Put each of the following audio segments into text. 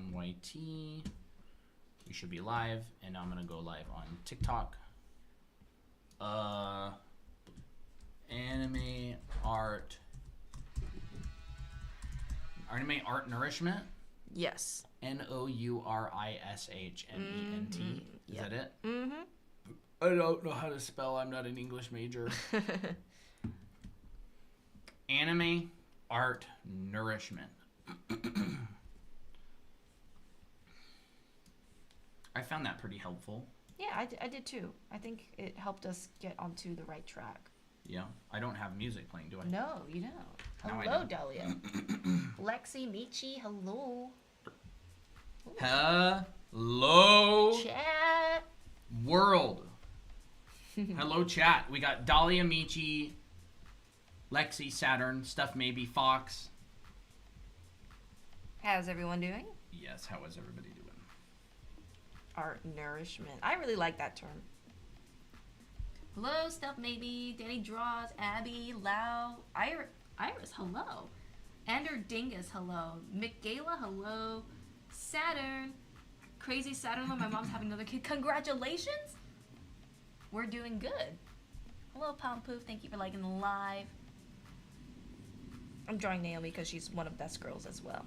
on YT. We should be live, and I'm gonna go live on TikTok. Anime art nourishment. Yes. NOURISHMENT. Is that it? Mm-hmm. I don't know how to spell. I'm not an English major. Anime art nourishment. I found that pretty helpful. Yeah, I did too. I think it helped us get onto the right track. Yeah. I don't have music playing, do I? No, you don't. No, I Hello, don't. Dahlia. Lexi, Michi, hello. Hello. Chat. World. Hello, chat. We got Dahlia, Michi, Lexi, Saturn, Stuff Maybe, Fox. How's everyone doing? Yes, how is everybody doing? Art nourishment. I really like that term. Hello, Stuff Maybe, Danny Draws, Abby, Lau, Iris, hello. Ander Dingus, hello. Michaela, hello. Saturn. Crazy Saturn, my mom's having another kid. Congratulations! We're doing good. Hello, Pound Poof, thank you for liking the live. I'm drawing Naomi because she's one of Best Girls as well.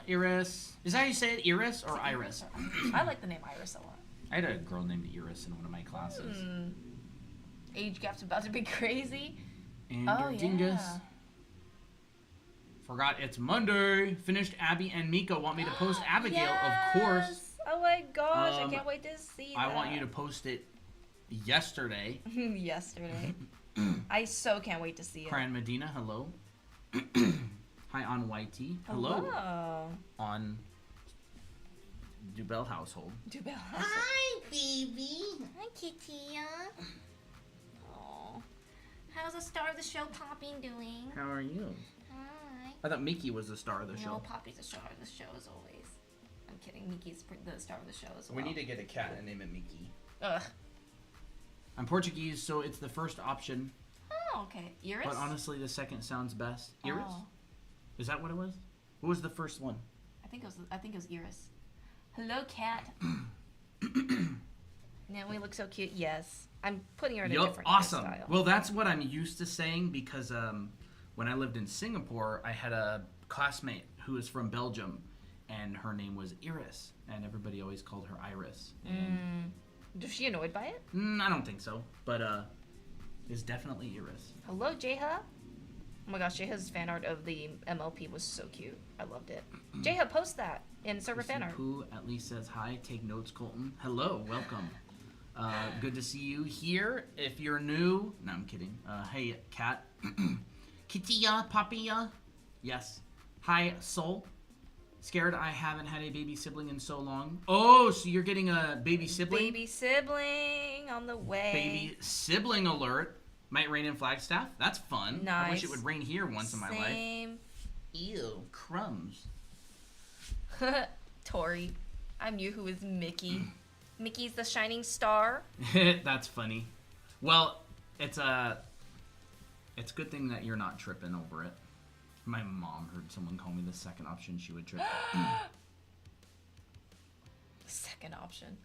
Iris. Is that how you say it? Iris or Iris? I like the name Iris a lot. I had a girl named Iris in one of my classes. Age gap's about to be crazy. And Yeah. Forgot it's Monday. Finished Abby and Mika want me to post Abigail, Yes! of course. Oh my gosh, I can't wait to see that. I want you to post it yesterday. Yesterday. I so can't wait to see it. Cran Medina, hello. Hi on YT. Hello. On Dubell household. Dubell. Hi, baby. Hi, Kitty. Oh. How's the star of the show, Poppy, doing? How are you? Hi. I thought Mickey was the star of the show. No, Poppy's the star of the show as always. I'm kidding. Mickey's the star of the show as well. We need to get a cat and name it Mickey. Ugh. I'm Portuguese, so it's the first option. Oh, okay. Iris? But honestly, the second sounds best. Iris? Oh. Is that what it was? What was the first one? I think it was Iris. Hello, cat. Now we look so cute. Yes. I'm putting her in a different awesome. hairstyle. Well, that's what I'm used to saying because when I lived in Singapore, I had a classmate who was from Belgium, and her name was Iris, and everybody always called her Iris. And Was she annoyed by it? I don't think so, but it's definitely Iris. Hello, Jeha. Oh my gosh, Jeha's fan art of the MLP was so cute. I loved it. Jeha, post that in server fan art. Pooh at least says hi. Take notes, Colton. Hello, welcome. Good to see you here. If you're new, no, I'm kidding. Hey, cat. Kitty-ya, Poppy-ya. Yes. Hi, Soul. Scared I haven't had a baby sibling in so long. Oh, so you're getting a baby sibling? Baby sibling on the way. Baby sibling alert. Might rain in Flagstaff. That's fun. Nice. I wish it would rain here once in my life. Same. Ew, crumbs. Tori. I'm you who is Mickey. Mickey's the shining star. That's funny. Well, it's a good thing that you're not tripping over it. My mom heard someone call me the second option. She would trip. Second option.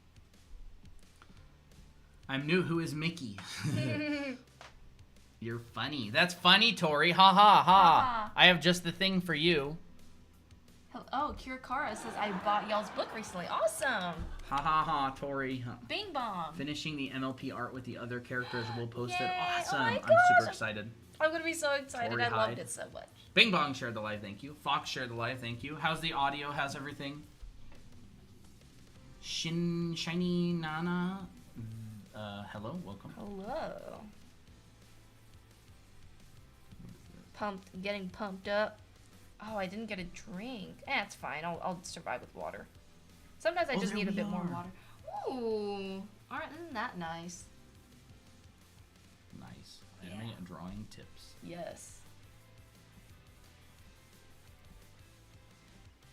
I'm new. Who is Mickey? You're funny. That's funny, Tori. Ha ha ha. I have just the thing for you. Oh, Kirakara says I bought y'all's book recently. Awesome. Ha ha ha, Tori. Bing bong. Finishing the MLP art with the other characters. We'll post it. Yay. Awesome. Oh my I'm gosh. super excited. I'm gonna be so excited. Tori I loved Hyde. it so much. Bing Bong shared the live, thank you. Fox shared the live, thank you. How's the audio? How's everything? Shiny Nana. Hello, welcome. Hello. Getting pumped up. Oh, I didn't get a drink. It's fine. I'll survive with water. Sometimes I just need a bit more water. Ooh, isn't that nice? Nice. Anime and drawing tips. Yes.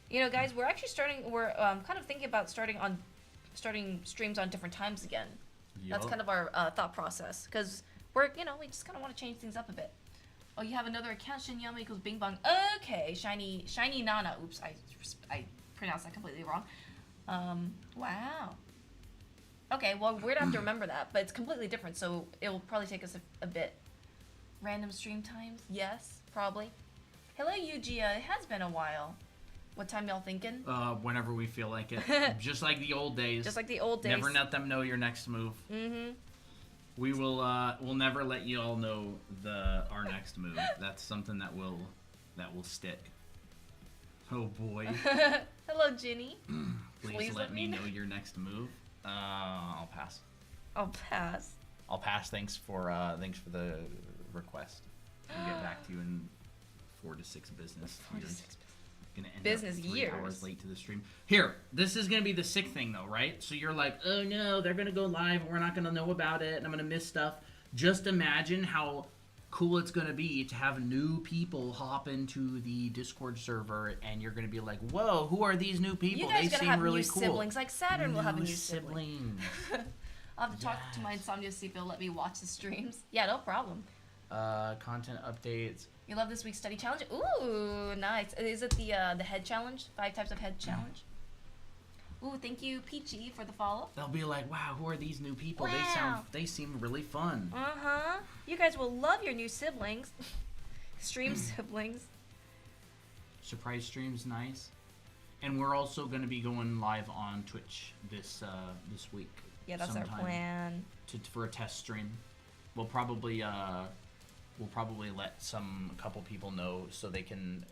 You know, guys, we're actually we're kind of thinking about starting streams on different times again. That's kind of our thought process, because we just kind of want to change things up a bit. Oh, you have another account. Shinyama equals Bing Bong. Okay, shiny Nana. Oops, I pronounced that completely wrong. Wow. Okay, well, we're gonna have to remember that, but it's completely different, so it'll probably take us a bit. Random stream times? Yes, probably. Hello, Yugia. It has been a while. What time y'all thinking? Whenever we feel like it. Just like the old days. Just like the old days. Never let them know your next move. Mm-hmm. We will, we'll never let you all know our next move. That's something that will stick. Oh boy. Hello, Ginny. Please let me know your next move. I'll pass. I'll pass. I'll pass. Thanks for the request. I'll get back to you in 4 to 6 business. 4 to 6 business. Gonna end Business up 3 years. hours late to the stream. Here, this is gonna be the sick thing though, right? So you're like, oh no, they're gonna go live and we're not gonna know about it and I'm gonna miss stuff. Just imagine how cool it's gonna be to have new people hop into the Discord server and you're gonna be like, whoa, who are these new people? You guys They gonna seem have really new cool. siblings, like Saturn will have a new sibling. siblings. I'll have to talk to my insomnia see if they'll let me watch the streams. Yeah, no problem. Content updates. You love this week's study challenge? Ooh, nice. Is it the head challenge? 5 types of head challenge? Ooh, thank you, Peachy, for the follow. They'll be like, wow, who are these new people? Wow. They seem really fun. Uh-huh. You guys will love your new siblings. Stream siblings. Surprise stream's nice. And we're also going to be going live on Twitch this week. Yeah, that's sometime our plan. For a test stream. We'll probably let a couple people know so they can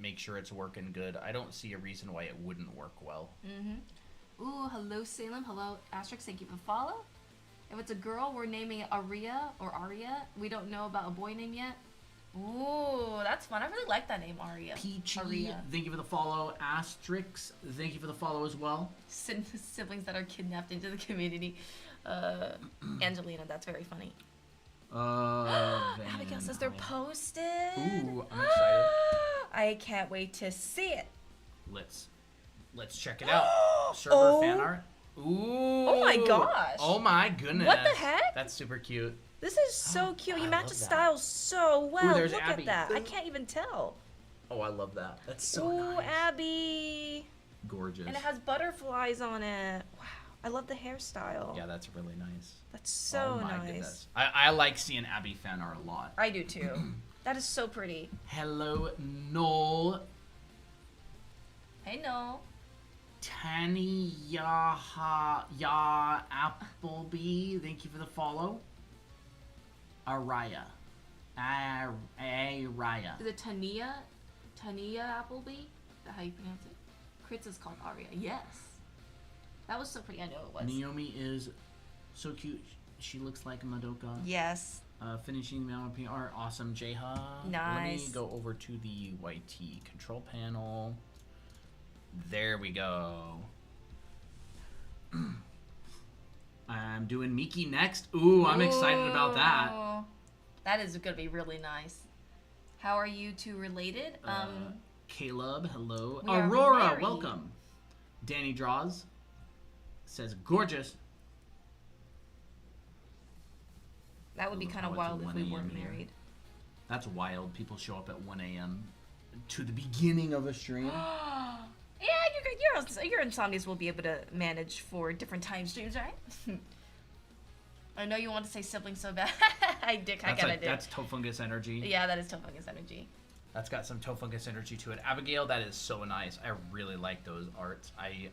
make sure it's working good. I don't see a reason why it wouldn't work well. Mm-hmm. Ooh, hello Salem. Hello Asterix. Thank you for the follow. If it's a girl, we're naming it Aria or Aria. We don't know about a boy name yet. Ooh, that's fun. I really like that name, Aria. Peachy, Aria. thank you for the follow. Asterix, thank you for the follow as well. Siblings that are kidnapped into the community. Angelina, that's very funny. Abigail says they're posted. Ooh, I'm excited. I can't wait to see it. Let's check it out. Server fan art. Ooh. Oh my gosh. Oh my goodness. What the heck? That's super cute. This is so cute. You I match love the that. styles so well. there's Look Abby. at that. I can't even tell. Oh, I love that. That's so Ooh, nice. Abby. Gorgeous. And it has butterflies on it. Wow. I love the hairstyle. Yeah, that's really nice. That's so oh my nice. Goodness. I like seeing Abby fan art a lot. I do too. That is so pretty. Hello, Noel. Hey, no. Tani Ya Appleby. Thank you for the follow. Araya. Araya. Is it Tania? Tania Appleby? Is that how you pronounce it? Crits is called Aria. Yes. That was so pretty. I know it was. Naomi is so cute. She looks like Madoka. Yes. Finishing the PR. Awesome, Jeha. Nice. Let me go over to the YT control panel. There we go. I'm doing Miki next. Ooh, I'm excited about that. Ooh. That is going to be really nice. How are you two related? Caleb, hello. We are Aurora, married. welcome. Danny Draws says gorgeous. That would be kind of how it's wild if 1 we a.m. weren't here. married. That's wild. People show up at 1 a.m. to the beginning of a stream. Yeah, your insomnias will be able to manage for different time streams, right? I know you want to say siblings so bad. I did. That's Tofungus energy. Yeah, that is Tofungus energy. That's got some Tofungus energy to it. Abigail, that is so nice. I really like those arts. I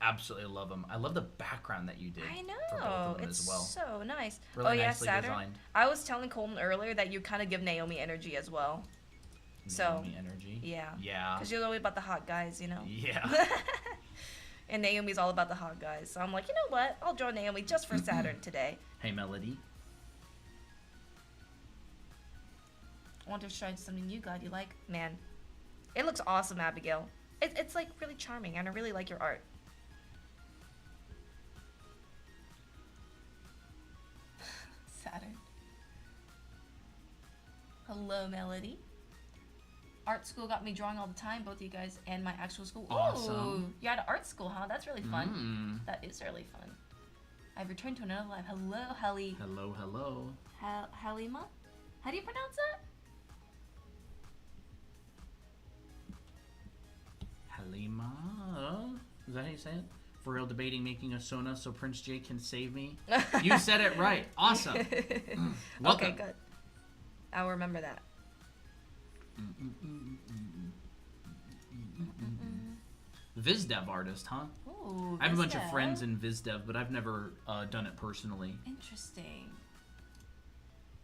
absolutely love them. I love the background that you did. I for both know. of them It's as well. so nice. Really yeah, nicely Saturn. designed. I was telling Colton earlier that you kind of give Naomi energy as well. So, Naomi energy. yeah. Yeah. Because you're always about the hot guys, you know? Yeah. And Naomi's all about the hot guys. So I'm like, you know what? I'll draw Naomi just for Saturn today. Hey, Melody. I want to try something new, God, you like? Man, it looks awesome, Abigail. It's like really charming, and I really like your art. Saturn. Hello, Melody. Art school got me drawing all the time, both you guys and my actual school. Awesome. Ooh, you're at art school, huh? That's really fun. That is really fun. I've returned to another live. Hello, Hallie. Hello, hello. Halima? How do you pronounce that? you say it? For real debating making a Sona so Prince J can save me. You said it right. Awesome. Welcome. Okay, good. I'll remember that. VizDev artist, huh? Ooh, I have a bunch of VizDev. friends in VizDev, but I've never done it personally. Interesting.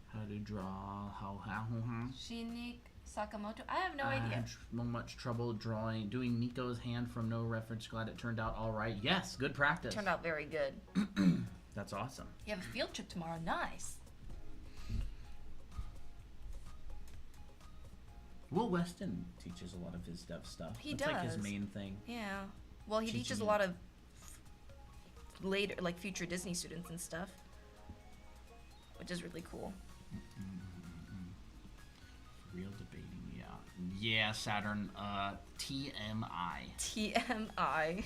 How to draw, Shinik Sakamoto. I have no I idea. had much trouble doing Nico's hand from no reference. Glad it turned out all right. Yes, good practice. Turned out very good. That's awesome. You have a field trip tomorrow. Nice. Will Weston teaches a lot of his dev stuff. He That's like his does. main thing. Yeah. Well, he teaches a Teaching lot of later, like future Disney students and stuff, which is really cool. Real debating, yeah. Yeah, Saturn, TMI. TMI.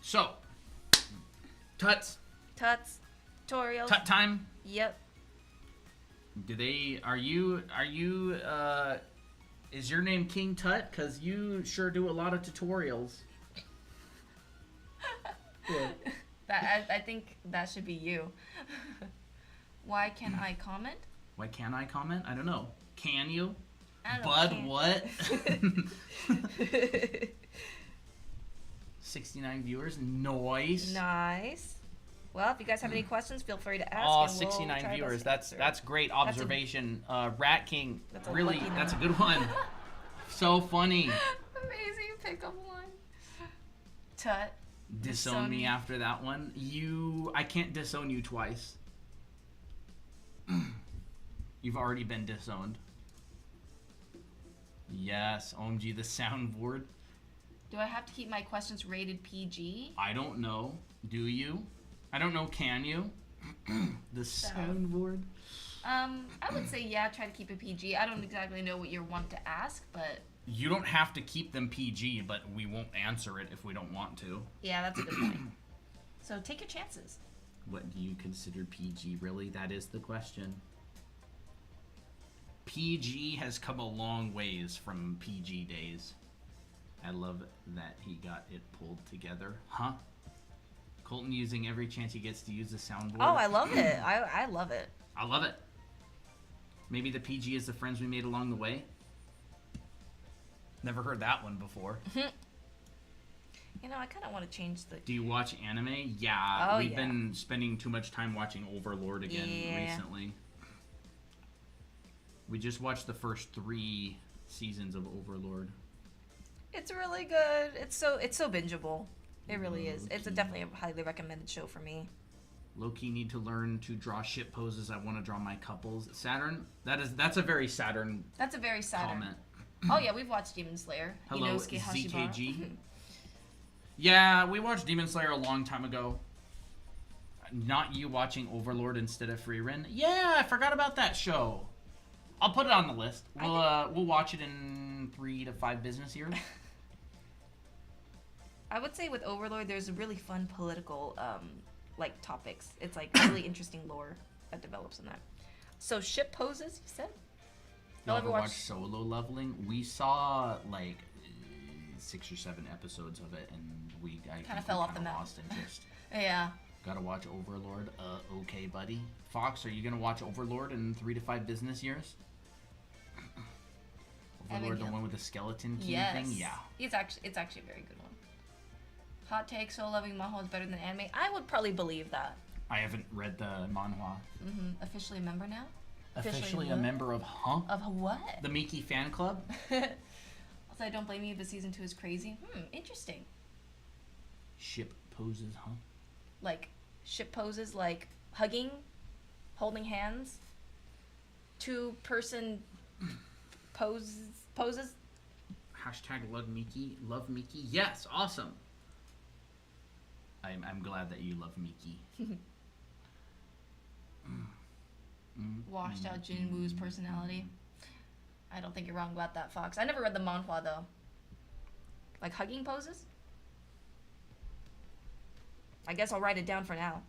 So, Tuts. Tuts. Tutorials. Tut time. Yep. Is your name King Tut? Because you sure do a lot of tutorials. Yeah. I think that should be you. Why can't I comment? Why can't I comment? I don't know. Can you? I don't Bud, know, what? 69 viewers. Nice. Nice. Well, if you guys have any questions, feel free to ask. Oh, and we'll 69 try our viewers. best to That's answer. great observation. Rat King. That's a Really, lucky that's a number. good one. So funny. Amazing pickup line. Tut. Disown me after that one. I can't disown you twice. You've already been disowned. Yes, OMG, the soundboard. Do I have to keep my questions rated PG? I don't know. Do you? I don't know. Can you? The soundboard. I would say yeah, try to keep it PG. I don't exactly know what you want to ask, but You don't have to keep them PG, but we won't answer it if we don't want to. yeah, that's a good point. So take your chances. What do you consider PG? Really? That is the question. PG has come a long ways from PG days. I love that he got it pulled together. Huh? Colton using every chance he gets to use the soundboard. Oh, I love it. I love it. I love it. Maybe the PG is the friends we made along the way. Never heard that one before. You know, I kind of want to change the... Do you watch anime? Yeah. Oh, We've yeah. been spending too much time watching Overlord again recently. We just watched the first 3 seasons of Overlord. It's really good. It's so bingeable. It really is. It's definitely a highly recommended show for me. Low-key need to learn to draw ship poses. I want to draw my couples. Saturn? That's a very Saturn That's a very Saturn. comment. Oh yeah, we've watched Demon Slayer. Hello, Inosuke Hashibara. ZKG. Yeah, we watched Demon Slayer a long time ago. Not you watching Overlord instead of Freerin. Yeah, I forgot about that show. I'll put it on the list. We'll watch it in 3 to 5 business years. I would say with Overlord, there's really fun political, like topics. It's like really interesting lore that develops in that. So ship poses, you said? Y'all I'll ever ever watch watch- Solo Leveling? We saw like 6 or 7 episodes of it, and I Kinda think fell we off the kinda map. lost interest. Yeah. Gotta watch Overlord. Okay, buddy. Fox, are you gonna watch Overlord in 3 to 5 business years? Overlord, the yeah. one with the skeleton key Yes. thing? Yeah. It's actually a very good one. Hot take: Soul Loving manhwa is better than anime. I would probably believe that. I haven't read the manhwa. Officially a member now. Officially a what? member of Of what? The Miki fan club? Also, I don't blame you, but season 2 is crazy. Interesting. Ship poses, huh? Like ship poses, like hugging, holding hands, 2-person poses. Hashtag love Miki. Love Miki. Yes, awesome. I'm glad that you love Miki. Washed out Jinwoo's personality. I don't think you're wrong about that, Fox. I never read the manhwa though. Like hugging poses? I guess I'll write it down for now.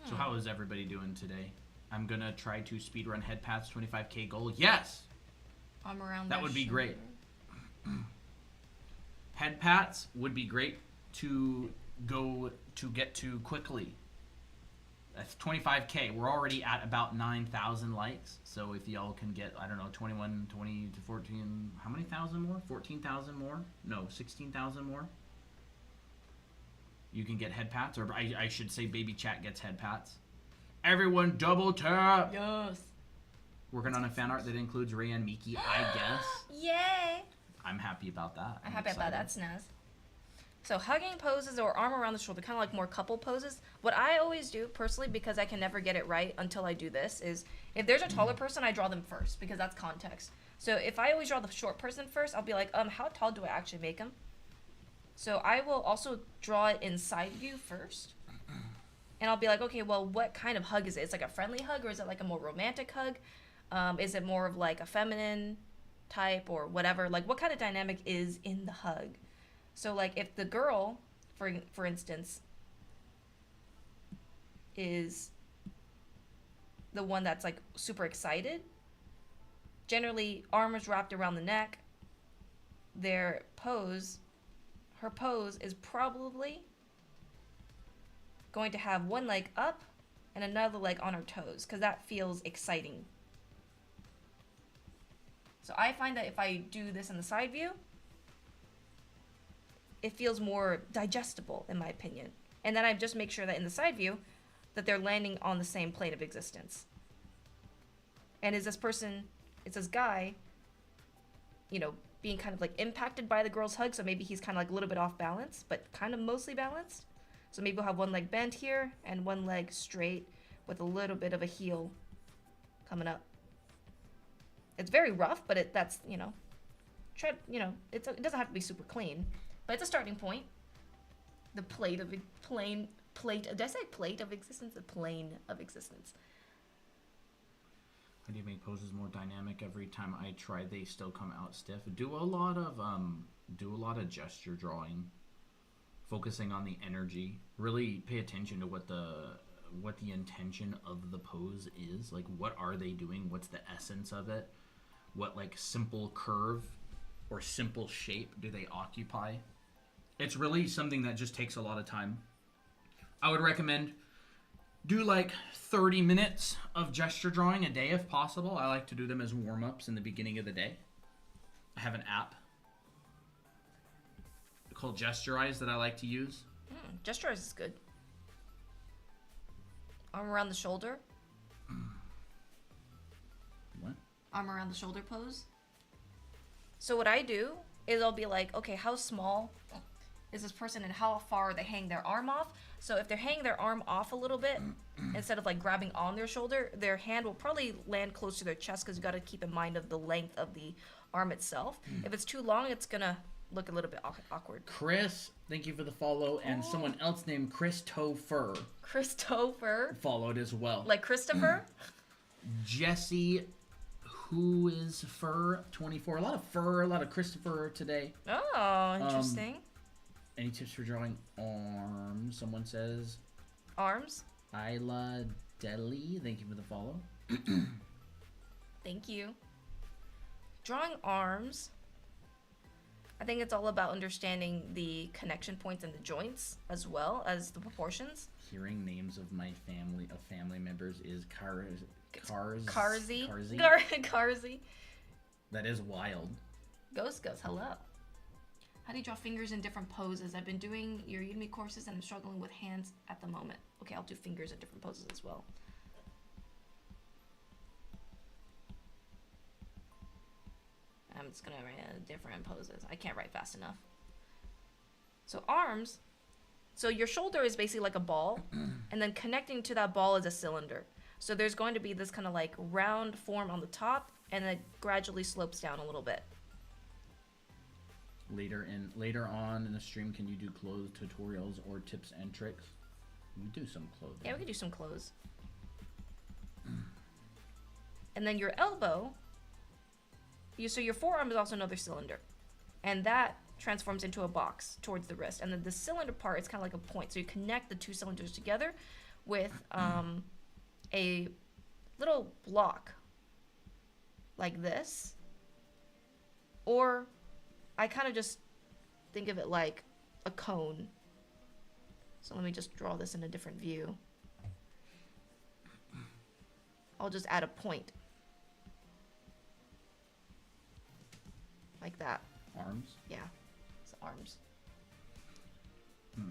So how is everybody doing today? I'm gonna try to speedrun head pats 25k goal. Yes, Arm around. that would be great. Head pats would be great to get to quickly. That's 25k. We're already at about 9,000 likes. So if y'all can get, I don't know, 21, 20 to 14, how many thousand more? 14,000 more? No, 16,000 more. You can get head pats, or I should say baby chat gets head pats. Everyone double tap. Yes. Working on a fan art that includes Ray and Miki, I guess. Yay. I'm happy about that. I'm happy about that. That's nice. So hugging poses or arm around the shoulder, kind of like more couple poses. What I always do personally, because I can never get it right until I do this, is if there's a taller person, I draw them first because that's context. So if I always draw the short person first, I'll be like, how tall do I actually make him? So I will also draw it in side view first. And I'll be like, okay, well, what kind of hug is it? It's like a friendly hug, or is it like a more romantic hug? Is it more of like a feminine type or whatever? Like, what kind of dynamic is in the hug? So, like, if the girl, for instance, is the one that's, like, super excited, generally, arms wrapped around the neck, her pose is probably going to have one leg up and another leg on her toes, because that feels exciting. So I find that if I do this in the side view, it feels more digestible, in my opinion. And then I just make sure that in the side view, that they're landing on the same plane of existence. And is this person, it's this guy, being kind of like impacted by the girl's hug, so maybe he's kind of like a little bit off balance, but kind of mostly balanced. So maybe we'll have one leg bent here and one leg straight with a little bit of a heel coming up. It's very rough, but it doesn't have to be super clean. But it's a starting point. The did I say plate of existence? The plane of existence. How do you make poses more dynamic? Every time I try, they still come out stiff. Do a lot of gesture drawing, focusing on the energy. Really pay attention to what the intention of the pose is. Like, what are they doing? What's the essence of it? What, like, simple curve or simple shape do they occupy? It's really something that just takes a lot of time. I would recommend do like 30 minutes of gesture drawing a day if possible. I like to do them as warm-ups in the beginning of the day. I have an app called Gesturize that I like to use. Gesturize is good. Arm around the shoulder. What? Arm around the shoulder pose. So what I do is I'll be like, okay, how small is this person and how far are they hang their arm off? So if they're hanging their arm off a little bit, instead of like grabbing on their shoulder, their hand will probably land close to their chest, because you got to keep in mind of the length of the arm itself. If it's too long, it's gonna look a little bit awkward. Chris, thank you for the follow, and someone else named Christopher followed as well. Like Christopher? Jesse, who is Fur 24? A lot of Christopher today. Oh, interesting. Any tips for drawing arms? Someone says. Arms? Isla Deli, thank you for the follow. Thank you. Drawing arms, I think it's all about understanding the connection points and the joints, as well as the proportions. Hearing names of family members is Karzi. That is wild. Ghost goes, hello. How do you draw fingers in different poses? I've been doing your Udemy courses and I'm struggling with hands at the moment. Okay, I'll do fingers in different poses as well. I'm just gonna write different poses. I can't write fast enough. So arms. So your shoulder is basically like a ball, and then connecting to that ball is a cylinder. So there's going to be this kind of like round form on the top, and then it gradually slopes down a little bit. Later on in the stream, can you do clothes tutorials or tips and tricks? We do some clothes. Yeah, we could do some clothes. And then your elbow. So your forearm is also another cylinder, and that transforms into a box towards the wrist. And then the cylinder part is kind of like a point. So you connect the two cylinders together with a little block like this, or I kind of just think of it like a cone. So let me just draw this in a different view. I'll just add a point like that. Arms. Yeah, it's arms.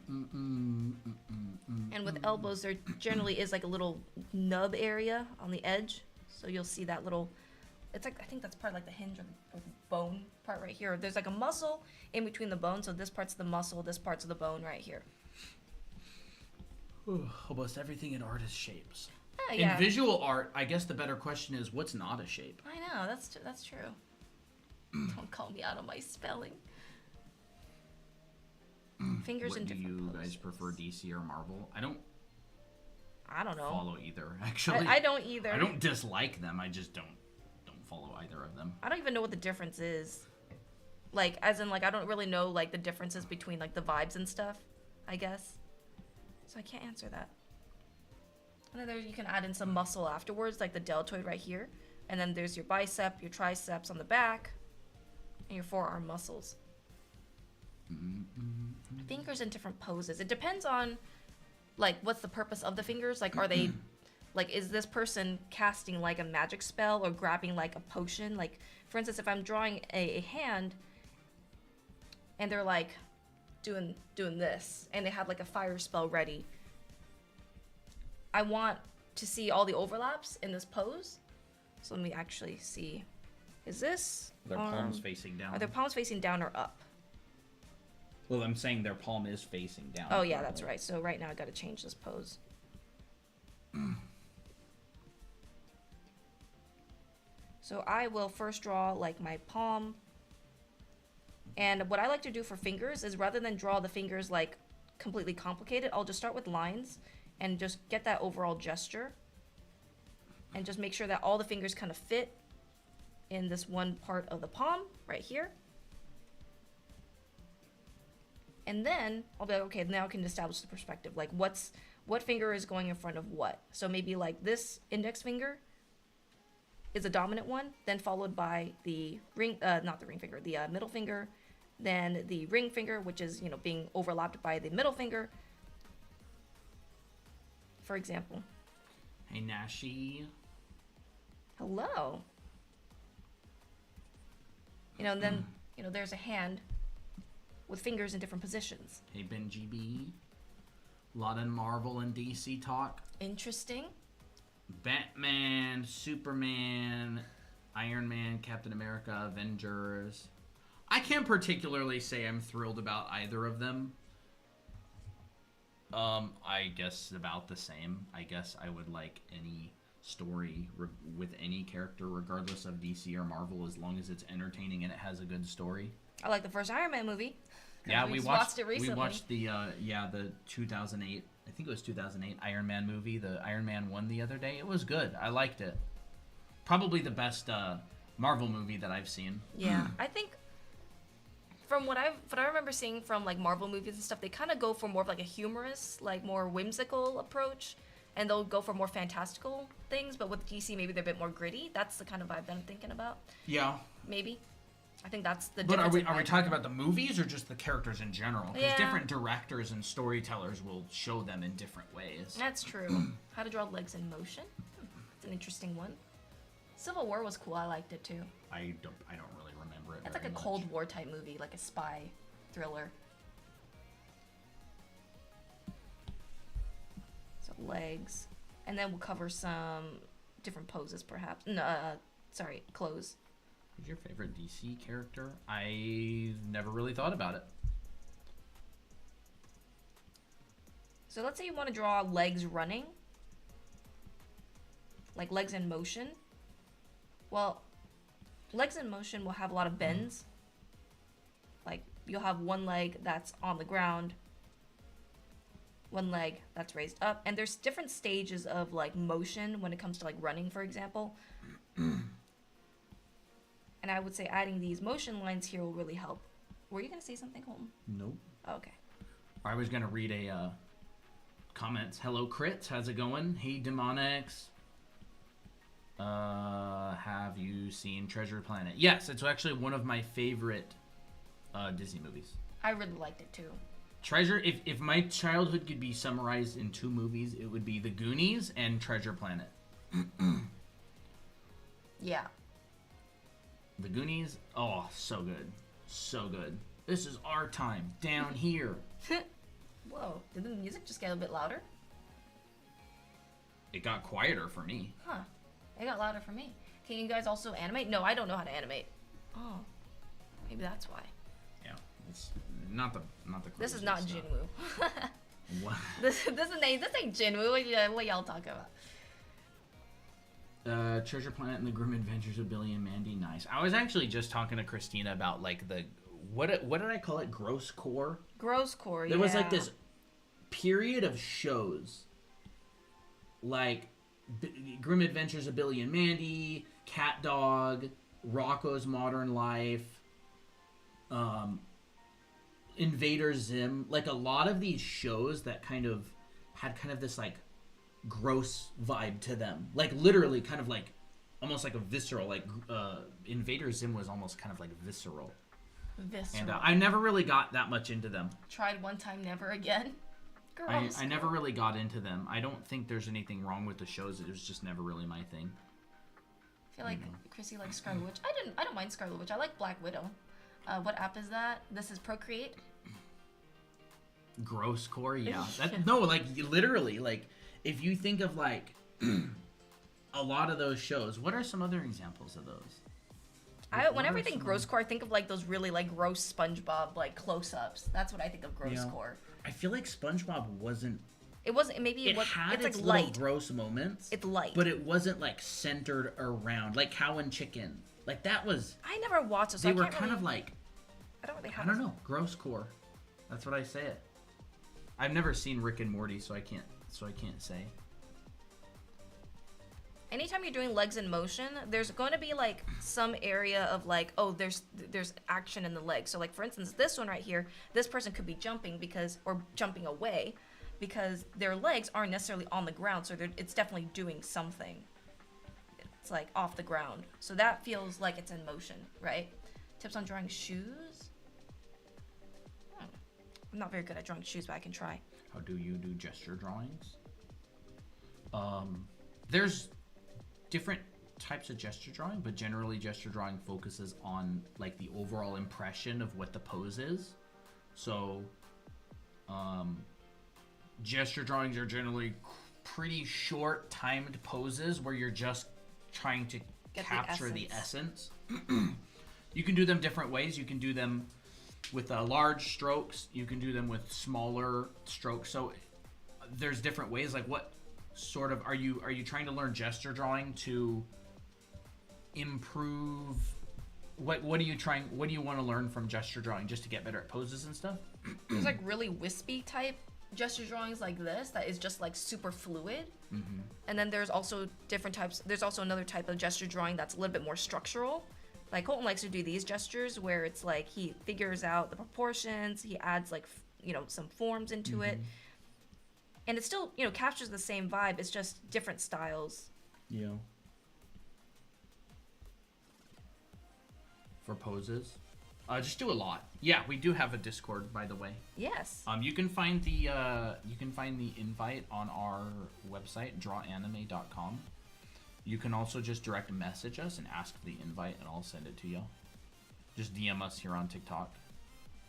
And And with elbows, there generally is like a little nub area on the edge. So you'll see that little, it's like, I think that's part of like the hinge or the bone part right here. There's like a muscle in between the bones. So this part's the muscle, this part's the bone right here. almost everything in art is shapes. Yeah. In visual art, I guess the better question is, what's not a shape? I know, that's true. Don't call me out on my spelling. Fingers What in do different you poses. guys prefer, DC or Marvel? I don't know. follow either, actually. I don't either. I don't dislike them. I just don't follow either of them. I don't even know what the difference is. Like, as in, like, I don't really know, like, the differences between, like, the vibes and stuff, I guess. So I can't answer that. And then there you can add in some muscle afterwards, like the deltoid right here. And then there's your bicep, your triceps on the back, and your forearm muscles. Fingers in different poses. It depends on, like, what's the purpose of the fingers. Like, are they, like, is this person casting, like, a magic spell or grabbing, like, a potion? Like, for instance, if I'm drawing a hand and they're, like, doing this and they have, like, a fire spell ready, I want to see all the overlaps in this pose. So let me actually see. Is this Their palms facing down. Are their palms facing down or up? Well, I'm saying their palm is facing down. Oh, yeah, that's right. So right now I got to change this pose. So I will first draw, like, my palm. And what I like to do for fingers is rather than draw the fingers, like, completely complicated, I'll just start with lines and just get that overall gesture. And just make sure that all the fingers kind of fit in this one part of the palm right here. And then I'll be like, okay, now I can establish the perspective. Like, what finger is going in front of what? So maybe like this index finger is a dominant one, then followed by the ring, not the ring finger, the middle finger, then the ring finger, which is, you know, being overlapped by the middle finger, for example. Hey, Nashi. Hello. You know, and then, you know, there's a hand with fingers in different positions. Hey, Benji B. A lot of Marvel and DC talk. Interesting. Batman, Superman, Iron Man, Captain America, Avengers. I can't particularly say I'm thrilled about either of them. I guess about the same. I guess I would like any story with any character, regardless of DC or Marvel, as long as it's entertaining and it has a good story. I like the first Iron Man movie. Yeah, we watched it recently. We watched the 2008. I think it was 2008 Iron Man movie, the Iron Man 1 the other day. It was good. I liked it. Probably the best Marvel movie that I've seen. Yeah, I think from what I remember seeing from like Marvel movies and stuff, they kind of go for more of like a humorous, like more whimsical approach, and they'll go for more fantastical things. But with DC, maybe they're a bit more gritty. That's the kind of vibe that I'm thinking about. Yeah. Maybe. I think that's the But difference. are we talking about the movies or just the characters in general? Because Yeah. different directors and storytellers will show them in different ways. That's true. How to draw legs in motion. It's an interesting one. Civil War was cool. I liked it too. I don't really remember it. It's like very a much. Cold War type movie, like a spy thriller. So legs, and then we'll cover some different poses, perhaps. No, sorry, clothes. Who's your favorite DC character? I never really thought about it. So let's say you want to draw legs running, like legs in motion. Well, legs in motion will have a lot of bends. Like you'll have one leg that's on the ground, one leg that's raised up, and there's different stages of like motion when it comes to like running, for example. And I would say adding these motion lines here will really help. Were you gonna say something, Colton? Nope. Oh, okay. I was gonna read a comments. Hello, Crits. How's it going? Hey, Demonics. Have you seen Treasure Planet? Yes, it's actually one of my favorite Disney movies. I really liked it too. Treasure. If my childhood could be summarized in 2 movies, it would be The Goonies and Treasure Planet. Yeah. The Goonies. Oh, so good, so good. This is our time down here. Whoa, did the music just get a bit louder? It got quieter for me. Huh. It got louder for me. Can you guys also animate? No, I don't know how to animate. Oh. Maybe that's why. Yeah, it's not the. This is not stuff. Jinwoo. What? this ain't Jinwoo. What y'all talking about? Treasure Planet and the Grim Adventures of Billy and Mandy. Nice. I was actually just talking to Christina about like the what did I call it? Gross core. Gross core. There was like this period of shows, like Grim Adventures of Billy and Mandy, Cat Dog, Rocko's Modern Life, Invader Zim. Like a lot of these shows that kind of had kind of this like gross vibe to them, like literally kind of like almost like a visceral, like Invader Zim was almost kind of like visceral. And I never really got that much into them. Tried one time, never again. Gross. I never really got into them. I don't think there's anything wrong with the shows. It was just never really my thing. I feel like Chrissy likes Scarlet Witch. I don't mind Scarlet Witch. I like Black Widow. What app is that? This is Procreate. Gross core, yeah. No, like literally, like if you think of like a lot of those shows, what are some other examples of those? Whenever I think gross core, I think of like those really like gross SpongeBob like close-ups. That's what I think of gross core. I feel like SpongeBob wasn't. It wasn't. Maybe it was. Had it's like little light. gross moments. It's light, but it wasn't like centered around like Cow and Chicken. Like that was. I never watched it. So They I were can't kind really, of like. I don't really I have. don't know. Gross core. That's what I say it. I've never seen Rick and Morty, so I can't say. Anytime you're doing legs in motion, there's going to be like some area of like, oh, there's action in the leg. So like for instance, this one right here, this person could be jumping or jumping away because their legs aren't necessarily on the ground. So it's definitely doing something. It's like off the ground. So that feels like it's in motion, right? Tips on drawing shoes? I'm not very good at drawing shoes, but I can try. How do you do gesture drawings? There's different types of gesture drawing, but generally gesture drawing focuses on like the overall impression of what the pose is. So gesture drawings are generally pretty short timed poses where you're just trying to capture the essence. You can do them different ways. You can do them with large strokes. You can do them with smaller strokes. So there's different ways. Like what sort of are you trying to learn gesture drawing to improve what do you want to learn from gesture drawing, just to get better at poses and stuff? There's like really wispy type gesture drawings like this that is just like super fluid. And then there's also different types. There's also another type of gesture drawing that's a little bit more structural. Like Colton likes to do these gestures where it's like he figures out the proportions, he adds like some forms into it. And it still, captures the same vibe. It's just different styles. Yeah. For poses, just do a lot. Yeah, we do have a Discord, by the way. Yes. You can find the invite on our website, drawanime.com. You can also just direct message us and ask for the invite, and I'll send it to you. Just DM us here on TikTok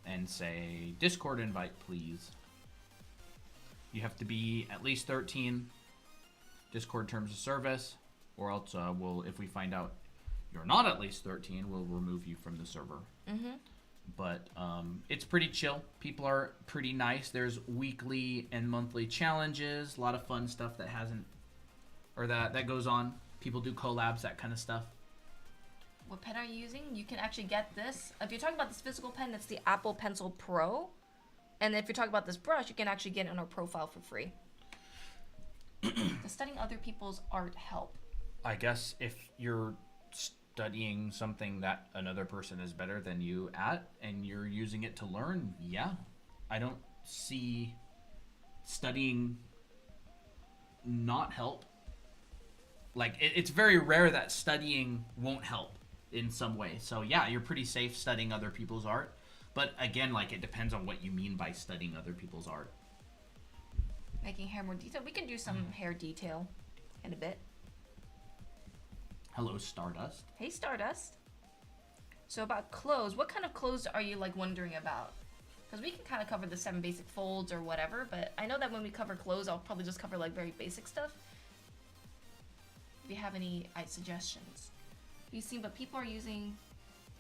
and say Discord invite, please. You have to be at least 13, Discord terms of service, or else if we find out you're not at least 13, we'll remove you from the server. But it's pretty chill. People are pretty nice. There's weekly and monthly challenges, a lot of fun stuff that goes on. People do collabs, that kind of stuff. What pen are you using? You can actually get this. If you're talking about this physical pen, it's the Apple Pencil Pro. And if you're talking about this brush, you can actually get it on our profile for free. Does studying other people's art help? I guess if you're studying something that another person is better than you at, and you're using it to learn, yeah. I don't see studying not help. Like, it's very rare that studying won't help in some way. So, yeah, you're pretty safe studying other people's art. But, again, like, it depends on what you mean by studying other people's art. Making hair more detailed. We can do some hair detail in a bit. Hello, Stardust. Hey, Stardust. So about clothes, what kind of clothes are you, like, wondering about? Because we can kind of cover the 7 basic folds or whatever, but I know that when we cover clothes, I'll probably just cover, like, very basic stuff. If you have any suggestions. You've seen, but people are using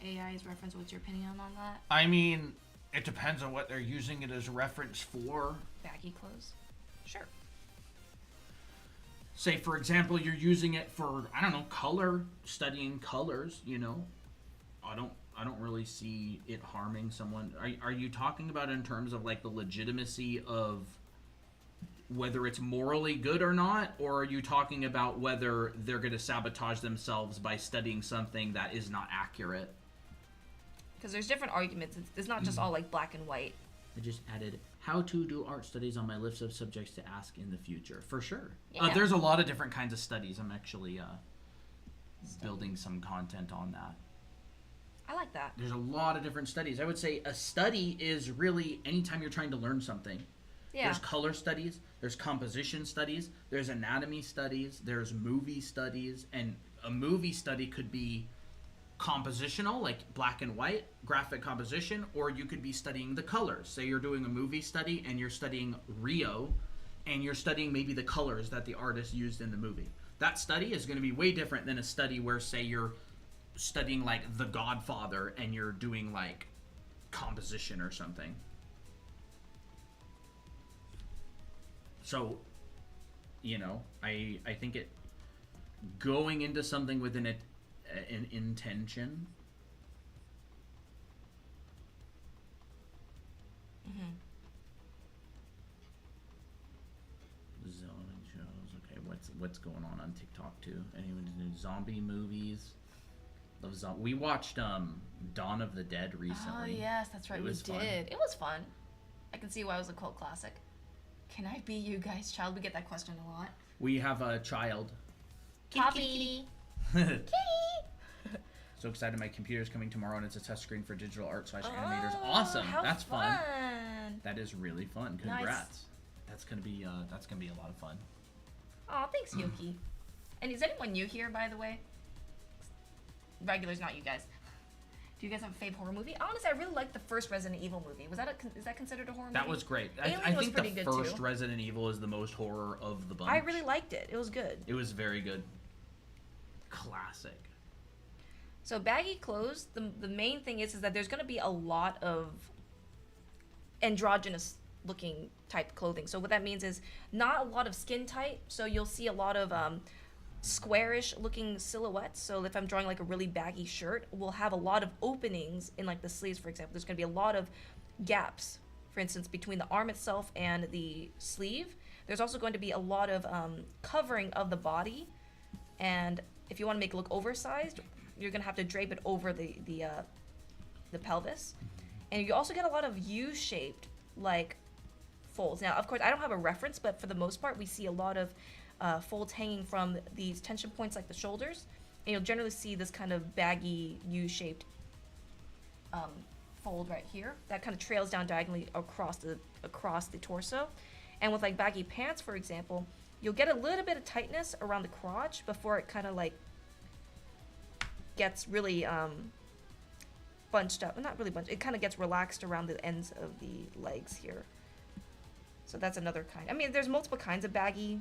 AI as reference. What's your opinion on that? I mean, it depends on what they're using it as reference for. Baggy clothes? Sure. Say, for example, you're using it for, I don't know, color, studying colors, you know. I don't really see it harming someone. Are you talking about in terms of, like, the legitimacy of whether it's morally good or not, or are you talking about whether they're going to sabotage themselves by studying something that is not accurate? Because there's different arguments. It's not just all, like, black and white. I just added how to do art studies on my list of subjects to ask in the future. For sure. Yeah. There's a lot of different kinds of studies. I'm actually building some content on that. I like that. There's a lot of different studies. I would say a study is really anytime you're trying to learn something. Yeah. There's color studies, there's composition studies, there's anatomy studies, there's movie studies, and a movie study could be compositional, like black and white, graphic composition, or you could be studying the colors. Say you're doing a movie study and you're studying Rio, and you're studying maybe the colors that the artist used in the movie. That study is going to be way different than a study where, say, you're studying, like, The Godfather and you're doing, like, composition or something. So, you know, I think it going into something with an intention. Mm-hmm. Zombie shows. Okay, what's going on TikTok too? Anyone do zombie movies? We watched Dawn of the Dead recently. Oh yes, that's right. It We was did. fun. It was fun. I can see why it was a cult classic. Can I be you guys' child? We get that question a lot. We have a child. Poppy. So excited! My computer's coming tomorrow, and it's a test screen for digital art / animators. Oh, Awesome! how That's fun. fun. That is really fun. Nice. Congrats! That's gonna be a lot of fun. Oh, thanks, Yuki. And is anyone new here, by the way? Regulars, not you guys. Do you guys have a fave horror movie? Honestly, I really liked the first Resident Evil movie. Is that considered a horror movie? That was great. Alien I was think pretty the good, first too. Resident Evil is the most horror of the bunch. I really liked it. It was good. It was very good. Classic. So baggy clothes, the main thing is that there's going to be a lot of androgynous looking type clothing. So what that means is not a lot of skin tight. So you'll see a lot of squarish looking silhouettes. So if I'm drawing like a really baggy shirt, we'll have a lot of openings in like the sleeves, for example. There's going to be a lot of gaps, for instance, between the arm itself and the sleeve. There's also going to be a lot of covering of the body. And if you want to make it look oversized, you're going to have to drape it over the pelvis. And you also get a lot of U-shaped like folds. Now, of course, I don't have a reference, but for the most part, we see a lot of folds hanging from these tension points like the shoulders. And you'll generally see this kind of baggy U-shaped fold right here that kind of trails down diagonally across the torso. And with like baggy pants, for example, you'll get a little bit of tightness around the crotch before it kind of like gets really bunched up. Not really bunched. It kind of gets relaxed around the ends of the legs here. So that's another kind. I mean, there's multiple kinds of baggy,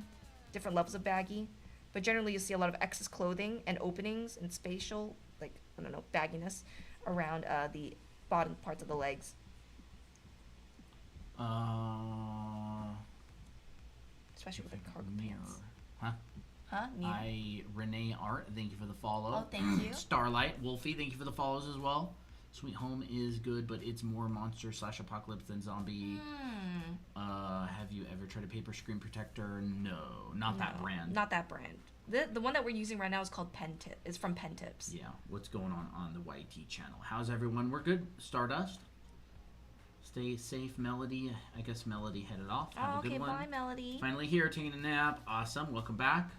different levels of baggy, but generally you see a lot of excess clothing and openings and spatial, like, I don't know, bagginess around the bottom parts of the legs. Especially with the cargo pants. Huh? Huh? Renee Art, thank you for the follow. Oh, thank you. Starlight, Wolfie, thank you for the follows as well. Sweet Home is good, but it's more monster / apocalypse than zombie. Have you ever tried a paper screen protector? No, not that brand. Not that brand. The one that we're using right now is called Pen Tip. It's from Pen Tips. Yeah, what's going on the YT channel? How's everyone? We're good. Stardust? Stay safe, Melody. I guess Melody headed off. Have Oh, a good okay, one. bye, Melody. Finally here, taking a nap. Awesome. Welcome back.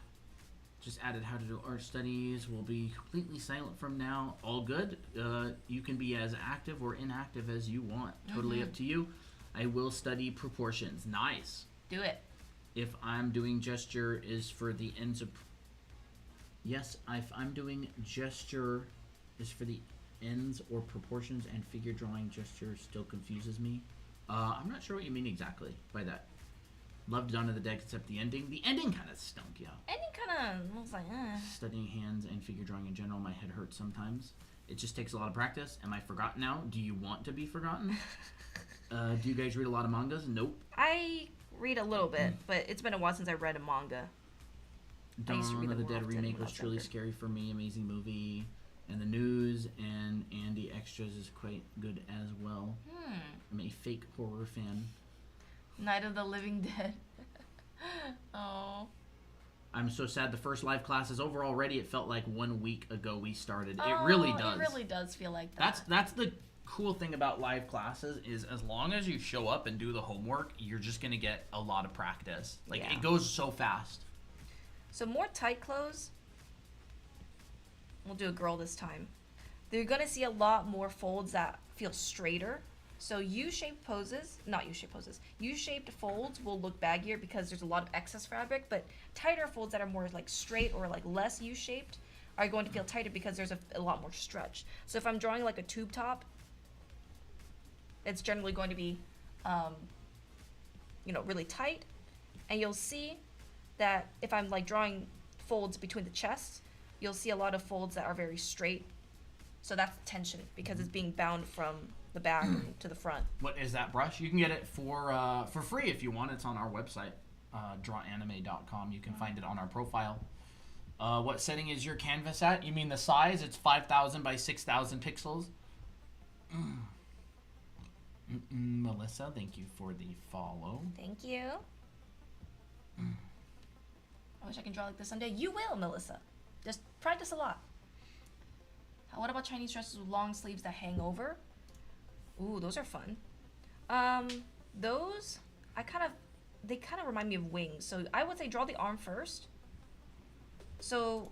Just added how to do art studies. We'll be completely silent from now. All good. You can be as active or inactive as you want. Totally up to you. I will study proportions. Nice. Do it. If I'm doing gesture is for the ends of... Yes, if I'm doing gesture is for the ends or proportions, and figure drawing gesture still confuses me. I'm not sure what you mean exactly by that. Loved Dawn of the Dead except the ending. The ending kind of stunk, yeah. Ending kind of was like, Studying hands and figure drawing in general, my head hurts sometimes. It just takes a lot of practice. Am I forgotten now? Do you want to be forgotten? Do you guys read a lot of mangas? Nope. I read a little bit, but it's been a while since I read a manga. I used to Dawn read of the them Dead often remake when I was was truly younger. scary for me. Amazing movie. And the news and Andy Extras is quite good as well. I'm a fake horror fan. Night of the Living Dead. Oh. I'm so sad the first live class is over already. It felt like 1 week ago we started. It really does. It really does feel like that. That's the cool thing about live classes is as long as you show up and do the homework, you're just going to get a lot of practice. Like, Yeah. it goes so fast. So more tight clothes. We'll do a girl this time. You're going to see a lot more folds that feel straighter. So U-shaped poses, not U-shaped poses, U-shaped folds will look baggier because there's a lot of excess fabric, but tighter folds that are more like straight or like less U-shaped are going to feel tighter because there's a lot more stretch. So if I'm drawing like a tube top, it's generally going to be, really tight. And you'll see that if I'm like drawing folds between the chests, you'll see a lot of folds that are very straight. So that's tension because it's being bound from the back to the front. What is that brush? You can get it for free if you want. It's on our website, drawanime.com. You can find it on our profile. What setting is your canvas at? You mean the size? It's 5,000 by 6,000 pixels. Melissa, thank you for the follow. Thank you. I wish I can draw like this someday. You will, Melissa. Just practice a lot. What about Chinese dresses with long sleeves that hang over? Ooh, those are fun. Those, they kind of remind me of wings. So I would say draw the arm first. So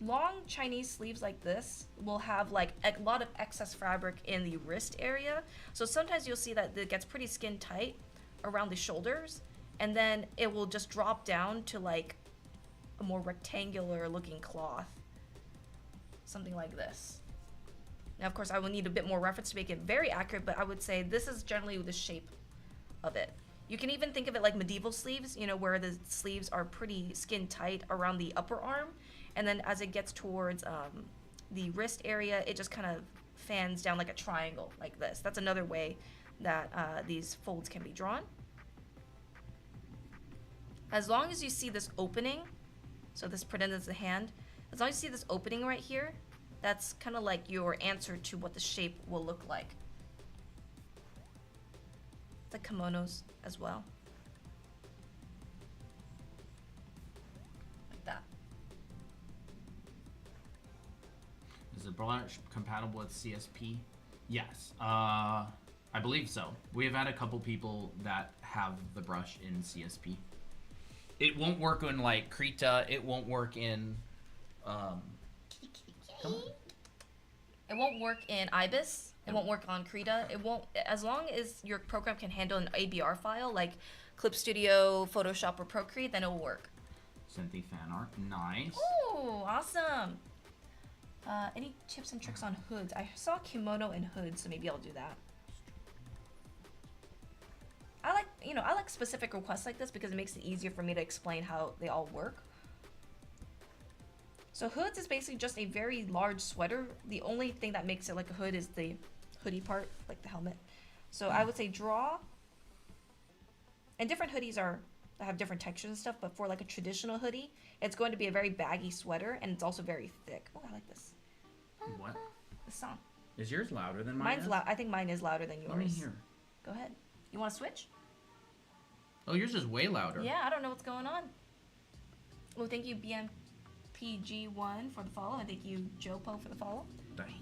long Chinese sleeves like this will have like a lot of excess fabric in the wrist area. So sometimes you'll see that it gets pretty skin tight around the shoulders, and then it will just drop down to like a more rectangular looking cloth. Something like this. Now, of course, I will need a bit more reference to make it very accurate, but I would say this is generally the shape of it. You can even think of it like medieval sleeves, where the sleeves are pretty skin tight around the upper arm, and then as it gets towards the wrist area, it just kind of fans down like a triangle like this. That's another way that these folds can be drawn. As long as you see this opening, so this pretend is the hand, as long as you see this opening right here, that's kind of like your answer to what the shape will look like. The kimonos as well. Like that. Is the brush compatible with CSP? Yes. I believe so. We have had a couple people that have the brush in CSP. It won't work in like Krita. It won't work in come on. It won't work in Ibis. It won't work on Krita. It won't, as long as your program can handle an ABR file like Clip Studio, Photoshop, or Procreate, then it will work. Sent the fan art. Nice. Ooh, awesome. Any tips and tricks on hoods? I saw kimono and hoods, so maybe I'll do that. I like specific requests like this because it makes it easier for me to explain how they all work. So hoods is basically just a very large sweater. The only thing that makes it like a hood is the hoodie part, like the helmet. So I would say draw. And different hoodies have different textures and stuff, but for like a traditional hoodie, it's going to be a very baggy sweater, and it's also very thick. Oh, I like this. What? This song. Is yours louder than mine? Mine's loud. I think mine is louder than yours. Let me hear. Go ahead. You want to switch? Oh, yours is way louder. Yeah, I don't know what's going on. Well, thank you, BMPG1 for the follow, and thank you, Jopo, for the follow. Dang.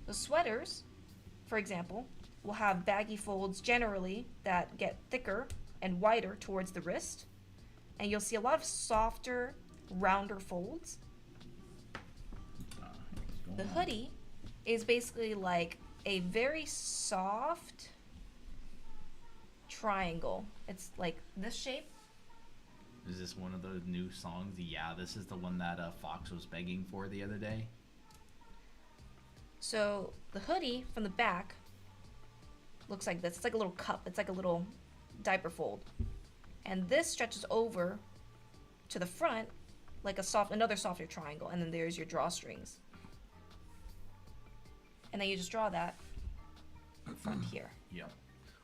The sweaters for example, will have baggy folds generally that get thicker and wider towards the wrist. And you'll see a lot of softer, rounder folds. The hoodie is basically like a very soft triangle. It's like this shape. Is this one of those new songs? Yeah, this is the one that Fox was begging for the other day. So the hoodie from the back looks like this. It's like a little cup. It's like a little diaper fold. And this stretches over to the front like another softer triangle. And then there's your drawstrings. And then you just draw that front here. Yep.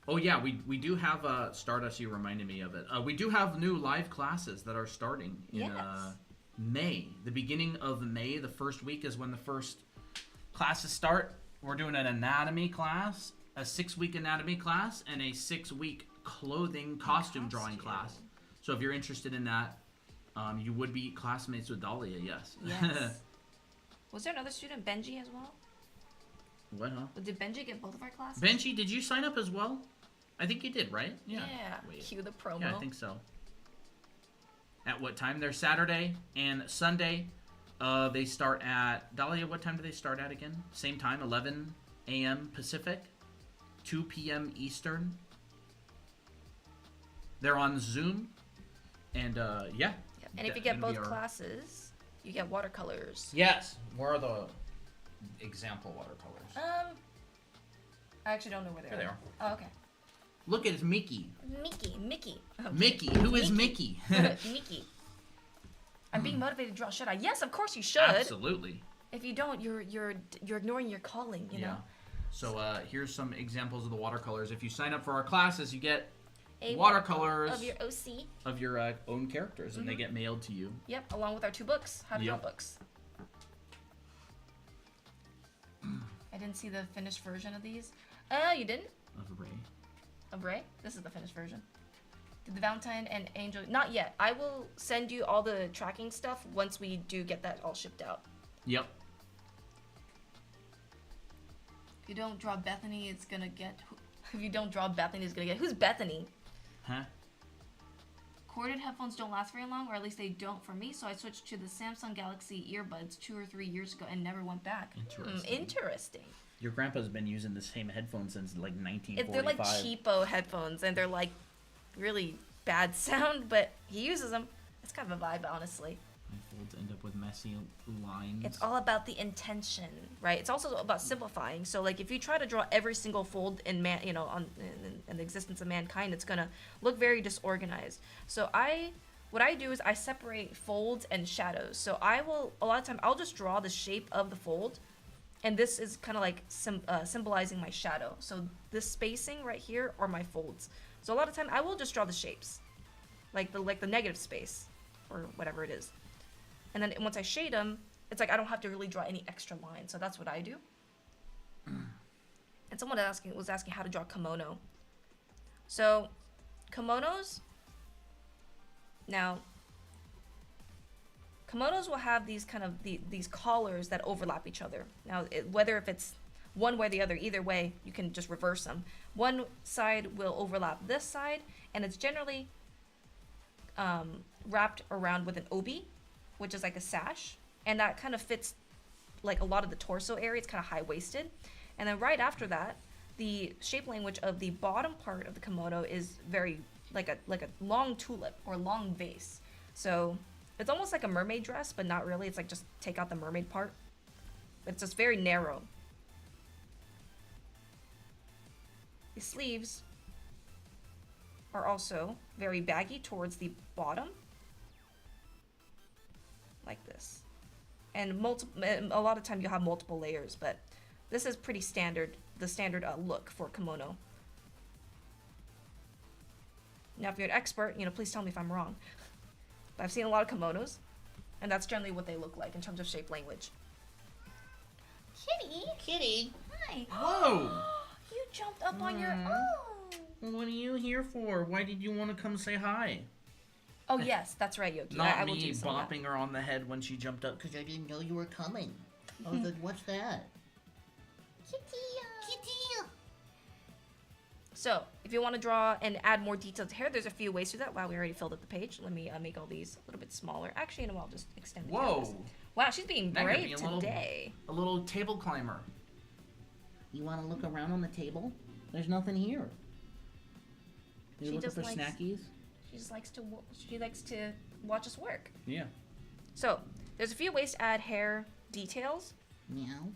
Oh yeah, we do have Stardust. You reminded me of it. We do have new live classes that are starting in May. The beginning of May, the first week is when the first classes start. We're doing an anatomy class, a 6-week anatomy class, and a 6-week clothing costume drawing class. So if you're interested in that, you would be classmates with Dahlia. Yes. Yes. Was there another student, Benji, as well? What, huh? Did Benji get both of our classes? Benji, did you sign up as well? I think you did, right? Yeah. Cue the promo. Yeah, I think so. At what time? They're Saturday and Sunday. They start at... Dahlia, what time do they start at again? Same time, 11 a.m. Pacific, 2 p.m. Eastern. They're on Zoom. And, yeah. And if you get both classes, you get watercolors. Yes. Where are the example watercolors? I actually don't know where they are. There they are. Oh, okay. Look, it's Mickey. Mickey. Okay. Mickey. Who is Mickey? Mickey. I'm being motivated to draw. Should I? Yes, of course you should. Absolutely. If you don't, you're ignoring your calling. You know. So here's some examples of the watercolors. If you sign up for our classes, you get A watercolors of your OC. Of your own characters, and they get mailed to you. Yep, along with our 2 books, how to draw books. I didn't see the finished version of these. You didn't? Of Ray. Of Ray? This is the finished version. Did the Valentine and Angel... Not yet. I will send you all the tracking stuff once we do get that all shipped out. Yep. If you don't draw Bethany, it's gonna get... If you don't draw Bethany, it's gonna get... Who's Bethany? Huh? Corded headphones don't last very long, or at least they don't for me, so I switched to the Samsung Galaxy earbuds 2 or 3 years ago and never went back. Interesting. Your grandpa's been using the same headphones since like 1945. They're like cheapo headphones, and they're like really bad sound, but he uses them. It's kind of a vibe, honestly. My folds end up with messy lines. It's all about the intention, right? It's also about simplifying. So, like, if you try to draw every single fold in in the existence of mankind, it's gonna look very disorganized. So, what I do is I separate folds and shadows. So a lot of time I'll just draw the shape of the fold, and this is kind of like symbolizing my shadow. So this spacing right here are my folds. So a lot of time I will just draw the shapes, like the negative space, or whatever it is. And then once I shade them, it's like I don't have to really draw any extra lines. So that's what I do. And someone was asking how to draw kimono. So kimonos. Now, kimonos will have these kind of these collars that overlap each other. Now, whether if it's one way or the other, either way, you can just reverse them. One side will overlap this side, and it's generally wrapped around with an obi, which is like a sash, and that kind of fits like a lot of the torso area. It's kind of high-waisted. And then right after that, the shape language of the bottom part of the kimono is very like a long tulip or long vase. So it's almost like a mermaid dress, but not really. It's like just take out the mermaid part. It's just very narrow. The sleeves are also very baggy towards the bottom, like this. And a lot of time you'll have multiple layers, but this is pretty standard, the standard look for kimono. Now, if you're an expert, please tell me if I'm wrong. But I've seen a lot of kimonos, and that's generally what they look like in terms of shape language. Kitty. Hi. Whoa! You jumped up on your own. What are you here for? Why did you want to come say hi? Oh, yes, that's right, Yoki. Not I will me do some of that. bopping her on the head when she jumped up. Because I didn't know you were coming. I was like, what's that? Kitty. So if you want to draw and add more detail to hair, there's a few ways to do that. Wow, we already filled up the page. Let me make all these a little bit smaller. Actually, I'll just extend the canvas. Whoa! Wow, she's being Now you're brave being today. A little table climber. You want to look around on the table? There's nothing here. You She looking just for likes- snackies? She likes to watch us work. Yeah. So there's a few ways to add hair details. Meow.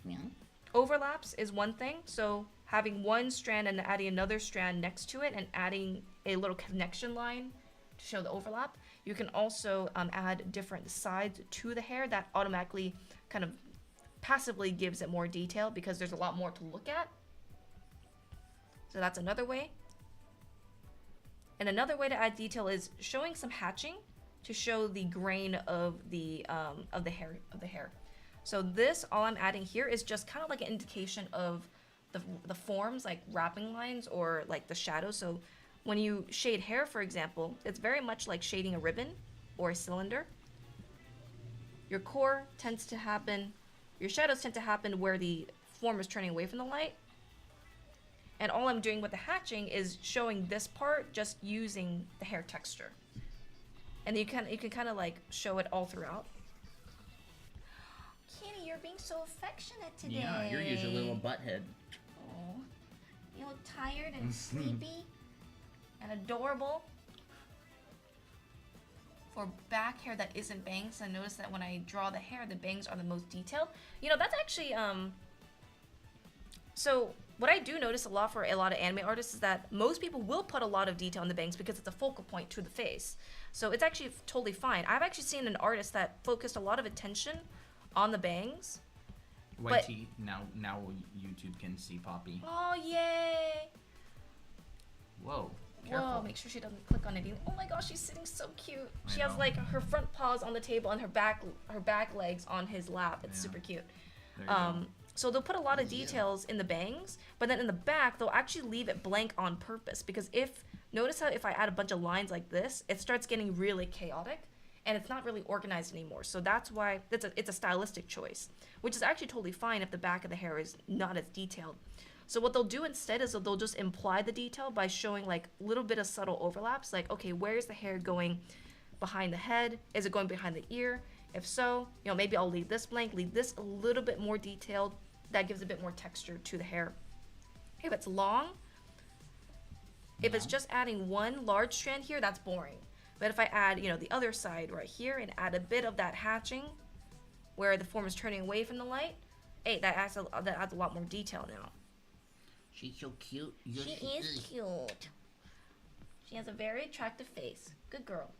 Meow. Overlaps is one thing. So having one strand and adding another strand next to it and adding a little connection line to show the overlap. You can also add different sides to the hair that automatically kind of passively gives it more detail because there's a lot more to look at. So that's another way. And another way to add detail is showing some hatching to show the grain of the hair. So this, all I'm adding here is just kind of like an indication of the forms, like wrapping lines or like the shadows. So when you shade hair, for example, it's very much like shading a ribbon or a cylinder. Your core tends to happen, your shadows tend to happen where the form is turning away from the light. And all I'm doing with the hatching is showing this part just using the hair texture. And you can kind of like show it all throughout. Kitty, you're being so affectionate today. Yeah, you're usually a little butthead. Oh, you look tired and sleepy and adorable. For back hair that isn't bangs, I noticed that when I draw the hair, the bangs are the most detailed. You know, that's actually so what I do notice a lot for a lot of anime artists is that most people will put a lot of detail in the bangs because it's a focal point to the face. So it's actually totally fine. I've actually seen an artist that focused a lot of attention on the bangs. YT, now YouTube can see Poppy. Oh, yay! Whoa. Careful. Whoa, make sure she doesn't click on anything. Oh my gosh, she's sitting so cute. She I has know. like her front paws on the table and her back legs on his lap. It's Yeah. super cute. There you go. So they'll put a lot of details in the bangs, but then in the back they'll actually leave it blank on purpose because notice how if I add a bunch of lines like this, it starts getting really chaotic and it's not really organized anymore. So that's why it's a stylistic choice, which is actually totally fine if the back of the hair is not as detailed. So what they'll do instead is they'll just imply the detail by showing like a little bit of subtle overlaps, like, okay, where's the hair going behind the head? Is it going behind the ear? If so, you know, maybe I'll leave this blank, leave this a little bit more detailed. That gives a bit more texture to the hair. If it's long, if it's just adding one large strand here, that's boring. But if I add, you know, the other side right here and add a bit of that hatching where the form is turning away from the light, hey, that adds a lot more detail now. She's so cute. She is cute. She has a very attractive face. Good girl.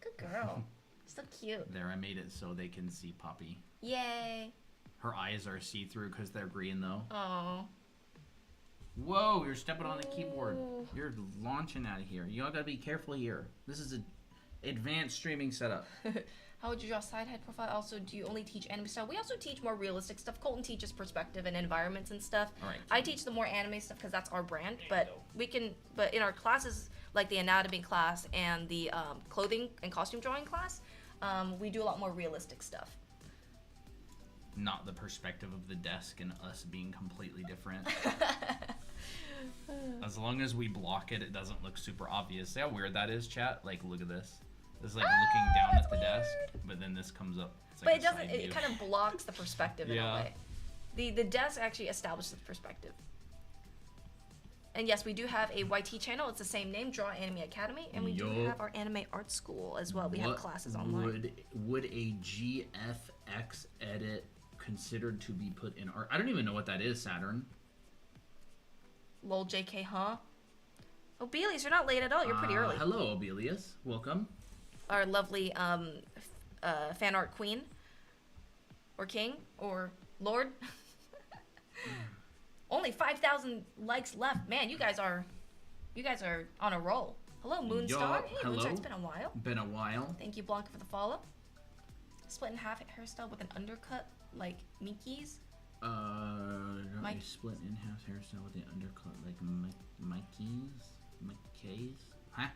Good girl. So cute. There, I made it so they can see Poppy. Yay. Her eyes are see-through because they're green, though. Oh. Whoa, you're stepping on the keyboard. Ooh. You're launching out of here. You all gotta be careful here. This is an advanced streaming setup. How would you draw side head profile? Also, do you only teach anime style? We also teach more realistic stuff. Colton teaches perspective and environments and stuff. All right. I teach the more anime stuff because that's our brand. But but in our classes, like the anatomy class and the clothing and costume drawing class, we do a lot more realistic stuff. Not the perspective of the desk and us being completely different. As long as we block it, it doesn't look super obvious. See how weird that is, chat? Like, look at this. This is like looking down that's at the desk, weird. but then this comes up. It's But like it a doesn't. side It view. kind of blocks the perspective in Yeah. a way. The desk actually establishes the perspective. And yes, we do have a YT channel. It's the same name, Draw Anime Academy, and we do Yup. have our anime art school as well. We have classes online. Would a GFX edit considered to be put in art? I don't even know what that is, Saturn. Lol, JK, huh? Oh, Beelies, you're not late at all. You're pretty early. Hello, Obelius. Welcome. Our lovely fan art queen, or king, or lord. Only 5,000 likes left. Man, you guys are on a roll. Hello, Moonstar. Hey, hello. Moonstar, it's been a while. Been a while. Thank you, Blanca, for the follow. Split in half hairstyle with an undercut, like Miki's. Not a split in half hairstyle with the undercut like Mikey's. Huh?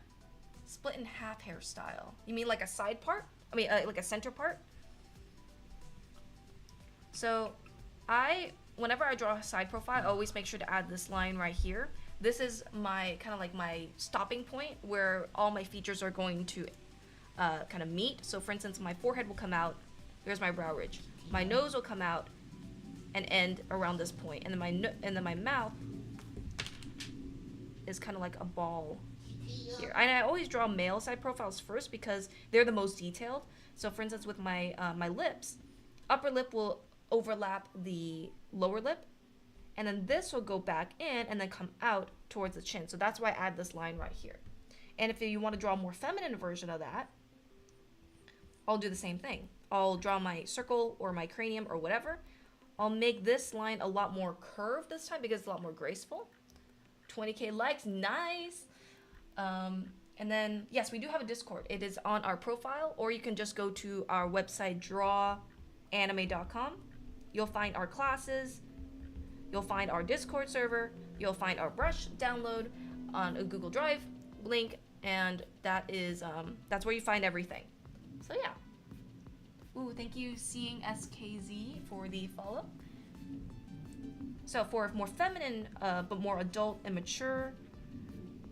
Split in half hairstyle. You mean like a side part? I mean, like a center part? So, whenever I draw a side profile, I always make sure to add this line right here. This is my kind of like my stopping point where all my features are going to kind of meet. So for instance, my forehead will come out. There's my brow ridge. My nose will come out and end around this point, and then my mouth is kind of like a ball here. And I always draw male side profiles first because they're the most detailed. So for instance, with my my lips, upper lip will overlap the lower lip, and then this will go back in and then come out towards the chin. So that's why I add this line right here. And if you want to draw a more feminine version of that, I'll do the same thing. I'll draw my circle or my cranium or whatever. I'll make this line a lot more curved this time because it's a lot more graceful. 20K likes, nice. And then, yes, we do have a Discord. It is on our profile, or you can just go to our website, drawanime.com. You'll find our classes. You'll find our Discord server. You'll find our brush download on a Google Drive link, and that is that's where you find everything. So yeah. Ooh, thank you, Seeing SKZ, for the follow. So for a more feminine, but more adult and mature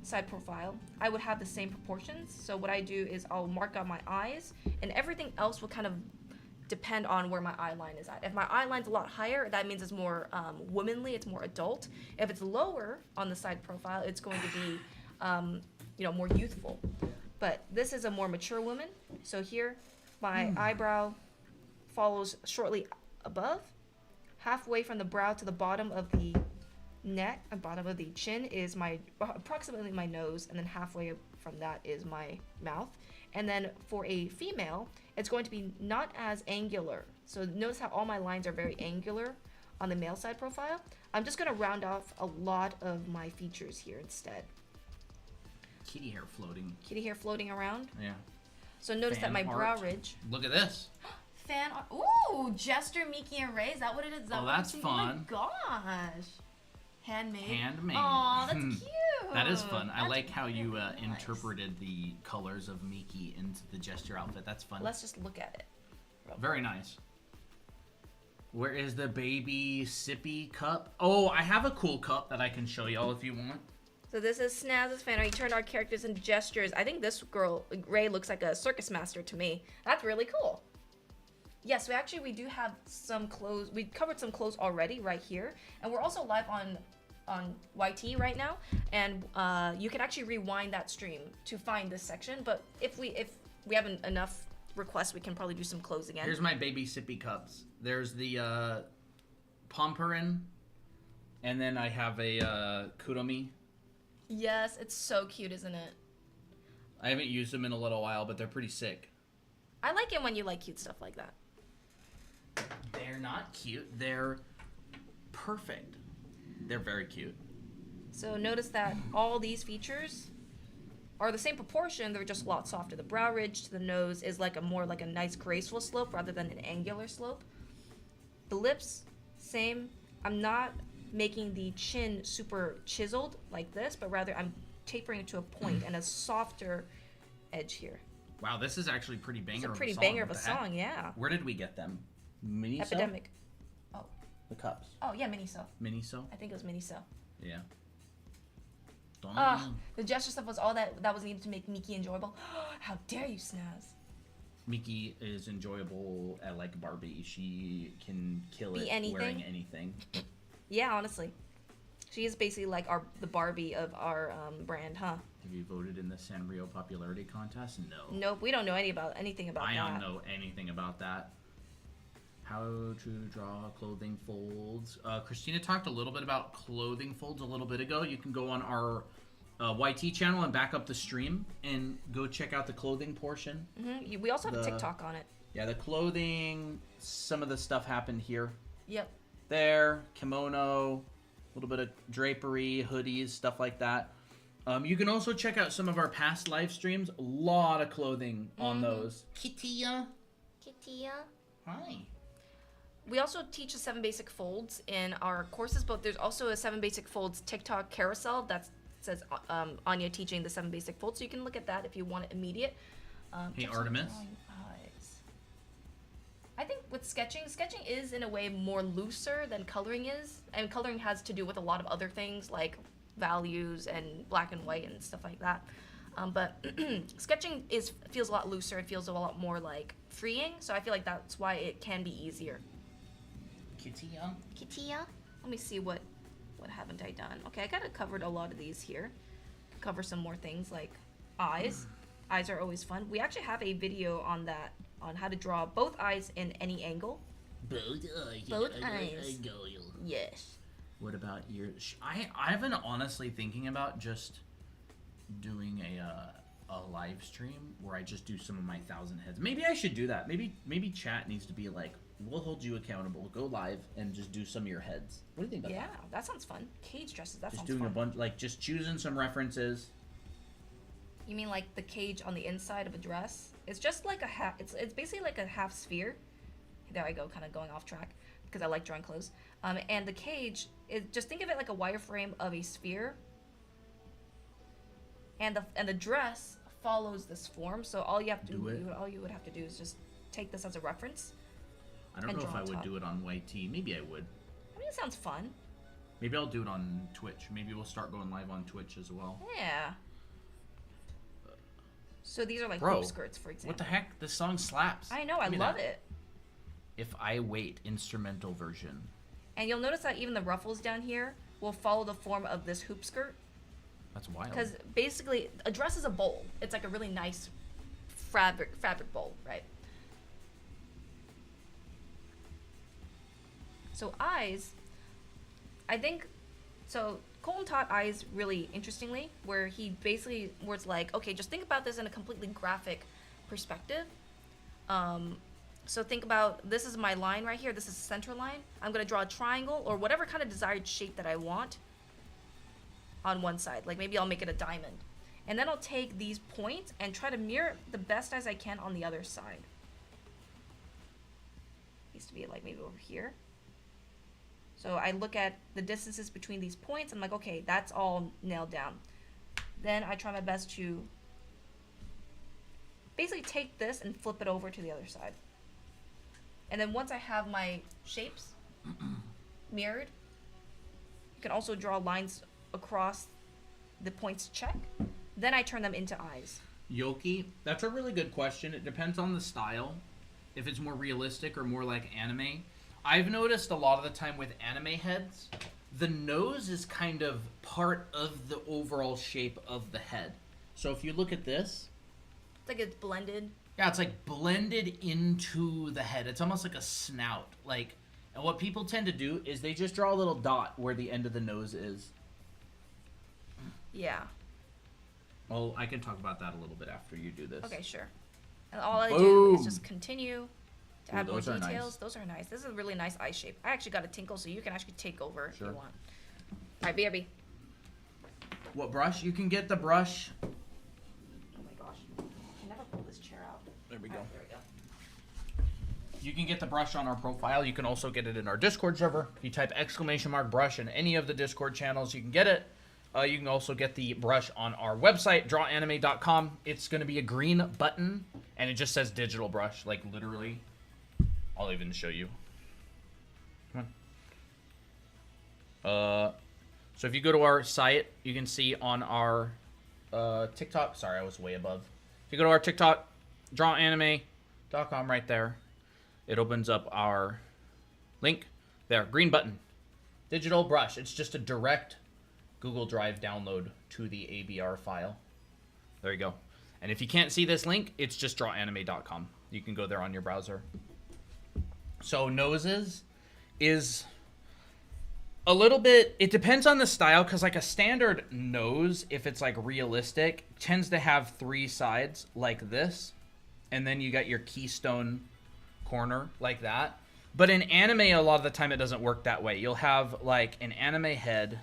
side profile, I would have the same proportions. So what I do is I'll mark out my eyes, and everything else will kind of depend on where my eye line is at. If my eye line's a lot higher, that means it's more womanly, it's more adult. If it's lower on the side profile, it's going to be more youthful. But this is a more mature woman. So here, my eyebrow follows shortly above. Halfway from the brow to the bottom of the neck, bottom of the chin is approximately my nose, and then halfway from that is my mouth. And then for a female, it's going to be not as angular. So notice how all my lines are very angular on the male side profile. I'm just going to round off a lot of my features here instead. Kitty hair floating. Kitty hair floating around. Yeah. So notice Fan that my art. brow ridge. Look at this. Fan art. Ooh, Jester, Miki, and Ray. Is that what it is? Is that Oh, what I'm that's seeing? fun. Oh my gosh. Handmade. Handmade. Aw, that's cute. That is fun. I That's like how you really nice. interpreted the colors of Miki into the gesture outfit. That's fun. Let's just look at it. Very nice. Where is the baby sippy cup? Oh, I have a cool cup that I can show y'all if you want. So this is Snazz's fan art. He turned our characters into gestures. I think this girl, Ray, looks like a circus master to me. That's really cool. Yes, we do have some clothes. We covered some clothes already right here. And we're also live on YT right now. And you can actually rewind that stream to find this section. But if we have enough requests, we can probably do some clothes again. Here's my baby sippy cups. There's the Pomperin. And then I have a Kuromi. Yes, it's so cute, isn't it? I haven't used them in a little while, but they're pretty sick. I like it when you like cute stuff like that. They're not cute. They're perfect. They're very cute. So notice that all these features are the same proportion. They're just a lot softer. The brow ridge to the nose is more like a nice graceful slope rather than an angular slope. The lips, same. I'm not making the chin super chiseled like this, but rather I'm tapering it to a point and a softer edge here. Wow, this is actually pretty banger of a song. It's a pretty banger of a What the heck? song, yeah. Where did we get them? Miniso? Epidemic. Oh. The cups. Oh, yeah, Miniso. Miniso? I think it was Miniso. Yeah. Don't Ah, know. the gesture stuff was all that was needed to make Miki enjoyable. How dare you, Snaz? Miki is enjoyable at like Barbie. She can kill Be it anything? wearing anything. Yeah, honestly. She is basically like the Barbie of our brand, huh? Have you voted in the Sanrio popularity contest? No. Nope, we don't know anything about I that. don't know anything about that. How to draw clothing folds. Christina talked a little bit about clothing folds a little bit ago. You can go on our YT channel and back up the stream and go check out the clothing portion. Mm-hmm. We also have a TikTok on it. Yeah, the clothing, some of the stuff happened here. Yep. There, kimono, a little bit of drapery, hoodies, stuff like that. You can also check out some of our past live streams. A lot of clothing on those. Kittia. Hi. We also teach the 7 basic folds in our courses, but there's also a 7 basic folds TikTok carousel that says Anya teaching the 7 basic folds, so you can look at that if you want it immediate. Hey, Artemis. I think with sketching is in a way more looser than coloring is, and coloring has to do with a lot of other things like values and black and white and stuff like that. But sketching feels a lot looser. It feels a lot more like freeing. So I feel like that's why it can be easier. Kitty-ya? Kitty-ya? Let me see what haven't I done. Okay, I got it covered a lot of these here. Cover some more things like eyes. Eyes are always fun. We actually have a video on that, on how to draw both eyes in any angle. Both eyes. Both eyes. Yes. What about your? I've been honestly thinking about just doing a live stream where I just do some of my 1,000 heads. Maybe I should do that. Maybe chat needs to be like, we'll hold you accountable. Go live and just do some of your heads. What do you think about that? Yeah, that sounds fun. Cage dresses. That Just sounds doing fun. a bunch, like just choosing some references. You mean like the cage on the inside of a dress? It's just like a half. It's basically like a half sphere. There I go, kind of going off track because I like drawing clothes. And the cage is, just think of it like a wireframe of a sphere. And the dress follows this form. So all you have to all you would have to do is just take this as a reference. I don't know if I would do it on YT. Maybe I would. I mean, it sounds fun. Maybe I'll do it on Twitch. Maybe we'll start going live on Twitch as well. Yeah. So these are like Bro, hoop skirts, for example. What the heck? This song slaps. I know, I love it. If I Wait, instrumental version. And you'll notice that even the ruffles down here will follow the form of this hoop skirt. That's wild. Because basically, a dress is a bowl. It's like a really nice fabric bowl, right? So eyes, I think, so Colton taught eyes really interestingly, where he basically was like, okay, just think about this in a completely graphic perspective. So think about, this is my line right here, this is the center line. I'm gonna draw a triangle or whatever kind of desired shape that I want on one side. Like maybe I'll make it a diamond. And then I'll take these points and try to mirror the best as I can on the other side. Needs to be like maybe over here. So I look at the distances between these points. I'm like, okay, that's all nailed down. Then I try my best to basically take this and flip it over to the other side. And then once I have my shapes mirrored, you can also draw lines across the points to check. Then I turn them into eyes. Yoki, that's a really good question. It depends on the style. If it's more realistic or more like anime. I've noticed a lot of the time with anime heads, the nose is kind of part of the overall shape of the head. So if you look at this, It's like it's blended. yeah, it's like blended into the head. It's almost like a snout. Like, and what people tend to do is they just draw a little dot where the end of the nose is. Yeah. Well, I can talk about that a little bit after you do this. Okay, sure. And all I do Boom. is just continue to add more those are details. nice. Those are nice. This is a really nice eye shape. I actually got a tinkle, so you can actually take over if Sure. you want. All right, BRB. What brush? You can get the brush. Oh my gosh. I can never pull this chair out. There we All go. right, there we go. You can get the brush on our profile. You can also get it in our Discord server. If you type !brush in any of the Discord channels, you can get it. You can also get the brush on our website, drawanime.com. It's going to be a green button, and it just says digital brush, like literally. I'll even show you. Come on. So if you go to our site, you can see on our TikTok. Sorry, I was way above. If you go to our TikTok, drawanime.com right there, it opens up our link there. Green button. Digital brush. It's just a direct Google Drive download to the ABR file. There you go. And if you can't see this link, it's just drawanime.com. You can go there on your browser. So noses is a little bit, it depends on the style, because like a standard nose, if it's like realistic, tends to have 3 sides like this. And then you got your keystone corner like that. But in anime, a lot of the time it doesn't work that way. You'll have like an anime head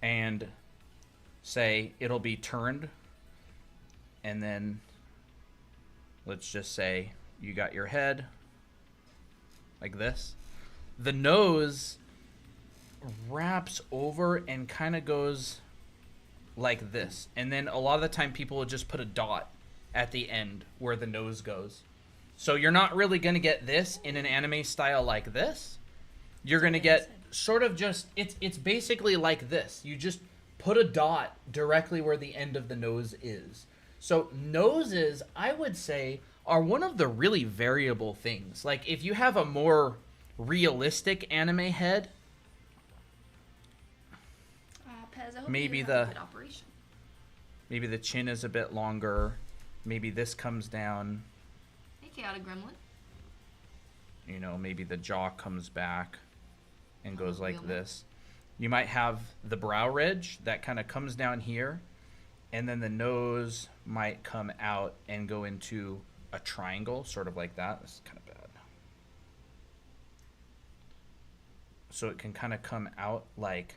and say it'll be turned, and then let's just say you got your head like this. The nose wraps over and kind of goes like this, and then a lot of the time people will just put a dot at the end where the nose goes. So you're not really going to get this in an anime style like this. You're going to get sort of just, it's basically like this. You just put a dot directly where the end of the nose is. So noses, I would say, are one of the really variable things. Like if you have a more realistic anime head, Pez, I hope maybe you have the a good operation. maybe the chin is a bit longer. Maybe this comes down. Hey, Chaotic Gremlin. You know, maybe the jaw comes back and goes like Wheelman. this. You might have the brow ridge that kind of comes down here, and then the nose might come out and go into a triangle, sort of like that. This is kind of bad. So it can kind of come out like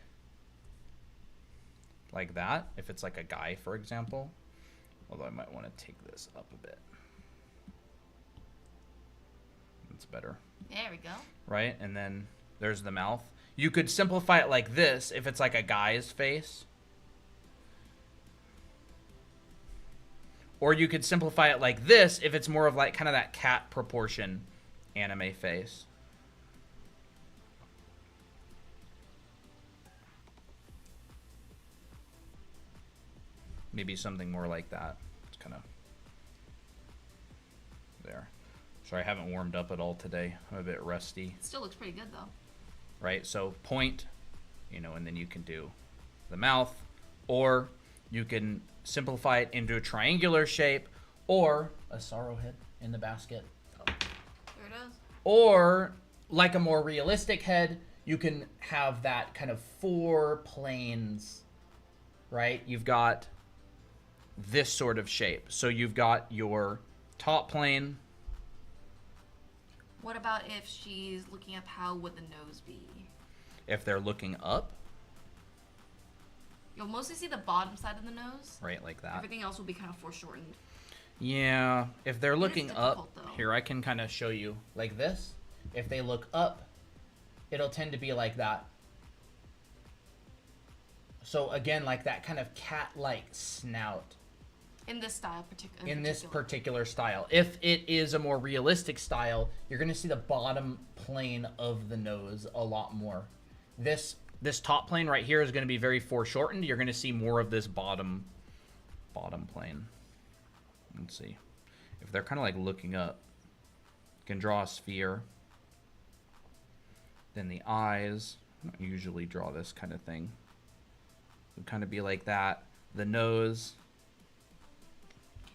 that, if it's like a guy, for example. Although I might want to take this up a bit. That's better. There we go. Right? And then there's the mouth. You could simplify it like this if it's like a guy's face. Or you could simplify it like this if it's more of like kind of that cat proportion anime face. Maybe something more like that. It's kind of there. Sorry, I haven't warmed up at all today. I'm a bit rusty. It still looks pretty good though. Right? So point, you know, and then you can do the mouth, or you can simplify it into a triangular shape, or a sorrow head in the basket. Oh, there it is. Or like a more realistic head, you can have that kind of 4 planes, right? You've got this sort of shape. So you've got your top plane. What about if she's looking up? How would the nose be? If they're looking up, You'll mostly see the bottom side of the nose. right, like that. Everything else will be kind of foreshortened. Yeah, if they're looking up, difficult, though. here I can kind of show you like this. If they look up, it'll tend to be like that. So again, like that kind of cat-like snout. In this style, In this particular style. If it is a more realistic style, you're going to see the bottom plane of the nose a lot more. This top plane right here is going to be very foreshortened. You're going to see more of this bottom plane. Let's see. If they're kind of like looking up, you can draw a sphere. Then the eyes, I don't usually draw this kind of thing. It would kind of be like that. The nose,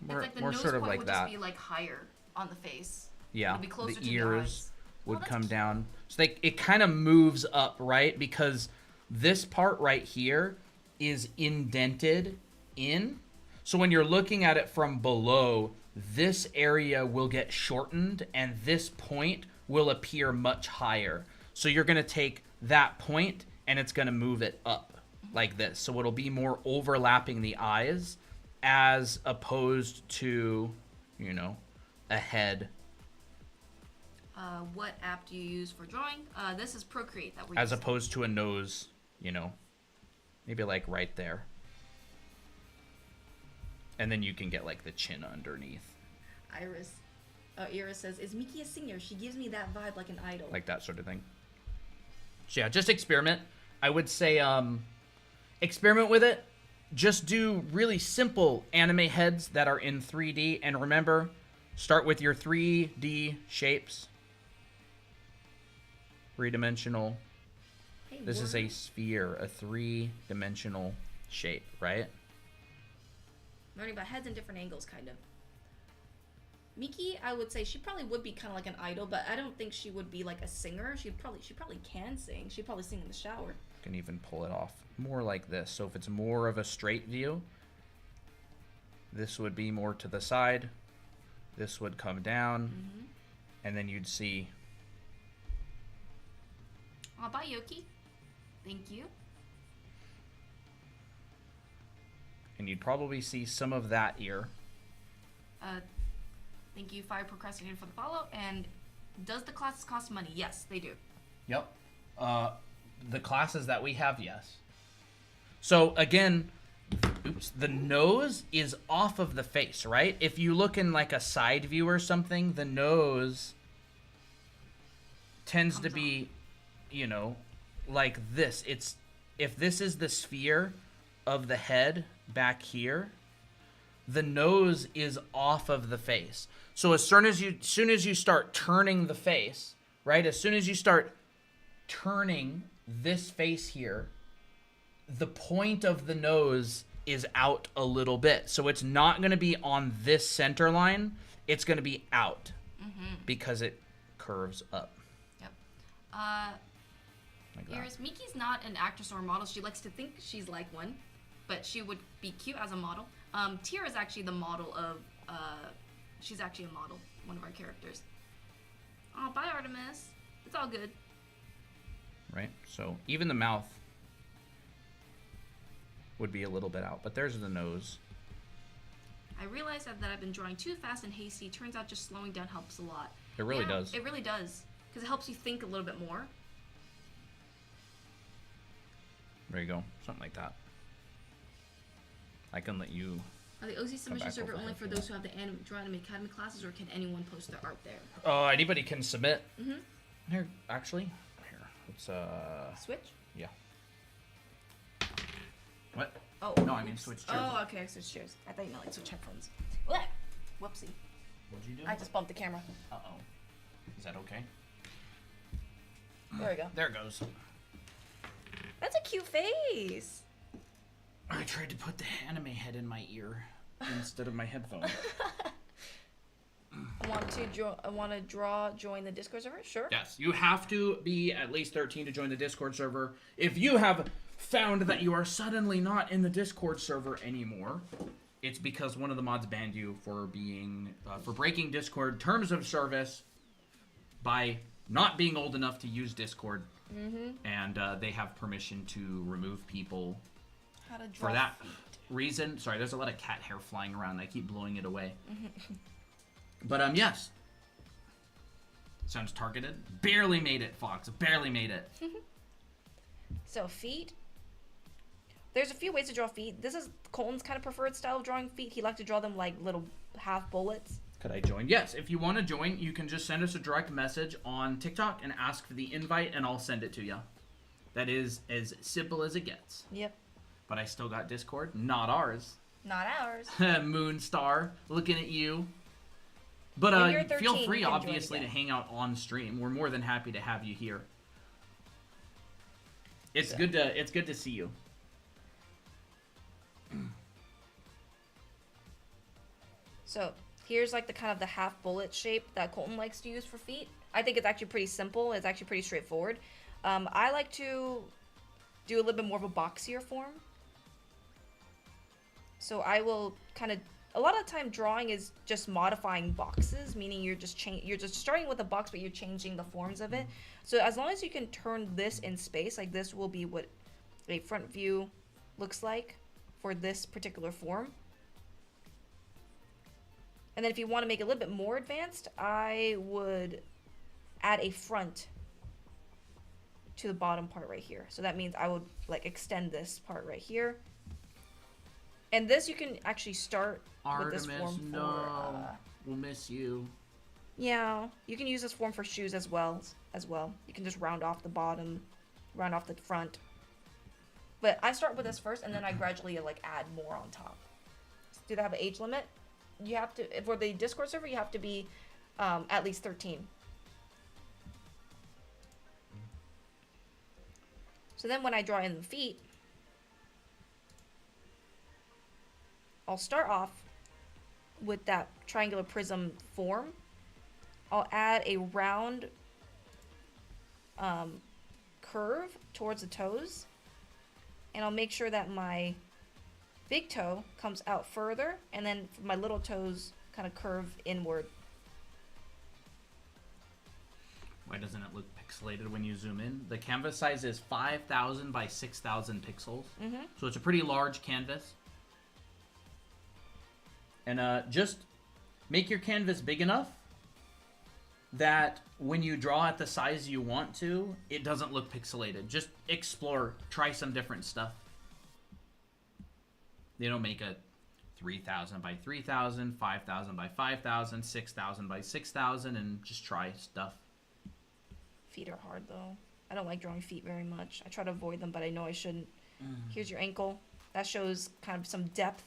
more, like the more nose sort of point like would that. just be like higher on the face. Yeah, It'll be closer the to ears the eyes. would that's come cute. down. So it kind of moves up, right? Because this part right here is indented in. So when you're looking at it from below, this area will get shortened and this point will appear much higher. So you're going to take that point and it's going to move it up like this. So it'll be more overlapping the eyes as opposed to, you know, a head. What app do you use for drawing? This is Procreate that we're As using. opposed to a nose, you know, maybe like right there. And then you can get like the chin underneath. Iris says, "Is Miki a singer? She gives me that vibe like an idol." Like that sort of thing. So yeah, just experiment. I would say experiment with it. Just do really simple anime heads that are in 3D. And remember, start with your 3D shapes. 3-dimensional. Hey, This is a Warren. sphere, a 3-dimensional shape, right? Learning about heads and different angles, kind of. Miki, I would say she probably would be kind of like an idol, but I don't think she would be like a singer. She probably can sing. She'd probably sing in the shower. Can even pull it off more like this. So if it's more of a straight view, this would be more to the side. This would come down, and then you'd see. Bye, Yoki. Thank you. And you'd probably see some of that ear. Thank you, Fire Procrastinator, for the follow. And does the classes cost money? Yes, they do. Yep. The classes that we have, yes. So again, oops, boots, the nose is off of the face, right? If you look in like a side view or something, the nose tends to be, you know, like this. It's if this is the sphere of the head back here, the nose is off of the face. So as soon as you start turning the face, right? As soon as you start turning this face here, the point of the nose is out a little bit. So it's not going to be on this center line. It's going to be out because it curves up. Yep. Like that. Here's Miki's not an actress or a model. She likes to think she's like one, but she would be cute as a model. Tira is actually the model of, she's actually a model, one of our characters. Oh, bye Artemis. It's all good. Right? So even the mouth would be a little bit out, but there's the nose. I realized that I've been drawing too fast and hasty. Turns out just slowing down helps a lot. It really does. It really does. Because it helps you think a little bit more. There you go. Something like that. I can let you... Are the OC submission back server over only if for you those who have the Draw Anime Academy classes, or can anyone post their art there? Anybody can submit. Mm-hmm. Here, actually. Here. Let's, Switch? Yeah. What? Oh. No, I mean switch chairs. Oh, okay. Switch chairs. I thought you meant like switch headphones. Blech. Whoopsie. What'd you do? I just bumped the camera. Uh-oh. Is that okay? There we go. There it goes. That's a cute face. I tried to put the anime head in my ear instead of my headphone. I want to join the Discord server? Sure. Yes, you have to be at least 13 to join the Discord server. If you have found that you are suddenly not in the Discord server anymore, it's because one of the mods banned you for being for breaking Discord terms of service by not being old enough to use Discord, and they have permission to remove people How to draw for that feet. reason. Sorry, there's a lot of cat hair flying around. I keep blowing it away. But yes. Sounds targeted. Barely made it, Fox. Barely made it. So feet. There's a few ways to draw feet. This is Colton's kind of preferred style of drawing feet. He likes to draw them like little half bullets. Could I join? Yes, if you want to join, you can just send us a direct message on TikTok and ask for the invite, and I'll send it to you. That is as simple as it gets. Yep. But I still got Discord. Not ours. Not ours. Moonstar, looking at you. But When you're 13, feel free, you can join obviously, to again. hang out on stream. We're more than happy to have you here. It's good to see you. So here's like the kind of the half bullet shape that Colton likes to use for feet. I think it's actually pretty simple. It's actually pretty straightforward. I like to do a little bit more of a boxier form. So I will kind of, a lot of the time drawing is just modifying boxes, meaning you're just starting with a box, but you're changing the forms of it. So as long as you can turn this in space, like this will be what a front view looks like for this particular form. And then if you want to make it a little bit more advanced, I would add a front to the bottom part right here. So that means I would like extend this part right here. And this you can actually start with this form Artemis, for, no. We'll miss you. yeah, you can use this form for shoes as well. You can just round off the bottom, round off the front. But I start with this first, and then I gradually like add more on top. Do they have an age limit? You have to, for the Discord server, you have to be at least 13. So then when I draw in the feet, I'll start off with that triangular prism form. I'll add a round curve towards the toes, and I'll make sure that my big toe comes out further, and then my little toes kind of curve inward. Why doesn't it look pixelated when you zoom in? The canvas size is 5,000 by 6,000 pixels. So it's a pretty large canvas. And just make your canvas big enough that when you draw at the size you want to, it doesn't look pixelated. Just explore, try some different stuff. They don't make a 3,000 by 3,000, 5,000 by 5,000, 6,000 by 6,000, and just try stuff. Feet are hard though. I don't like drawing feet very much. I try to avoid them, but I know I shouldn't. Here's your ankle. That shows kind of some depth.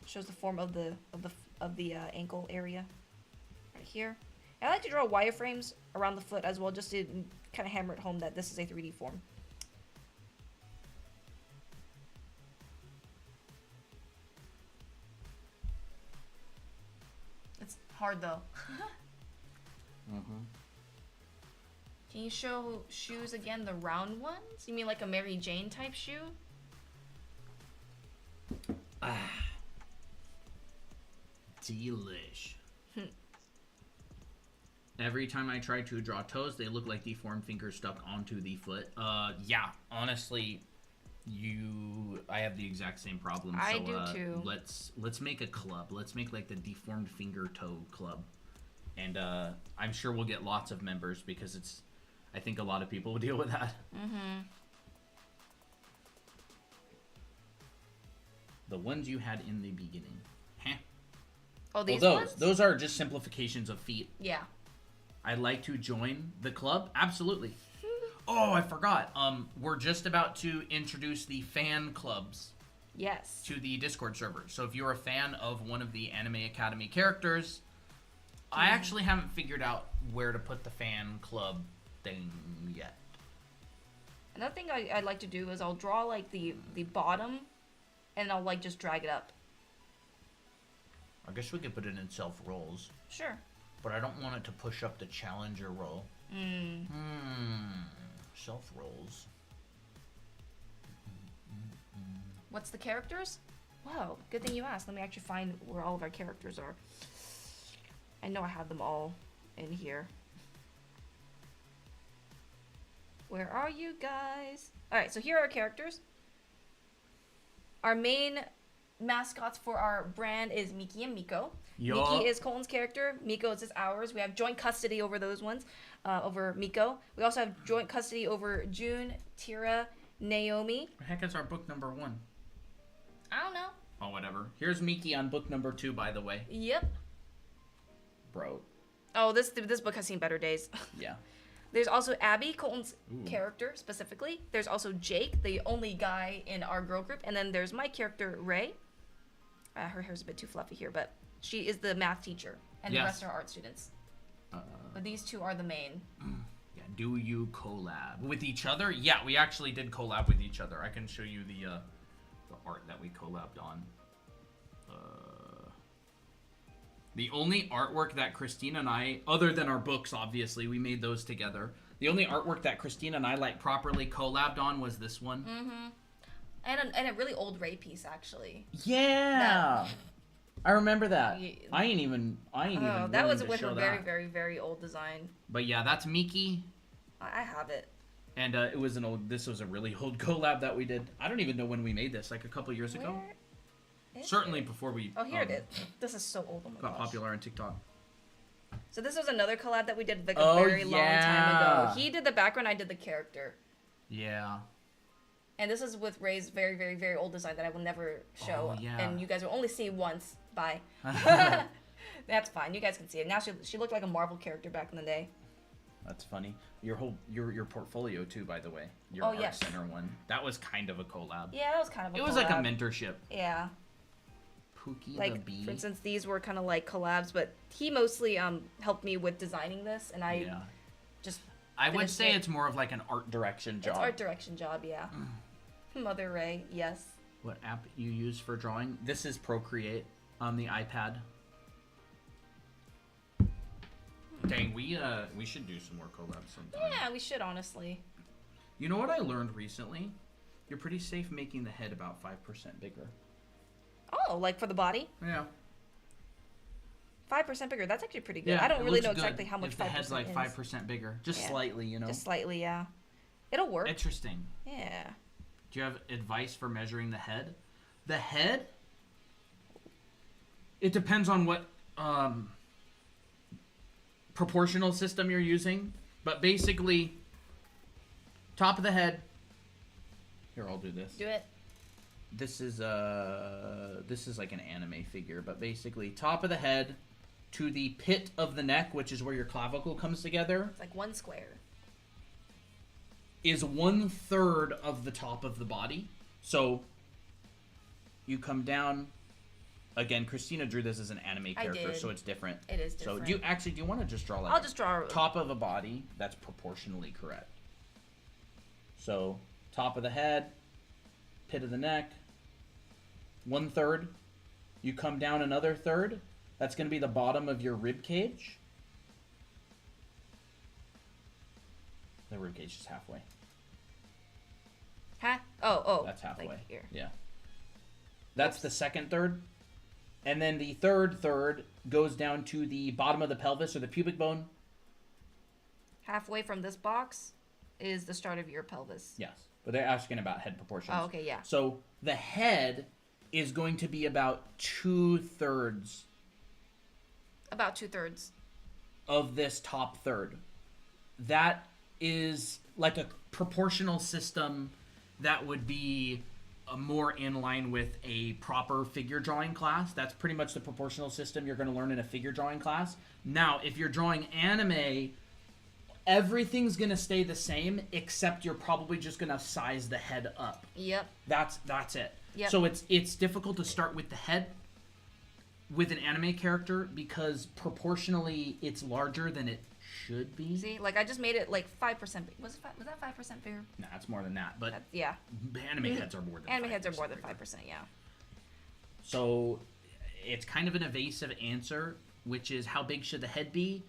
Shows the form of the ankle area. Right here. And I like to draw wireframes around the foot as well, just to kind of hammer it home that this is a 3D form. It's hard though. Can you show shoes again, the round ones? You mean like a Mary Jane type shoe? Delish. Every time I try to draw toes, they look like deformed fingers stuck onto the foot. Yeah, honestly, I have the exact same problem. I do too. Let's make a club. Let's make like the deformed finger toe club, and I'm sure we'll get lots of members because I think a lot of people will deal with that. The ones you had in the beginning. Huh. Oh, these ones? ones? Those are just simplifications of feet. Yeah. I'd like to join the club. Absolutely. Oh, I forgot. We're just about to introduce the fan clubs. Yes. To the Discord server. So if you're a fan of one of the Anime Academy characters, I actually haven't figured out where to put the fan club thing yet. Another thing I'd like to do is I'll draw like the bottom, and I'll like just drag it up. I guess we could put it in self rolls. Sure. But I don't want it to push up the challenger roll. Self rolls. What's the characters? Wow, good thing you asked. Let me actually find where all of our characters are. I know I have them all in here. Where are you guys? Alright, so here are our characters. Our main mascots for our brand is Miki and Miko. Yo. Miki is Colton's character. Miko is ours. We have joint custody over those ones, over Miko. We also have joint custody over June, Tira, Naomi. The heck is our book number 1? I don't know. Oh, whatever. Here's Miki on book number 2, by the way. Yep. Bro. Oh, this book has seen better days. Yeah. There's also Abby, Colton's character specifically. There's also Jake, the only guy in our girl group. And then there's my character, Ray. Her hair's a bit too fluffy here, but she is the math teacher. And the rest are art students. But these two are the main. Yeah, do you collab with each other? Yeah, we actually did collab with each other. I can show you the art that we collabed on. The only artwork that Christina and I, other than our books, obviously, we made those together. The only artwork that Christina and I like properly collabed on was this one. And a really old Ray piece, actually. Yeah, I remember that. Yeah. I ain't even. That was with a a very, very, very old design. But yeah, that's Miki. I have it. And this was a really old collab that we did. I don't even know when we made this, like a couple years ago. Certainly before we. Oh, here it is. This is so old. Oh my got gosh. popular on TikTok. So this was another collab that we did like a very long time ago. He did the background, I did the character. Yeah. And this is with Ray's very, very, very old design that I will never show. Oh, yeah. And you guys will only see once. Bye. That's fine. You guys can see it. Now she looked like a Marvel character back in the day. That's funny. Your portfolio too, by the way. Your Oh, Art yes. Center one. That was kind of a collab. Yeah, that was kind of a It collab. was like a mentorship. Yeah. Pookie Like, the Bee. for instance, these were kind of like collabs, but he mostly helped me with designing this, and I just I would finished say it. it's more of like an art direction job. It's art direction job, yeah. Mother Ray, yes. What app you use for drawing? This is Procreate on the iPad. Dang, we should do some more collabs sometime. Yeah, we should, honestly. You know what I learned recently? You're pretty safe making the head about 5% bigger. Oh, like for the body? Yeah. 5% bigger. That's actually pretty good. Yeah, I don't it really looks know good exactly how much if 5% the head's like is. 5% bigger. Just Yeah. slightly, you know? Just slightly, yeah. It'll work. Interesting. Yeah. Do you have advice for measuring the head? The head? It depends on what proportional system you're using. But basically, top of the head. Here, I'll do this. Do it. this is like an anime figure, but basically top of the head to the pit of the neck, which is where your clavicle comes together, It's like one square. is 1/3 of the top of the body. So you come down. Again, Christina drew this as an anime I character, did. so it's different. It is different. So do you want to just draw like I'll just draw. top of a body that's proportionally correct? So top of the head, pit of the neck, 1/3. You come down another third. That's going to be the bottom of your rib cage. The rib cage is halfway. Huh? Oh. That's halfway. Like here. Yeah. That's the second third. And then the third goes down to the bottom of the pelvis or the pubic bone. Halfway from this box is the start of your pelvis. Yes. But they're asking about head proportions. Oh, okay, yeah. So the head is going to be about 2/3 About 2/3. of this top third. That is like a proportional system that would be more in line with a proper figure drawing class. That's pretty much the proportional system you're going to learn in a figure drawing class. Now, if you're drawing anime, everything's going to stay the same, except you're probably just going to size the head up. Yep. That's it. Yep. So it's difficult to start with the head with an anime character because proportionally it's larger than it should be. See, like I just made it like 5%. Was that 5% bigger? Nah, it's more than that. But Yeah. anime heads are more than Anime heads are 5% more than bigger. 5%. Yeah. So it's kind of an evasive answer, which is how big should the head be?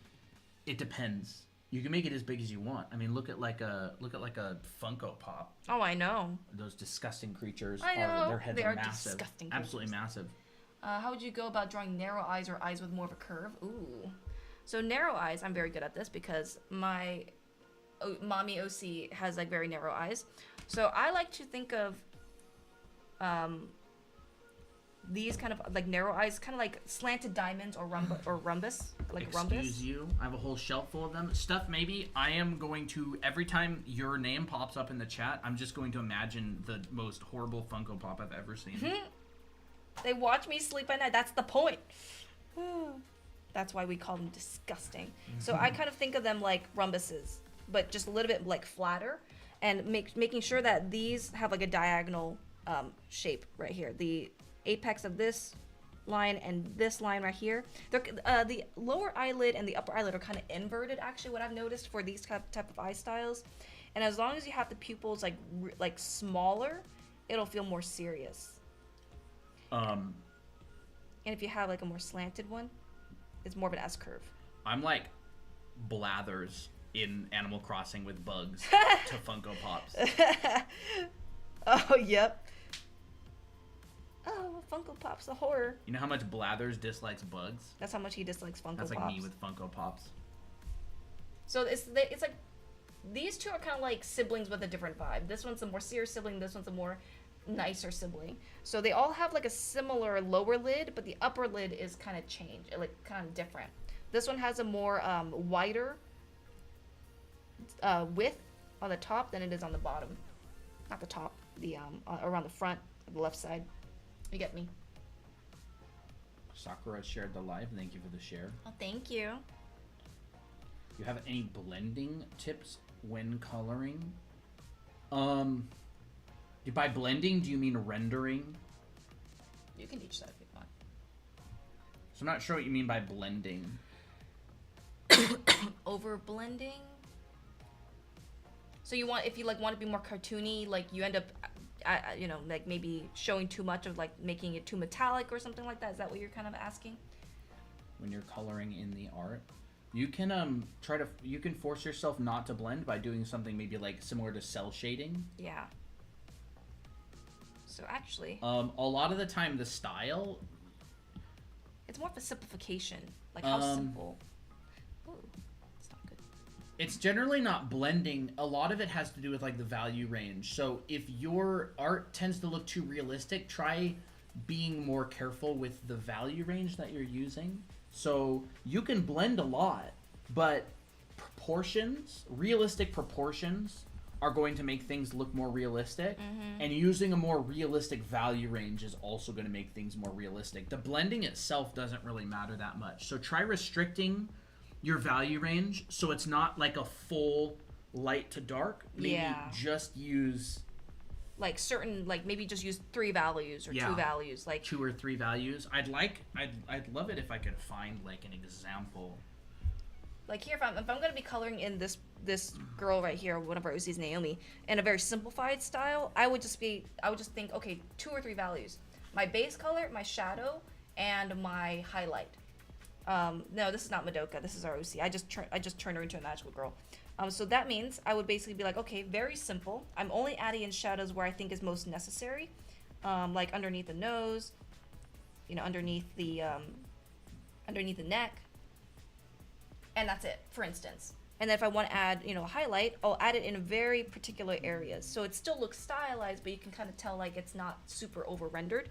It depends. You can make it as big as you want. I mean, look at like a Funko Pop. Oh, I know. Those disgusting creatures I know. their heads They are are massive. disgusting Absolutely creatures. massive. How would you go about drawing narrow eyes or eyes with more of a curve? Ooh. So narrow eyes, I'm very good at this because my mommy OC has like very narrow eyes. So I like to think of these kind of like narrow eyes, kind of like slanted diamonds or rhombus, like a rhombus. Excuse you. I have a whole shelf full of them. Stuff maybe. I am going to, every time your name pops up in the chat, I'm just going to imagine the most horrible Funko Pop I've ever seen. They watch me sleep at night. That's the point. That's why we call them disgusting. So I kind of think of them like rhombuses, but just a little bit like flatter, and making sure that these have like a diagonal shape right here. The apex of this line and this line right here. They're, the lower eyelid and the upper eyelid are kind of inverted. Actually, what I've noticed for these type of eye styles, and as long as you have the pupils like smaller, it'll feel more serious. And if you have like a more slanted one, it's more of an S curve. I'm like Blathers in Animal Crossing with bugs to Funko Pops. Oh, yep. Oh, Funko Pop's a horror. You know how much Blathers dislikes bugs? That's how much he dislikes Funko That's Pops. like me with Funko Pops. So it's like these two are kind of like siblings with a different vibe. This one's a more serious sibling. This one's a more nicer sibling. So they all have like a similar lower lid, but the upper lid is kind of changed, like kind of different. This one has a more wider width on the top than it is on the bottom. Not the top, the around the front, the left side. You get me? Sakura shared the live. Thank you for the share. Oh, thank you. You have any blending tips when coloring? By blending, do you mean rendering? You can teach that if you want. So I'm not sure what you mean by blending. Over blending. So you want, if you like want to be more cartoony, like you end up, you know, like maybe showing too much of like making it too metallic or something like that. Is that what you're kind of asking? When you're coloring in the art, you can you can force yourself not to blend by doing something maybe like similar to cell shading. Yeah. So actually, A lot of the time the style, it's more of a simplification. Like how simple. Ooh, it's not good. it's generally not blending. A lot of it has to do with like the value range. So if your art tends to look too realistic, try being more careful with the value range that you're using. So you can blend a lot, but proportions, realistic proportions, are going to make things look more realistic. Mm-hmm. And using a more realistic value range is also going to make things more realistic. The blending itself doesn't really matter that much. So try restricting your value range so it's not like a full light to dark. Maybe just use like certain, like maybe just use 3 values or 2 values, like 2 or 3 values. I'd love it if I could find like an example. Like here, if I'm gonna be coloring in this girl right here, one of our OCs, Naomi, in a very simplified style, I would just think, okay, 2 or 3 values: my base color, my shadow, and my highlight. No, this is not Madoka. This is our OC. I just turned her into a magical girl. So that means I would basically be like, okay, very simple. I'm only adding in shadows where I think is most necessary, like underneath the nose, underneath the neck, and that's it, for instance. And then if I want to add, a highlight, I'll add it in very particular areas. So it still looks stylized, but you can kind of tell like it's not super over-rendered.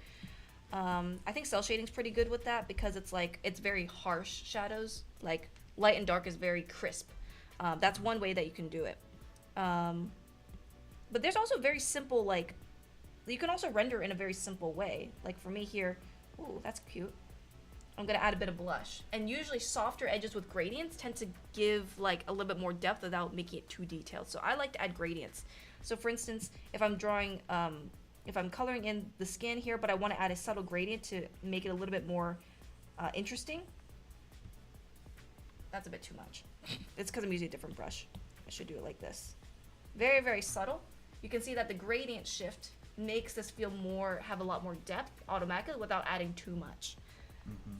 I think cell shading's pretty good with that because it's very harsh shadows. Like light and dark is very crisp. That's one way that you can do it. But there's also very simple, like, you can also render in a very simple way. Like for me here, ooh, that's cute. I'm gonna add a bit of blush. And usually softer edges with gradients tend to give like a little bit more depth without making it too detailed. So I like to add gradients. So for instance, if I'm drawing, if I'm coloring in the skin here, but I want to add a subtle gradient to make it a little bit more interesting, that's a bit too much. It's because I'm using a different brush. I should do it like this. Very, very subtle. You can see that the gradient shift makes this have a lot more depth automatically without adding too much. Mm-hmm.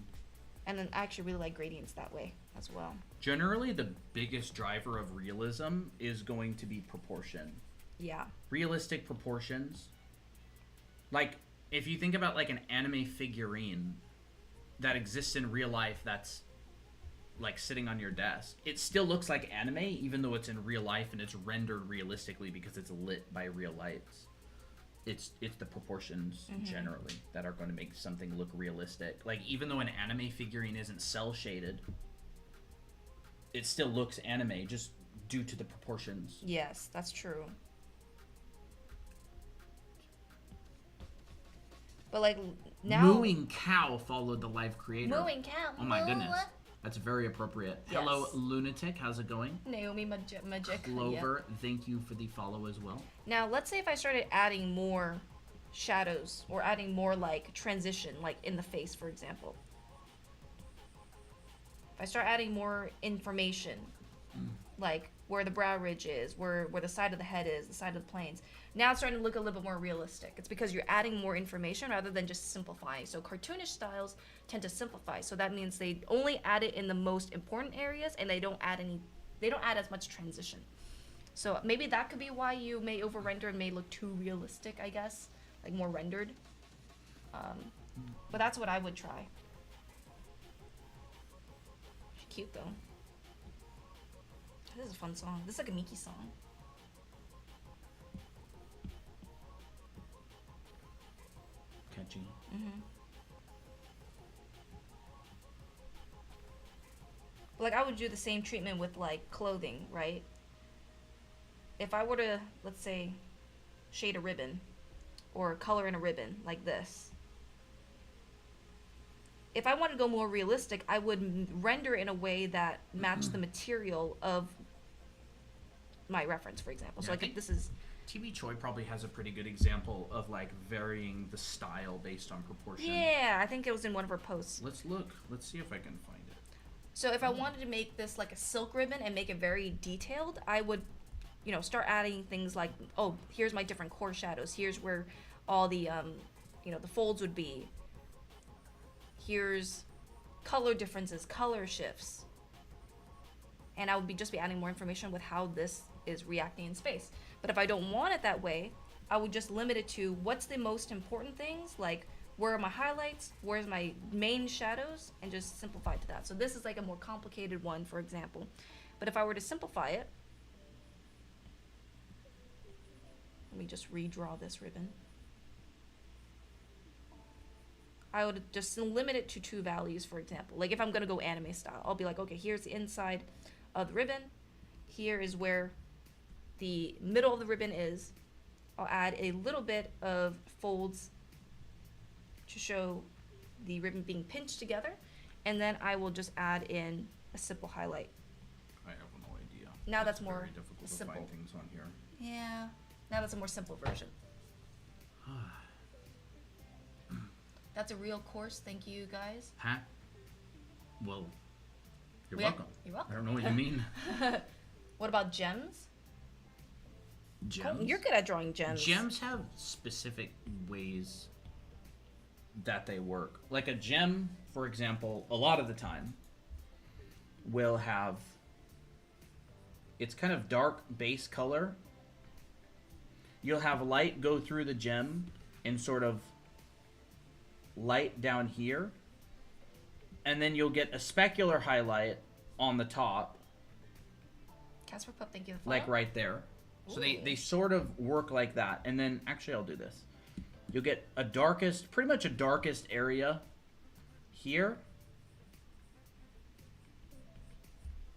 And then I actually really like gradients that way as well. Generally, the biggest driver of realism is going to be proportion. Yeah. Realistic proportions. Like, if you think about like an anime figurine that exists in real life that's like sitting on your desk, it still looks like anime even though it's in real life and it's rendered realistically because it's lit by real lights. It's the proportions generally that are going to make something look realistic. Like even though an anime figurine isn't cell shaded, it still looks anime just due to the proportions. Yes, that's true. But like now, Mooing Cow followed the live creator. Mooing Cow. Oh my goodness. That's very appropriate. Yes. Hello, Lunatic. How's it going? Naomi Magic. Clover, thank you for the follow as well. Now, let's say if I started adding more shadows or adding more like transition, like in the face, for example. If I start adding more information, like where the brow ridge is, where the side of the head is, the side of the planes. Now it's starting to look a little bit more realistic. It's because you're adding more information rather than just simplifying. So cartoonish styles tend to simplify. So that means they only add it in the most important areas and they don't add as much transition. So maybe that could be why you may over-render and may look too realistic, I guess. Like more rendered. But that's what I would try. She's cute though. This is a fun song. This is like a Miki song. Catchy. But like I would do the same treatment with like clothing, right? If I were to, let's say, shade a ribbon or color in a ribbon like this. If I want to go more realistic, I would render in a way that matched the material of my reference, for example. Yeah, So like if this is... TV Choi probably has a pretty good example of like varying the style based on proportion. Yeah, I think it was in one of her posts. Let's look. Let's see if I can find it. So if I wanted to make this like a silk ribbon and make it very detailed, I would, start adding things like, oh, here's my different core shadows. Here's where all the, the folds would be. Here's color differences, color shifts. And I would just be adding more information with how this is reacting in space. But if I don't want it that way, I would just limit it to what's the most important things, like where are my highlights, where's my main shadows, and just simplify to that. So this is like a more complicated one, for example. But if I were to simplify it, let me just redraw this ribbon. I would just limit it to 2 values, for example. Like if I'm gonna go anime style, I'll be like, okay, here's the inside of the ribbon. Here is where the middle of the ribbon is, I'll add a little bit of folds to show the ribbon being pinched together, and then I will just add in a simple highlight. I have no idea. Now that's It's more very difficult to simple. find things on here. Yeah, now that's a more simple version. That's a real course. Thank you, guys. Huh? Well, you're We- welcome. You're welcome. I don't know what you mean. What about gems? Gems? You're good at drawing gems. Gems have specific ways that they work. Like a gem, for example, a lot of the time will have its kind of dark base color. You'll have light go through the gem and sort of light down here. And then you'll get a specular highlight on the top, Casper Pup, thank you. For the like follow. right there. So Ooh. they sort of work like that. And then, actually, I'll do this. You'll get a darkest, pretty much a darkest area here.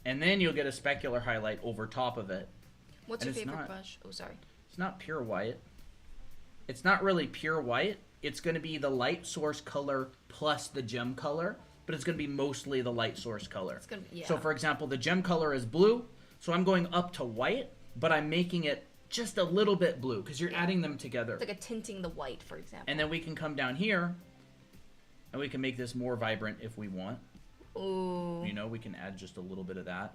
And then you'll get a specular highlight over top of it. What's and your it's favorite not- brush? Oh, sorry. It's not pure white. It's not really pure white. It's going to be the light source color plus the gem color, but it's going to be mostly the light source color. It's gonna be, yeah. So, for example, the gem color is blue, so I'm going up to white, but I'm making it just a little bit blue because you're adding them together. It's like a tinting the white, for example. And then we can come down here, and we can make this more vibrant if we want. Ooh. You know, we can add just a little bit of that,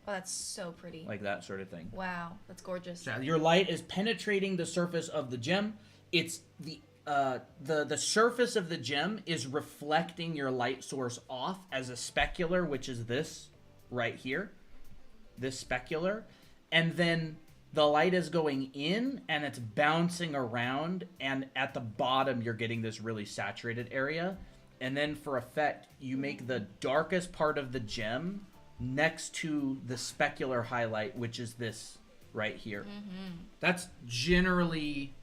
Oh, that's so pretty. like that sort of thing. Wow, that's gorgeous. So your light is penetrating the surface of the gem. It's the surface of the gem is reflecting your light source off as a specular, which is this right here, this specular, and then the light is going in and it's bouncing around, and at the bottom you're getting this really saturated area, and then for effect you make the darkest part of the gem next to the specular highlight, which is this right here. That's generally,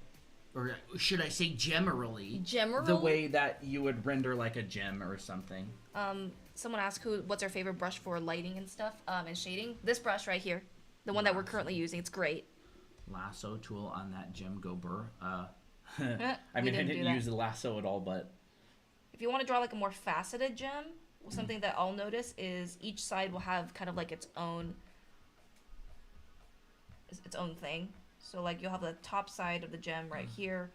or should I say generally, Gemerald? the way that you would render like a gem or something. Someone asked what's our favorite brush for lighting and stuff, and shading. This brush right here, the one that we're currently using, it's great. Lasso tool on that gem go burr. I We mean, I didn't do didn't that. use the lasso at all, but If you want to draw like a more faceted gem, something that I'll notice is each side will have kind of like its own thing. So like you'll have the top side of the gem right here,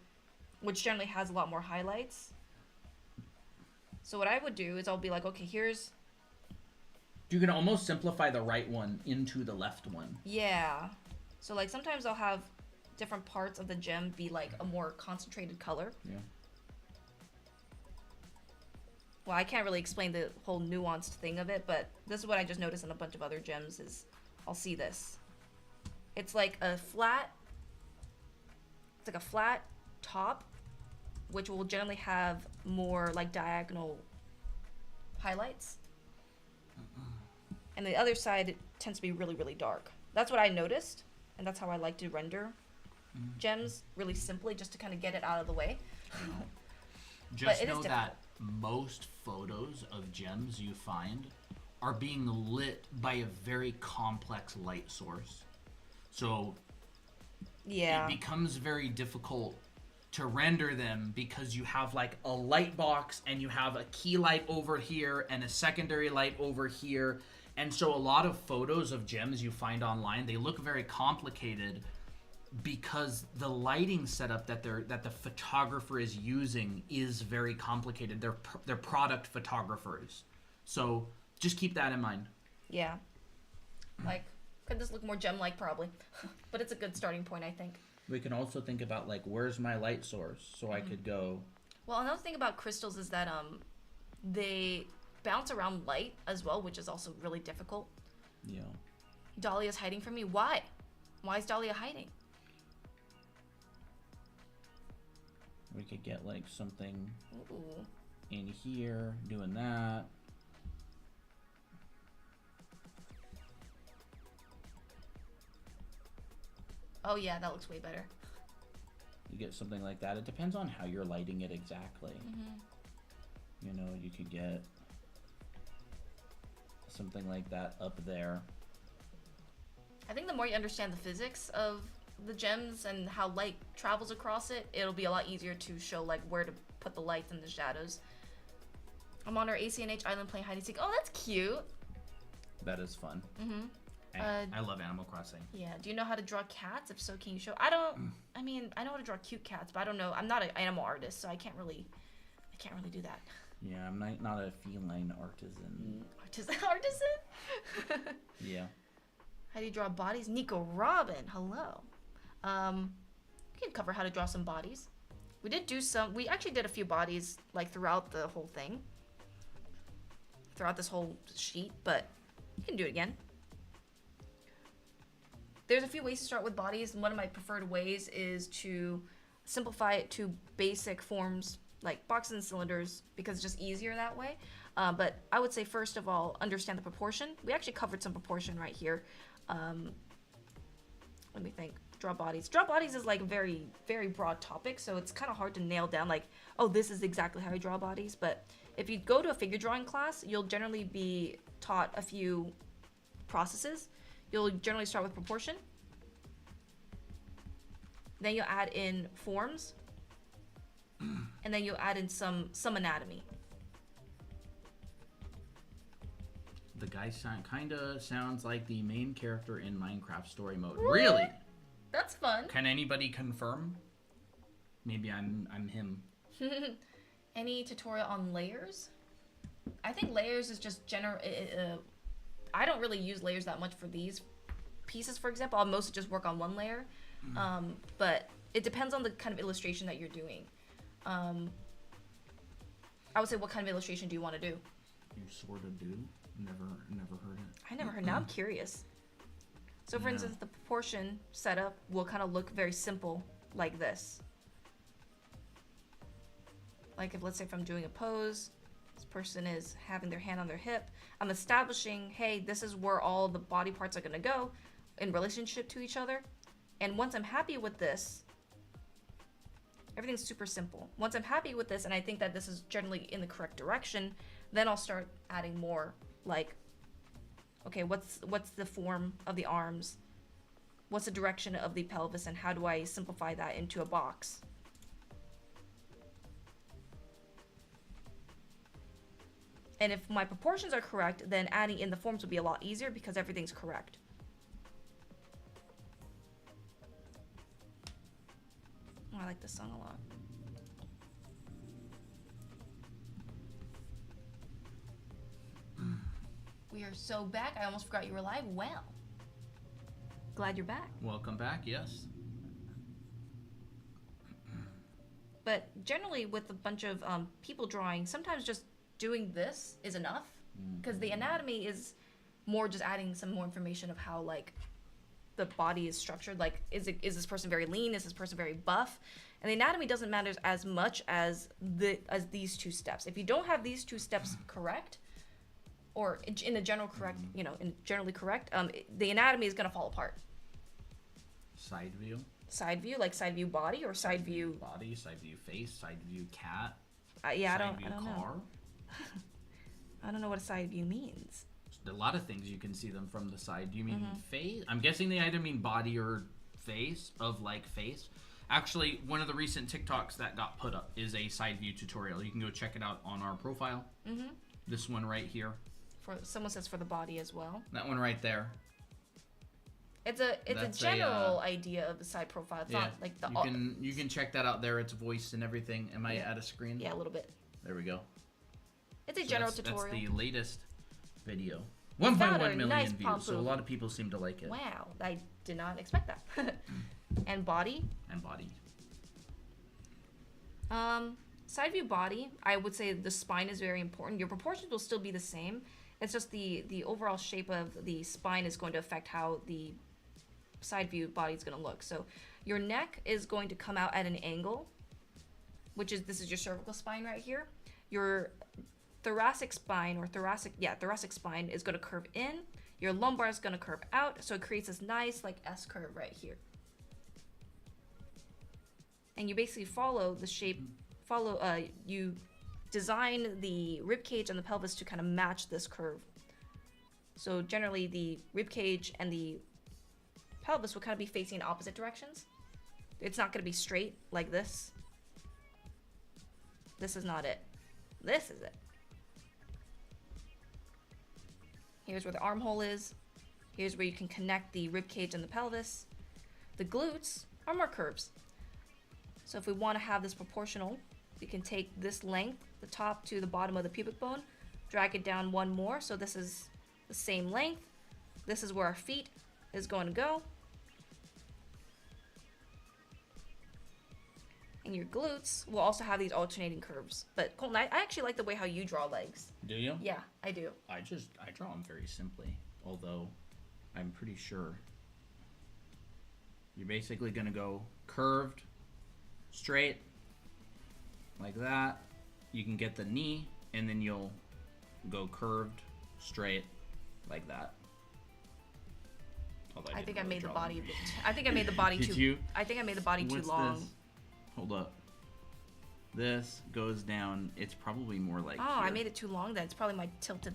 which generally has a lot more highlights. So what I would do is I'll be like, okay, here's, you can almost simplify the right one into the left one. yeah. So like sometimes I'll have different parts of the gem be like a more concentrated color. Yeah. Well, I can't really explain the whole nuanced thing of it, but this is what I just noticed in a bunch of other gems is I'll see this. It's like a flat top, which will generally have more like diagonal highlights. And the other side tends to be really, really dark. That's what I noticed, and that's how I like to render gems really simply, just to kind of get it out of the way. Just it is know difficult. that most photos of gems you find are being lit by a very complex light source. So Yeah. it becomes very difficult to render them because you have like a light box and you have a key light over here and a secondary light over here. And so a lot of photos of gems you find online, they look very complicated because the lighting setup that the photographer is using is very complicated. They're product photographers. So just keep that in mind. Yeah. Like, could this look more gem-like? Probably. But it's a good starting point, I think. We can also think about like, where's my light source? So I could go, Well, another thing about crystals is that they bounce around light as well, which is also really difficult. you know, Dahlia's hiding from me. Why? Why is Dahlia hiding? we could get like something Ooh. in here doing that. Oh yeah, that looks way better. You get something like that. It depends on how you're lighting it exactly. You know, you could get something like that up there. I think the more you understand the physics of the gems and how light travels across it, it'll be a lot easier to show like where to put the lights and the shadows. I'm on our ACNH island playing hide and seek. Oh, that's cute. That is fun. I love Animal Crossing. Yeah. Do you know how to draw cats? If so, can you show? I don't. I mean, I know how to draw cute cats, but I don't know. I'm not an animal artist, so I can't really do that. Yeah, I'm not a feline artisan. Artisan? Yeah. How do you draw bodies? Nico Robin, hello. We can cover how to draw some bodies. We actually did a few bodies like throughout the whole thing. Throughout this whole sheet, but you can do it again. There's a few ways to start with bodies, and one of my preferred ways is to simplify it to basic forms like boxes and cylinders because it's just easier that way. But I would say first of all, understand the proportion. We actually covered some proportion right here. Let me think. Draw bodies. Draw bodies is like a very, very broad topic, so it's kind of hard to nail down like, oh, this is exactly how you draw bodies. But if you go to a figure drawing class, you'll generally be taught a few processes. You'll generally start with proportion. Then you'll add in forms. And then you'll add in some anatomy. The guy kind of sounds like the main character in Minecraft story mode. Really? That's fun. Can anybody confirm? Maybe I'm him. Any tutorial on layers? I think layers is just I don't really use layers that much for these pieces, for example. I'll mostly just work on one layer. But it depends on the kind of illustration that you're doing. I would say, what kind of illustration do you want to do? You sort of do. Never heard it. I never heard. Now I'm curious. So for instance, the proportion setup will kind of look very simple like this. Like if, let's say, if I'm doing a pose, this person is having their hand on their hip. I'm establishing, hey, this is where all the body parts are going to go in relationship to each other. And once I'm happy with this, everything's super simple. Once I'm happy with this and I think that this is generally in the correct direction, then I'll start adding more, like, okay, what's the form of the arms? What's the direction of the pelvis, and how do I simplify that into a box? And if my proportions are correct, then adding in the forms will be a lot easier because everything's correct. Oh, I like this song a lot. We are so back. I almost forgot you were live. Well, glad you're back. Welcome back, yes. But generally with a bunch of people drawing, sometimes just doing this is enough because the anatomy is more just adding some more information of how like the body is structured. Like, is this person very lean? Is this person very buff? And the anatomy doesn't matter as much as these two steps. If you don't have these two steps correct, or in a general correct, generally correct, the anatomy is gonna fall apart. Side view. Side view, like side view body or side view body, side view face, side view cat. Yeah, side I view don't car. know. I don't know what a side view means. A lot of things you can see them from the side. Do you mean face? I'm guessing they either mean body or face, of like face. Actually, one of the recent TikToks that got put up is a side view tutorial. You can go check it out on our profile. This one right here. Someone says for the body as well. That one right there. It's a general idea of the side profile. It's not like the. You can check that out there. It's voiced and everything. Am I at a screen? Yeah, a little bit. There we go. It's a general tutorial. That's the latest video. 1.1 million nice views. So a lot of people seem to like it. Wow, I did not expect that. And body. And body. Side view body. I would say the spine is very important. Your proportions will still be the same. It's just the overall shape of the spine is going to affect how the side view body is going to look. So your neck is going to come out at an angle, this is your cervical spine right here. Your thoracic spine thoracic spine is going to curve in. Your lumbar is going to curve out. So it creates this nice like S curve right here. And you basically follow the shape, you design the rib cage and the pelvis to kind of match this curve. So generally the rib cage and the pelvis will kind of be facing in opposite directions. It's not going to be straight like this. This is not it. This is it. Here's where the armhole is. Here's where you can connect the rib cage and the pelvis. The glutes are more curves. So if we want to have this proportional, we can take this length, the top to the bottom of the pubic bone, drag it down one more, so this is the same length. This is where our feet is going to go. And your glutes will also have these alternating curves. But Colton, I actually like the way how you draw legs. Do you? Yeah, I do. I draw them very simply, although I'm pretty sure you're basically gonna go curved, straight, like that. You can get the knee, and then you'll go curved, straight, like that. Although I think I didn't made really the draw body. them. I think I made the body Did too. you? I think I made the body too What's long. this? Hold up. This goes down. It's probably more like. Oh, I here. made it too long. Then it's probably my tilted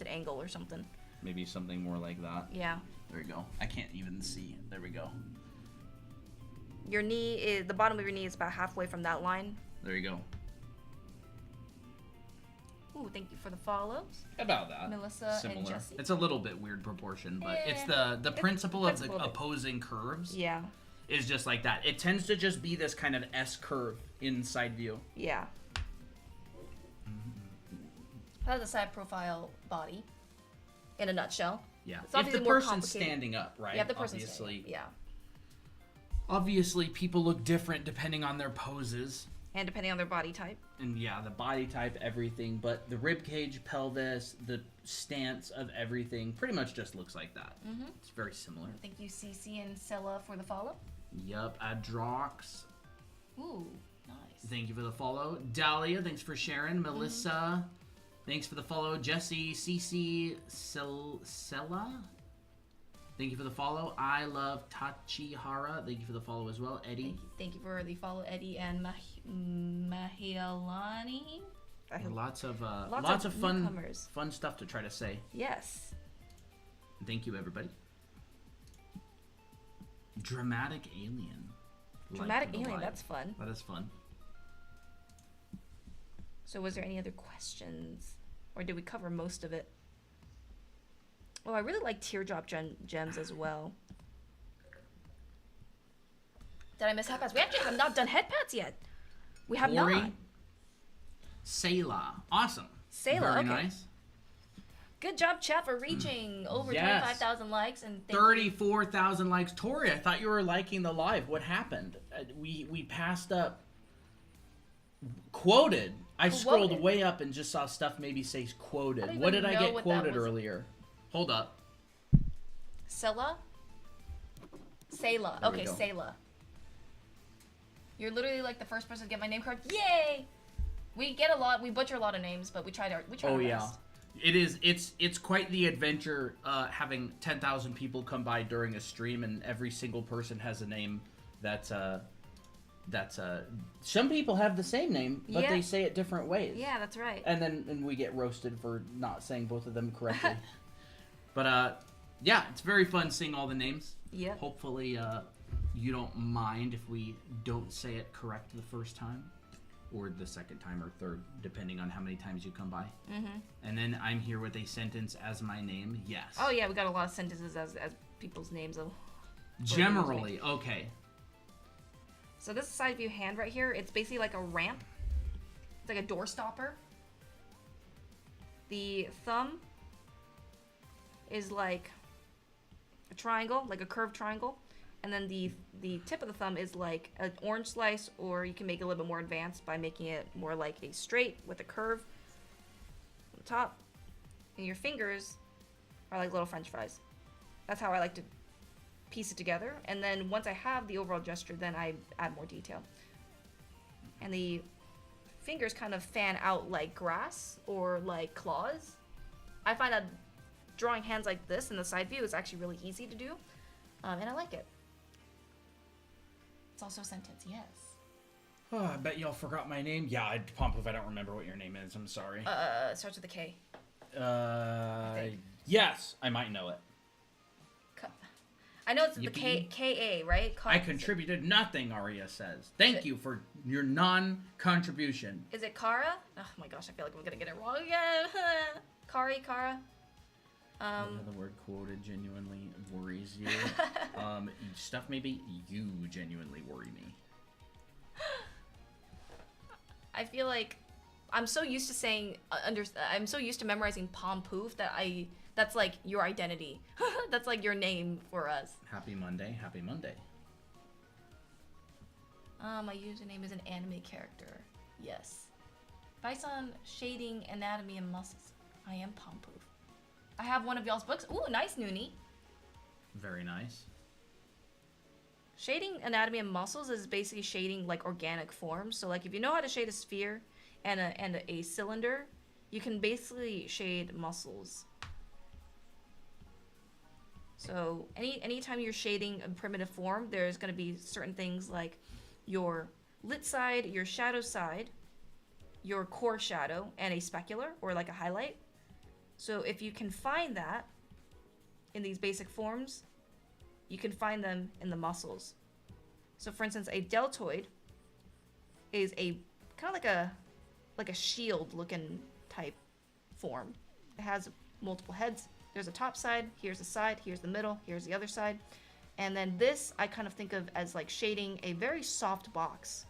angle or something. Maybe something more like that. Yeah. There we go. I can't even see. There we go. Your knee is the bottom of your knee is about halfway from that line. There you go. Ooh, thank you for the follows, About that. Melissa Similar. and Jesse. It's a little bit weird proportion, but it's Yeah. the principle of the principle of it. opposing curves Yeah. is just like that. It tends to just be this kind of S curve in side view. Yeah. That's a side profile body, in a nutshell. Yeah. It's If obviously the more person's complicated. standing up, right? Yeah, if the person's obviously. standing. Yeah. Obviously, people look different depending on their poses. And depending on their body type. And yeah, the body type, everything, but the rib cage, pelvis, the stance of everything pretty much just looks like that. Mm-hmm. It's very similar. Thank you, Cece and Scylla, for the follow. Yup, Adrox, Ooh, nice. thank you for the follow. Dahlia, thanks for sharing. Melissa, thanks for the follow. Jesse, Cece, Sella, thank you for the follow. I love Tachihara, thank you for the follow as well. Eddie. Thank you for the follow, Eddie and Mahialani. Lots of Lots of fun newcomers. fun stuff to try to say. Yes. Thank you, everybody. Dramatic alien. Dramatic Like the alien, vibe. that's fun. That is fun. So was there any other questions? Or did we cover most of it? Oh, I really like teardrop gems as well. Did I miss head pats? We actually have not done head pats yet. We have Ori, not. Selah. Awesome. Selah, Very okay. nice. Good job, chat, for reaching over Yes. 25,000 likes and thank you. 34,000 likes. Tori, I thought you were liking the live. What happened? We passed up. Quoted. I scrolled Quoted. way up and just saw stuff maybe say quoted. don't What even did I know get what that quoted was. earlier? Hold up. Selah? Selah. There we Okay, go. Selah. You're literally like the first person to get my name correct. Yay! We butcher a lot of names, but we try our Oh best. yeah. It is. It's quite the adventure having 10,000 people come by during a stream, and every single person has a name that's some people have the same name, but Yeah. they say it different ways. Yeah, that's right. And we get roasted for not saying both of them correctly. But yeah, it's very fun seeing all the names. Yep. Hopefully you don't mind if we don't say it correct the first time. Or the second time or third, depending on how many times you come by. Mm-hmm. And then I'm here with a sentence as my name. Yes. Oh yeah, we got a lot of sentences as people's names. Generally, okay. So this side view hand right here, it's basically like a ramp. It's like a door stopper. The thumb is like a triangle, like a curved triangle. And then the tip of the thumb is like an orange slice, or you can make it a little bit more advanced by making it more like a straight with a curve on the top. And your fingers are like little french fries. That's how I like to piece it together. And then once I have the overall gesture, then I add more detail. And the fingers kind of fan out like grass or like claws. I find that drawing hands like this in the side view is actually really easy to do. And I like it. It's also a sentence, yes. Oh, I bet y'all forgot my name. Yeah, I'd pump if I don't remember what your name is. I'm sorry. It starts with a K. Yes, I might know it. I know it's the Yippee. K-A, right? I contributed nothing, Arya says. Thank you for your non-contribution. Is it Kara? Oh my gosh, I feel like I'm gonna get it wrong again. Kara? The word quoted genuinely worries you. Stuff maybe you genuinely worry me. I feel like I'm so used to saying I'm so used to memorizing Pom Poof that that's like your identity. That's like your name for us. Happy Monday, happy Monday. My username is an anime character. Yes. Bison shading anatomy and muscles. I am Pom Poof. I have one of y'all's books. Ooh, nice, Noonie. Very nice. Shading anatomy and muscles is basically shading like organic forms. So like if you know how to shade a sphere and a cylinder, you can basically shade muscles. So anytime you're shading a primitive form, there's going to be certain things like your lit side, your shadow side, your core shadow, and a specular or like a highlight. So if you can find that in these basic forms, you can find them in the muscles. So for instance, a deltoid is a kind of like a shield looking type form. It has multiple heads. There's a top side, here's the side, here's the middle, here's the other side. And then this I kind of think of as like shading a very soft box.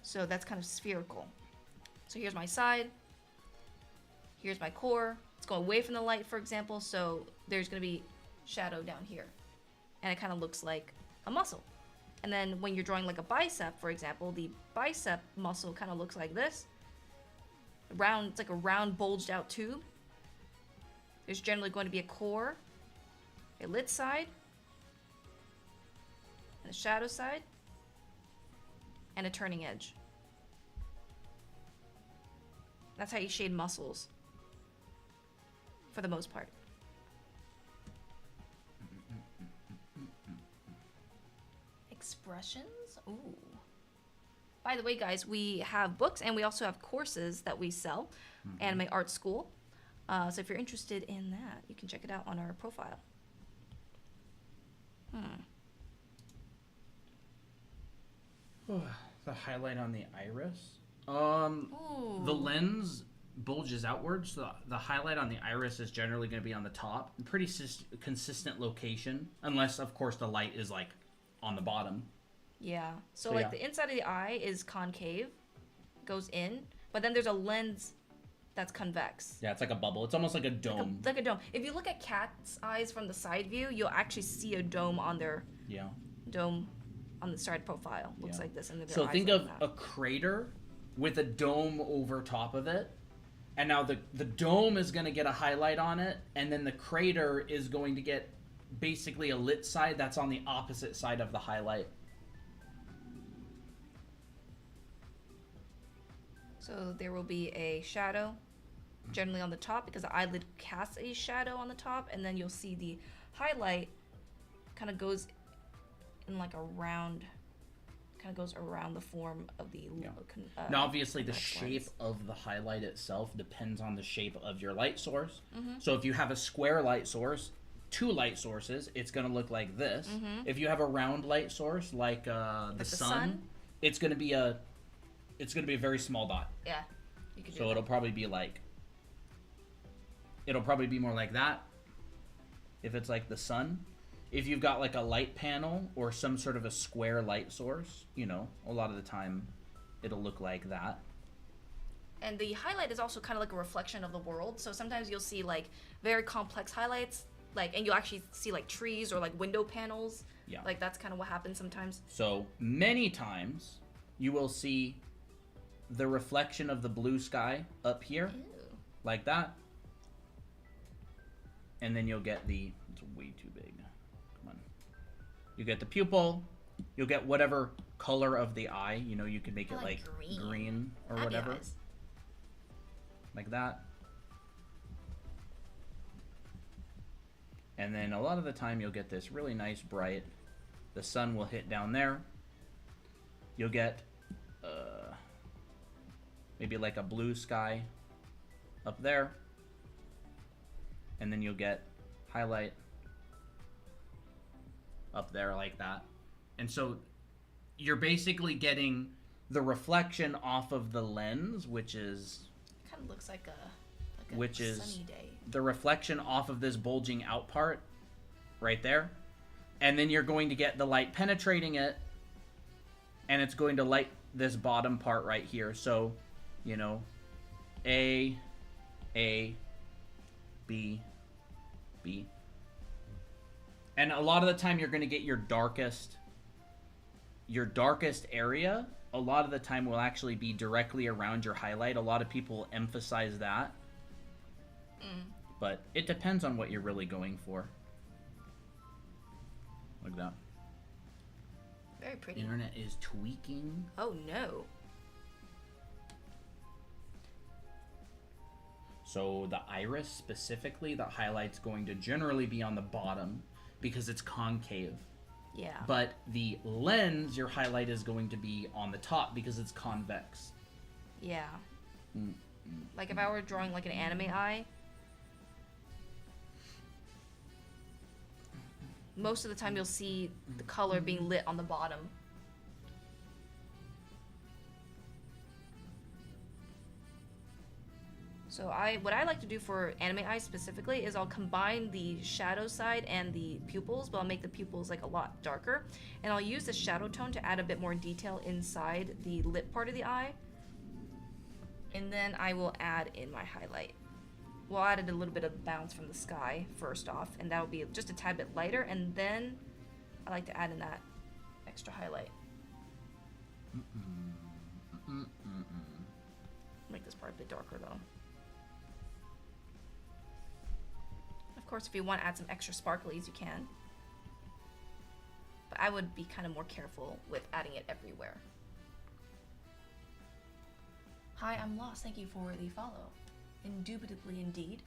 So that's kind of spherical. So here's my side, here's my core. It's going away from the light, for example, so there's going to be shadow down here. And it kind of looks like a muscle. And then when you're drawing like a bicep, for example, the bicep muscle kind of looks like this. Round, it's like a round bulged out tube. There's generally going to be a core, a lit side, and a shadow side, and a turning edge. That's how you shade muscles, for the most part. Expressions? Ooh. By the way, guys, we have books and we also have courses that we sell. Anime Art School. So if you're interested in that, you can check it out on our profile. The highlight on the iris. Ooh. The lens bulges outwards. So the highlight on the iris is generally going to be on the top. Pretty consistent location, unless of course the light is like on the bottom. Yeah. So yeah. the inside of the eye is concave, goes in, but then there's a lens that's convex. Yeah, it's like a bubble. It's almost like a dome. Like a dome. If you look at cats' eyes from the side view, you'll actually see a dome on their dome on the side profile. Looks like this. And so think of a crater with a dome over top of it. And now the dome is going to get a highlight on it, and then the crater is going to get basically a lit side that's on the opposite side of the highlight. So there will be a shadow generally on the top because the eyelid casts a shadow on the top, and then you'll see the highlight kind of goes in like a round, kind of goes around the form of the now obviously the lens. shape of the highlight itself depends on the shape of your light source. So if you have a square light source, two light sources, it's going to look like this. If you have a round light source like the sun, it's going to be a very small dot. Yeah. You could do so that. it'll probably be more like that if it's like the sun. If you've got like a light panel or some sort of a square light source, a lot of the time it'll look like that. And the highlight is also kind of like a reflection of the world. So sometimes you'll see like very complex highlights, and you'll actually see like trees or like window panels. Yeah. Like that's kind of what happens sometimes. So many times you will see the reflection of the blue sky up here. Ew. Like that. And then you'll get it's way too big. Come on. You get the pupil. You'll get whatever color of the eye. You can make it like green or whatever. Eyes. Like that. And then a lot of the time you'll get this really nice bright. The sun will hit down there. You'll get maybe like a blue sky up there. And then you'll get highlight up there like that. And so you're basically getting the reflection off of the lens, which is Kind of looks like a which is sunny day. the reflection off of this bulging out part right there. And then you're going to get the light penetrating it, and it's going to light this bottom part right here. So, you know, A, B, B. And a lot of the time you're going to get your darkest area. A lot of the time will actually be directly around your highlight. A lot of people emphasize that. But it depends on what you're really going for. Like that. Very pretty. Internet is tweaking. Oh no. So the iris specifically, the highlight's going to generally be on the bottom because it's concave. Yeah. But the lens, your highlight is going to be on the top because it's convex. Yeah. Like if I were drawing like an anime eye, most of the time you'll see the color being lit on the bottom. So what I like to do for anime eyes specifically is I'll combine the shadow side and the pupils, but I'll make the pupils like a lot darker. And I'll use the shadow tone to add a bit more detail inside the lip part of the eye. And then I will add in my highlight. We'll add a little bit of bounce from the sky first off, and that'll be just a tad bit lighter, and then I like to add in that extra highlight. Make this part a bit darker though. Of course, if you want to add some extra sparklies, you can. But I would be kind of more careful with adding it everywhere. Hi, I'm lost. Thank you for the follow. Indubitably indeed.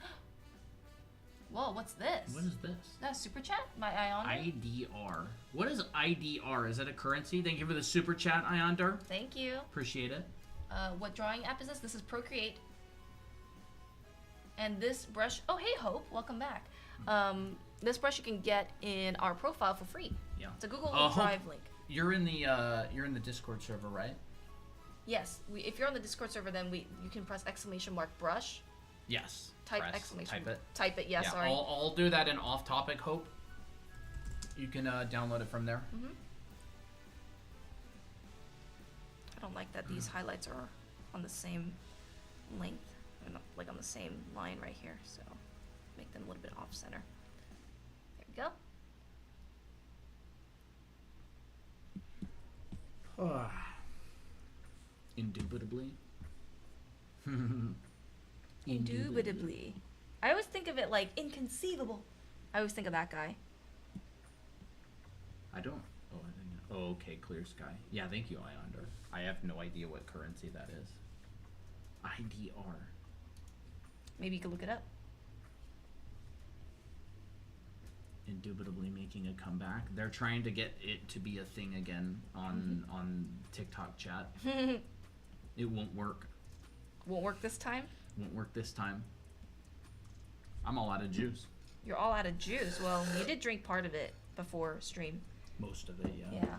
Whoa, what's this? What is this? That's super chat? My Ion? IDR. What is IDR? Is that a currency? Thank you for the super chat, Ionder. Thank you. Appreciate it. What drawing app is this? This is Procreate. And this brush, oh hey Hope, welcome back. This brush you can get in our profile for free. Yeah. It's a Google Hope, Drive link. You're in the Discord server, right? Yes, if you're on the Discord server, then you can press !brush. Yes. Type Press, exclamation. Type it. Type it. Yeah, sorry. I'll do that in off-topic. Hope. You can download it from there. I don't like that these highlights are on the same length, like on the same line right here. So make them a little bit off center. There we go. Indubitably. Indubitably. I always think of it like inconceivable. I always think of that guy. I don't. Oh, I think. Oh, okay. Clear sky. Yeah, thank you, Ionder. I have no idea what currency that is. IDR. Maybe you could look it up. Indubitably making a comeback. They're trying to get it to be a thing again on TikTok chat. It won't work. Won't work this time? Won't work this time. I'm all out of juice. You're all out of juice. Well, you did drink part of it before stream. Most of it, yeah. Yeah.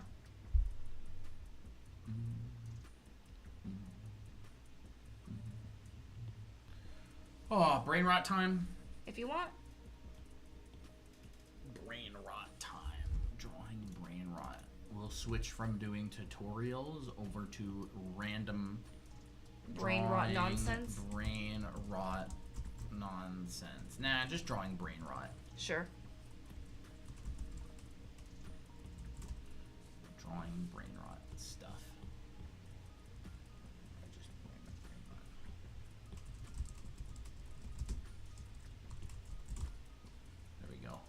Oh, brain rot time. If you want. Brain rot time. Drawing brain rot. We'll switch from doing tutorials over to random Brain rot nonsense? Brain rot nonsense. Nah, just drawing brain rot. Sure. Drawing brain rot stuff. Just brain rot. There we go.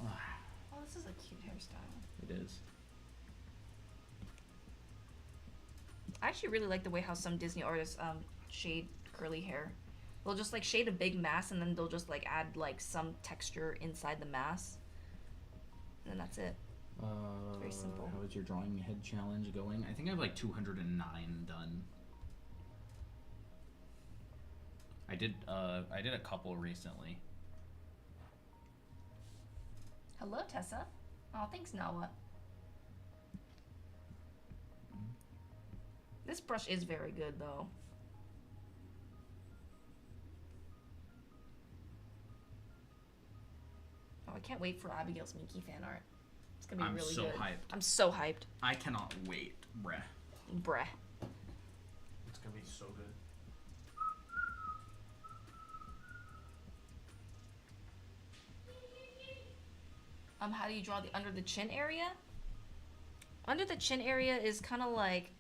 Oh, this is a cute hairstyle. It is. I actually really like the way how some Disney artists shade curly hair. They'll just like shade a big mass and then they'll just like add like some texture inside the mass. And then that's it. Very simple. How is your drawing head challenge going? I think I have like 209 done. I did a couple recently. Hello, Tessa. Oh, thanks, Nawa. This brush is very good, though. Oh, I can't wait for Abigail's Minky fan art. It's gonna be I'm really so good. hyped. I'm so hyped. I cannot wait, bruh. Bruh. It's gonna be so good. How do you draw the under the chin area? Under the chin area is kind of like,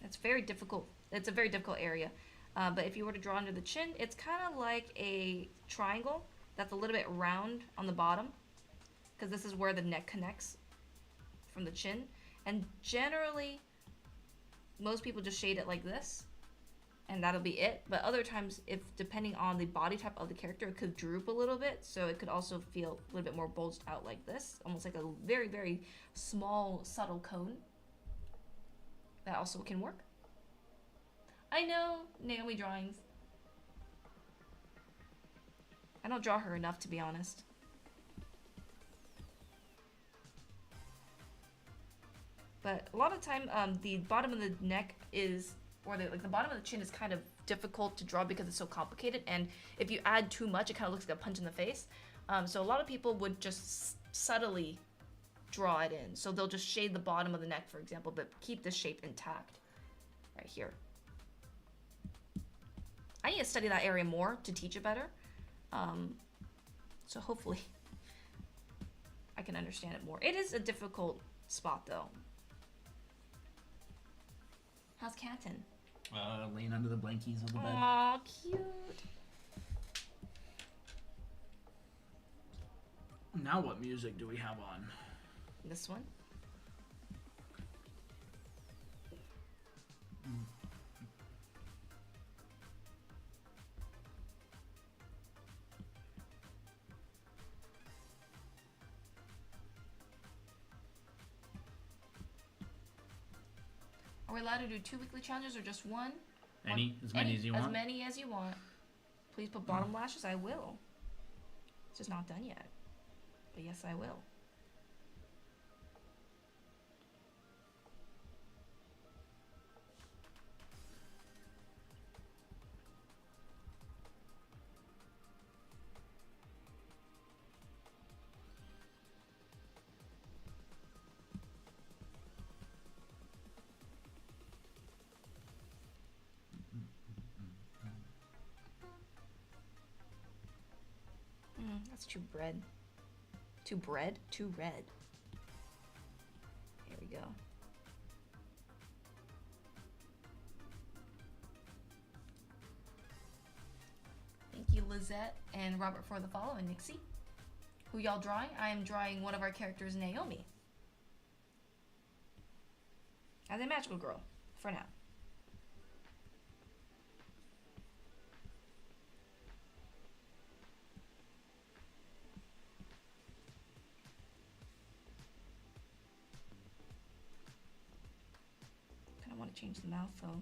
it's very difficult. It's a very difficult area. But if you were to draw under the chin, it's kind of like a triangle that's a little bit round on the bottom, because this is where the neck connects from the chin. And generally, most people just shade it like this, and that'll be it. But other times, if depending on the body type of the character, it could droop a little bit, so it could also feel a little bit more bulged out like this, almost like a very, very small, subtle cone. That also can work. I know, Naomi drawings. I don't draw her enough, to be honest. But a lot of time, the bottom of the neck is, or the bottom of the chin is kind of difficult to draw because it's so complicated. And if you add too much, it kind of looks like a punch in the face. So a lot of people would just subtly draw it in. So they'll just shade the bottom of the neck, for example, but keep the shape intact right here. I need to study that area more to teach it better. So hopefully I can understand it more. It is a difficult spot though. How's Katten? Laying under the blankies of the bed. Aw, cute. Now what music do we have on? This one? Are we allowed to do 2 weekly challenges or just one? As many as you want. As many as you want. Please put bottom lashes. I will. It's just not done yet. But yes, I will. That's too bread. Too bread? Too red. Here we go. Thank you, Lizette and Robert, for the follow, and Nixie. Who y'all drawing? I am drawing one of our characters, Naomi. As a magical girl, for now. I want to change the mouth though.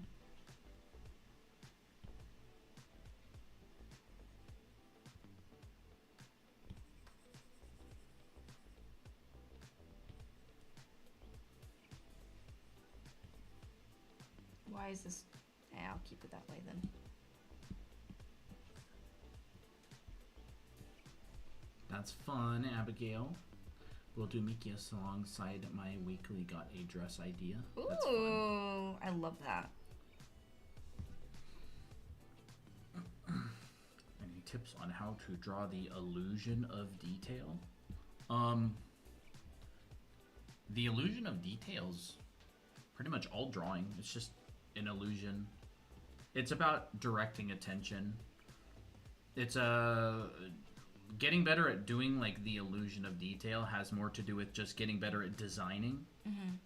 Why is this? I'll keep it that way then. That's fun, Abigail. We'll do Mikias alongside my weekly got a dress idea. That's fun. Ooh, I love that. Any tips on how to draw the illusion of detail? The illusion of details, pretty much all drawing. It's just an illusion. It's about directing attention. It's getting better at doing like the illusion of detail has more to do with just getting better at designing. Mm-hmm.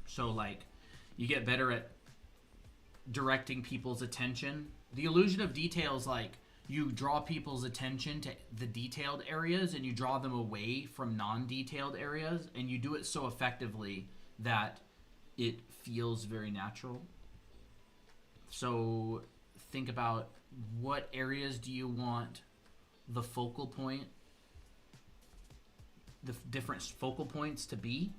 So like you get better at directing people's attention. The illusion of detail is like you draw people's attention to the detailed areas and you draw them away from non-detailed areas, and you do it so effectively that it feels very natural. So think about what areas do you want the focal point the different focal points to be.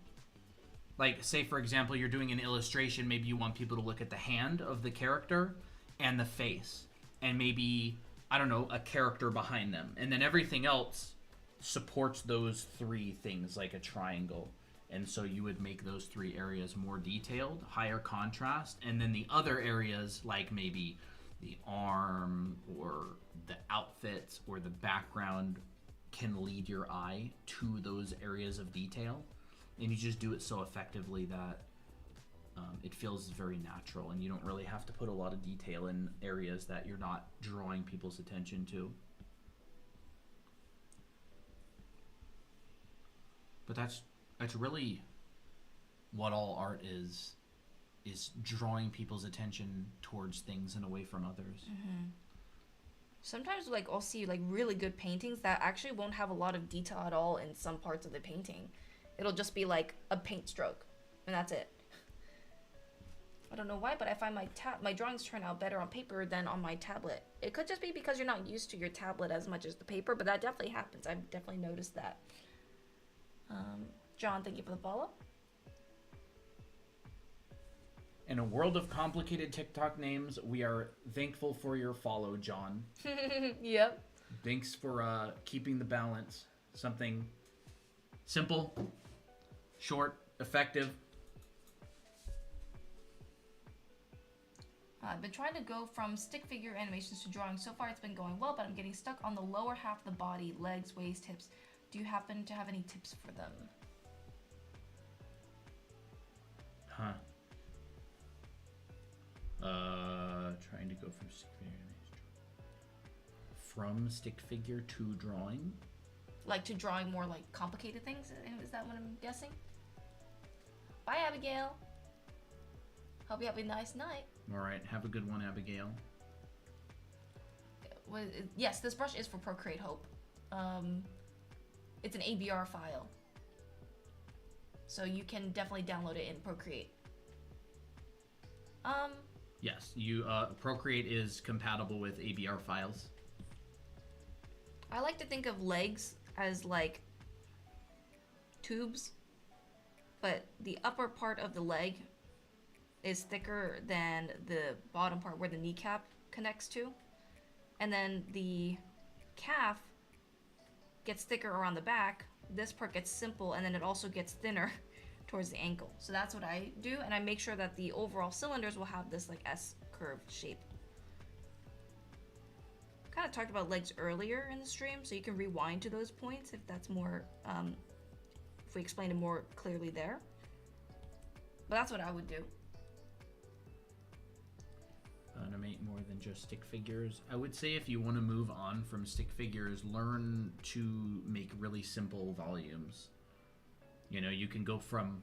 Like, say, for example, you're doing an illustration. Maybe you want people to look at the hand of the character and the face. And maybe, I don't know, a character behind them. And then everything else supports those three things, like a triangle. And so you would make those three areas more detailed, higher contrast. And then the other areas, like maybe the arm or the outfits or the background, can lead your eye to those areas of detail. And you just do it so effectively that it feels very natural, and you don't really have to put a lot of detail in areas that you're not drawing people's attention to. But that's really what all art is drawing people's attention towards things and away from others. Sometimes, like, I'll see, like, really good paintings that actually won't have a lot of detail at all in some parts of the painting. It'll just be, like, a paint stroke, and that's it. I don't know why, but I find my drawings turn out better on paper than on my tablet. It could just be because you're not used to your tablet as much as the paper, but that definitely happens. I've definitely noticed that. John, thank you for the follow. In a world of complicated TikTok names, we are thankful for your follow, John. Yep. Thanks for keeping the balance. Something simple, short, effective. I've been trying to go from stick figure animations to drawing. So far it's been going well, but I'm getting stuck on the lower half of the body, legs, waist, hips. Do you happen to have any tips for them? Huh. Trying to go from stick figure animation. From stick figure to drawing? Like to drawing more like complicated things? Is that what I'm guessing? Bye, Abigail. Hope you have a nice night. All right, have a good one, Abigail. Yes, this brush is for Procreate Hope. It's an ABR file, so you can definitely download it in Procreate. Yes, Procreate is compatible with ABR files. I like to think of legs as like tubes, but the upper part of the leg is thicker than the bottom part where the kneecap connects to. And then the calf gets thicker around the back. This part gets simple, and then it also gets thinner towards the ankle. So that's what I do, and I make sure that the overall cylinders will have this like S curve shape. Kind of talked about legs earlier in the stream, so you can rewind to those points if that's more, if we explain it more clearly there. But that's what I would do. Animate more than just stick figures. I would say if you want to move on from stick figures, learn to make really simple volumes. You know, you can go from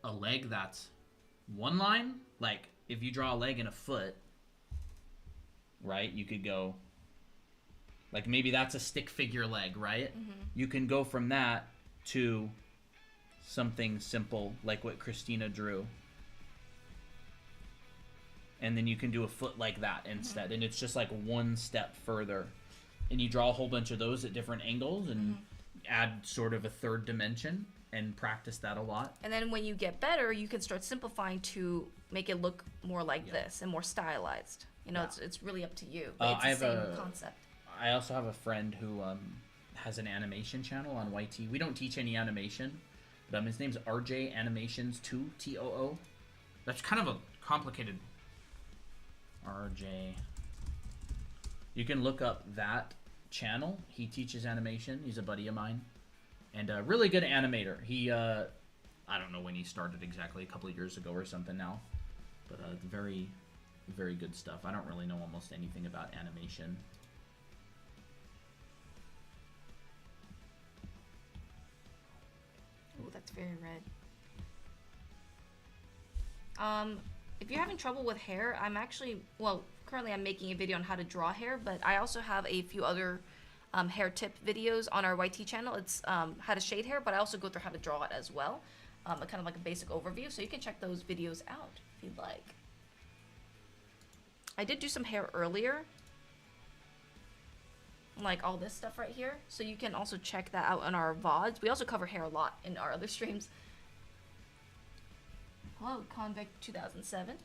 a leg that's one line, like if you draw a leg and a foot, right? You could go, like maybe that's a stick figure leg, right? You can go from that to something simple like what Christina drew. And then you can do a foot like that instead. And it's just like one step further. And you draw a whole bunch of those at different angles and add sort of a third dimension and practice that a lot. And then when you get better, you can start simplifying to make it look more like this and more stylized. You know, it's really up to you. But it's the same concept. I also have a friend who has an animation channel on YT. We don't teach any animation. But his name's RJ Animations 2, TOO. That's kind of a complicated... RJ. You can look up that channel. He teaches animation. He's a buddy of mine. And a really good animator. He, I don't know when he started exactly, a couple of years ago or something now. But very, very good stuff. I don't really know almost anything about animation. Oh, that's very red. If you're having trouble with hair, I'm actually, well, currently I'm making a video on how to draw hair, but I also have a few other hair tip videos on our YT channel. It's how to shade hair, but I also go through how to draw it as well. Kind of like a basic overview, so you can check those videos out if you'd like. I did do some hair earlier. like all this stuff right here. So you can also check that out on our VODs. We also cover hair a lot in our other streams. Hello, Convict 2007.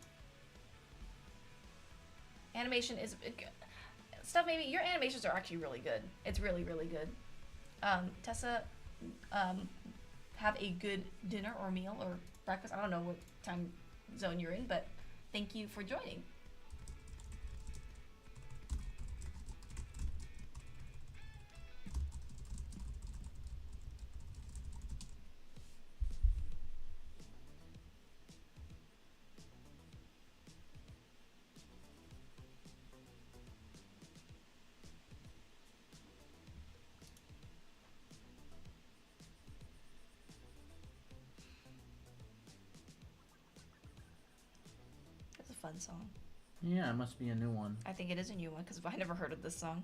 Animation is stuff. Maybe your animations are actually really good. It's really, really good. Tessa, have a good dinner or meal or breakfast. I don't know what time zone you're in, but thank you for joining. That's a fun song. Yeah, it must be a new one. I think it is a new one because I never heard of this song.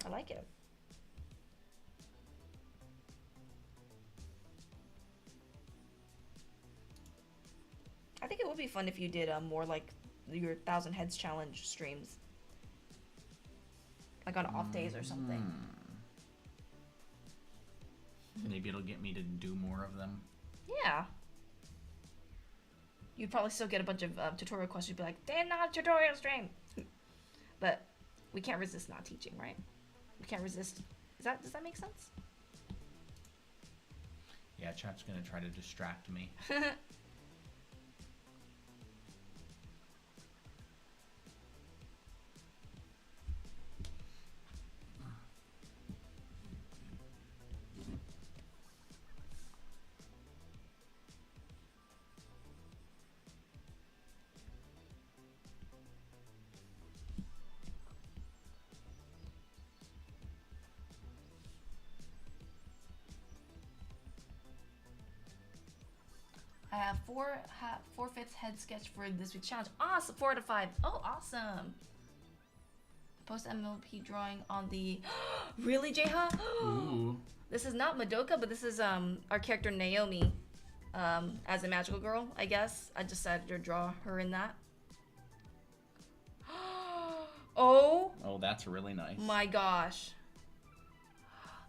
I like it. I think it would be fun if you did more like your 1,000 Heads challenge streams, like on off days or something. Maybe it'll get me to do more of them. Yeah. You'd probably still get a bunch of tutorial questions. You'd be like, "Damn, not a tutorial stream." But we can't resist not teaching, right? We can't resist. Does that make sense? Yeah, chat's gonna try to distract me. I have 4/5 head sketch for this week's challenge. Awesome, 4 out of 5. Oh, awesome. Post MLP drawing on the. Really, Jeha? Ooh. This is not Madoka, but this is our character Naomi, as a magical girl. I guess I decided to draw her in that. Oh. Oh, that's really nice. My gosh.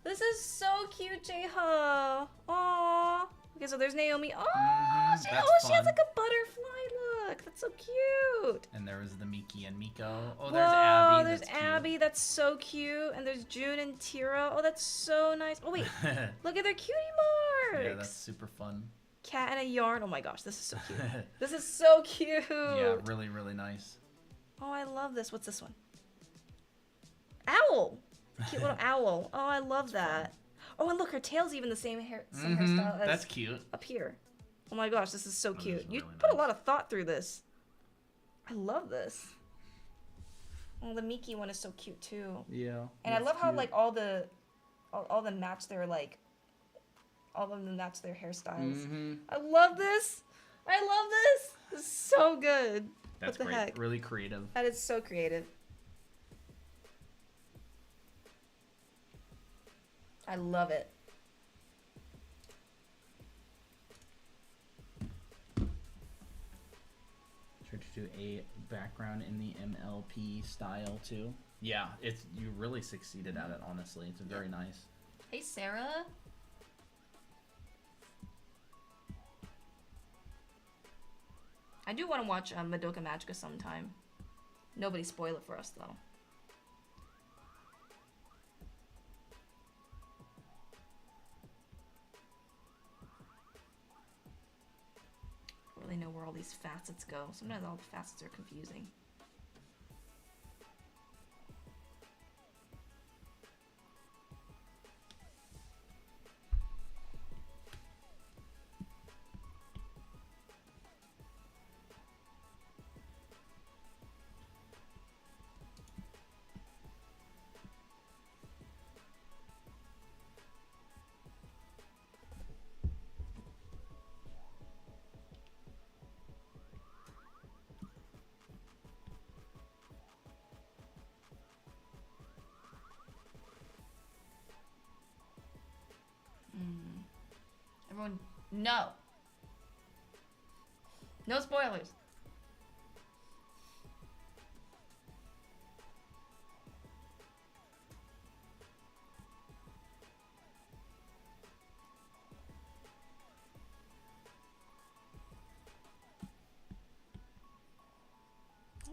This is so cute, Jeha. Aww. Okay, so there's Naomi. Oh, that's she fun. has like a butterfly look. That's so cute. And there was the Miki and Miko. Oh, Whoa, there's Abby. there's That's cute. Abby. That's so cute. And there's June and Tira. Oh, that's so nice. Oh, wait. Look at their cutie marks. Yeah, that's super fun. Cat and a yarn. Oh my gosh, this is so cute. This is so cute. Yeah, really, really nice. Oh, I love this. What's this one? Owl. Cute little owl. Oh, I love that. Oh, and look, her tail's even the same hairstyle as That's cute. up here. Oh my gosh, this is so cute. You really put a nice. lot of thought through this. I love this. Oh, the Miki one is so cute too. Yeah. And I love how like all the match their like all of them match their hairstyles. I love this. I love this. This is so good. That's what the great. heck? Really creative. That is so creative. I love it. Try to do a background in the MLP style too. Yeah, you really succeeded at it. Honestly, it's very nice. Hey, Sarah. I do want to watch Madoka Magica sometime. Nobody spoil it for us though. I don't really know where all these facets go. Sometimes all the facets are confusing. Everyone, no. No spoilers.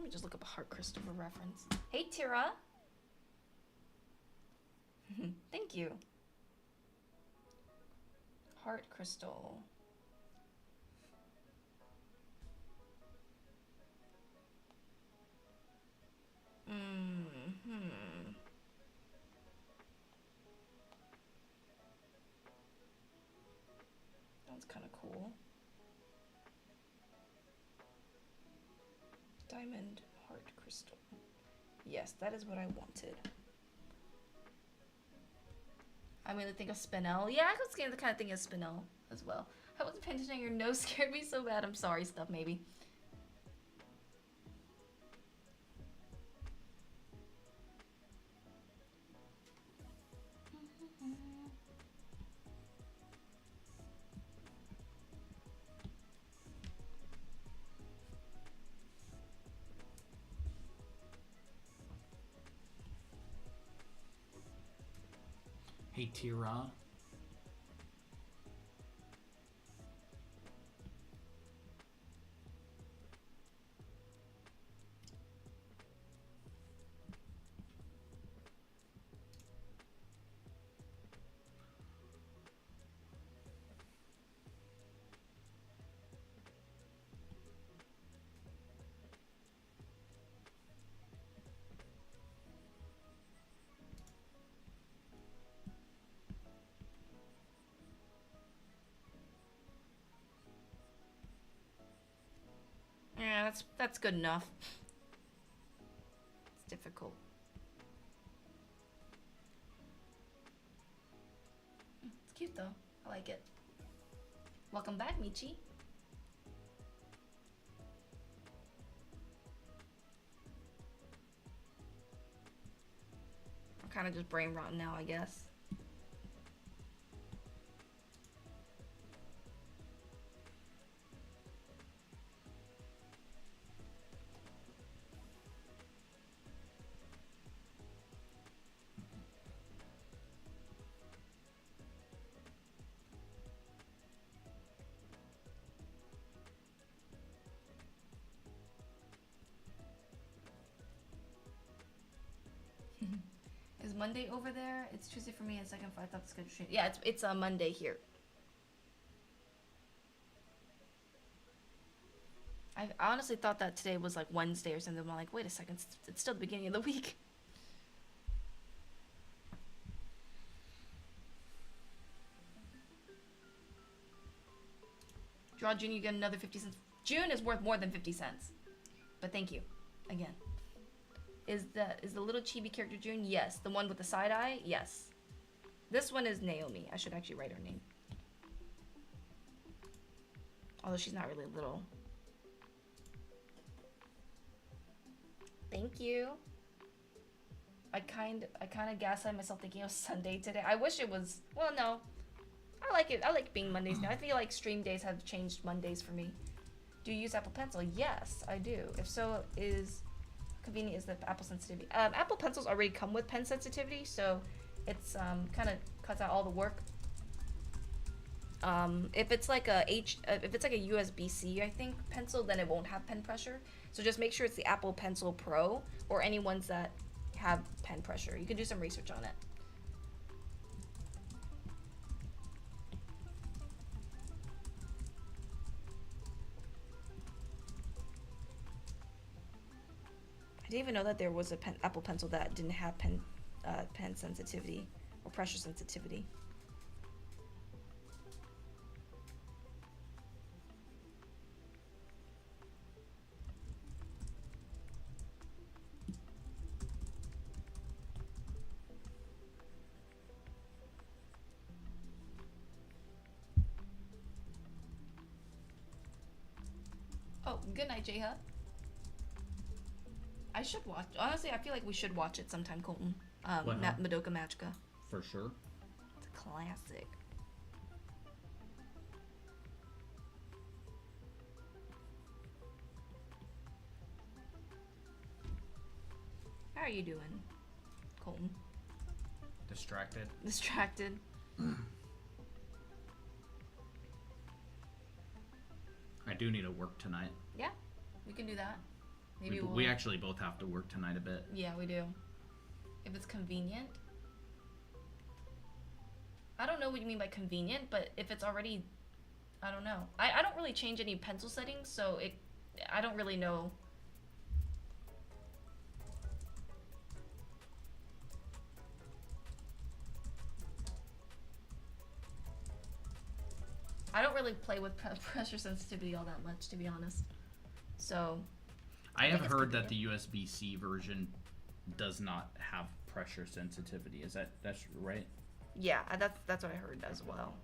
me just look up a heart crystal for reference. Hey, Tira. Thank you. Heart crystal. That's kind of cool. Diamond heart crystal. Yes, that is what I wanted. I mainly think of Spinel. Yeah, I was the kind of thing of Spinel as well. I wasn't paying attention. Your nose scared me so bad. I'm sorry, stuff maybe. Hey, Tira. Yeah, that's good enough. It's difficult. It's cute though. I like it. Welcome back, Michi. I'm kind of just brain rotten now, I guess. Is Monday over there? It's Tuesday for me and second for I thought the schedule changed. Yeah, it's a Monday here. I honestly thought that today was like Wednesday or something. I'm like, wait a second, it's still the beginning of the week. Draw June, you get another 50 cents. June is worth more than 50 cents. But thank you. Again. Is the little chibi character June? Yes. The one with the side eye? Yes. This one is Naomi. I should actually write her name. Although she's not really little. Thank you. I kind of gaslight myself thinking it was Sunday today. I wish it was. Well, no. I like it. I like being Mondays now. I feel like stream days have changed Mondays for me. Do you use Apple Pencil? Yes, I do. If so, is convenient is the Apple sensitivity. Apple Pencils already come with pen sensitivity, so it's kind of cuts out all the work. If it's like a USB-C, I think, pencil, then it won't have pen pressure. So just make sure it's the Apple Pencil Pro or any ones that have pen pressure. You can do some research on it. I didn't even know that there was a Apple Pencil that didn't have pen sensitivity or pressure sensitivity. Oh, good night, J-Hut. I should watch. Honestly, I feel like we should watch it sometime, Colton. Madoka Magica. For sure. It's a classic. How are you doing, Colton? Distracted. Distracted. I do need to work tonight. Yeah, we can do that. Maybe We actually both have to work tonight a bit. Yeah, we do. If it's convenient. I don't know what you mean by convenient, but if it's already, I don't know. I don't really change any pencil settings, so I don't really know. I don't really play with pressure sensitivity all that much, to be honest. So. I have heard that the USB-C version does not have pressure sensitivity. That's right? Yeah, that's what I heard as well.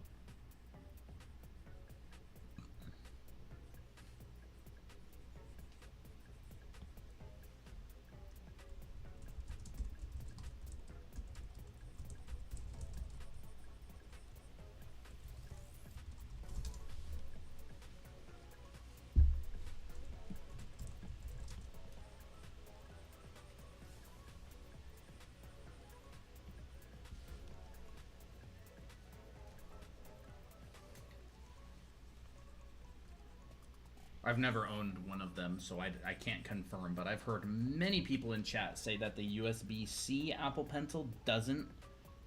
I've never owned one of them, so I can't confirm, but I've heard many people in chat say that the USB-C Apple Pencil doesn't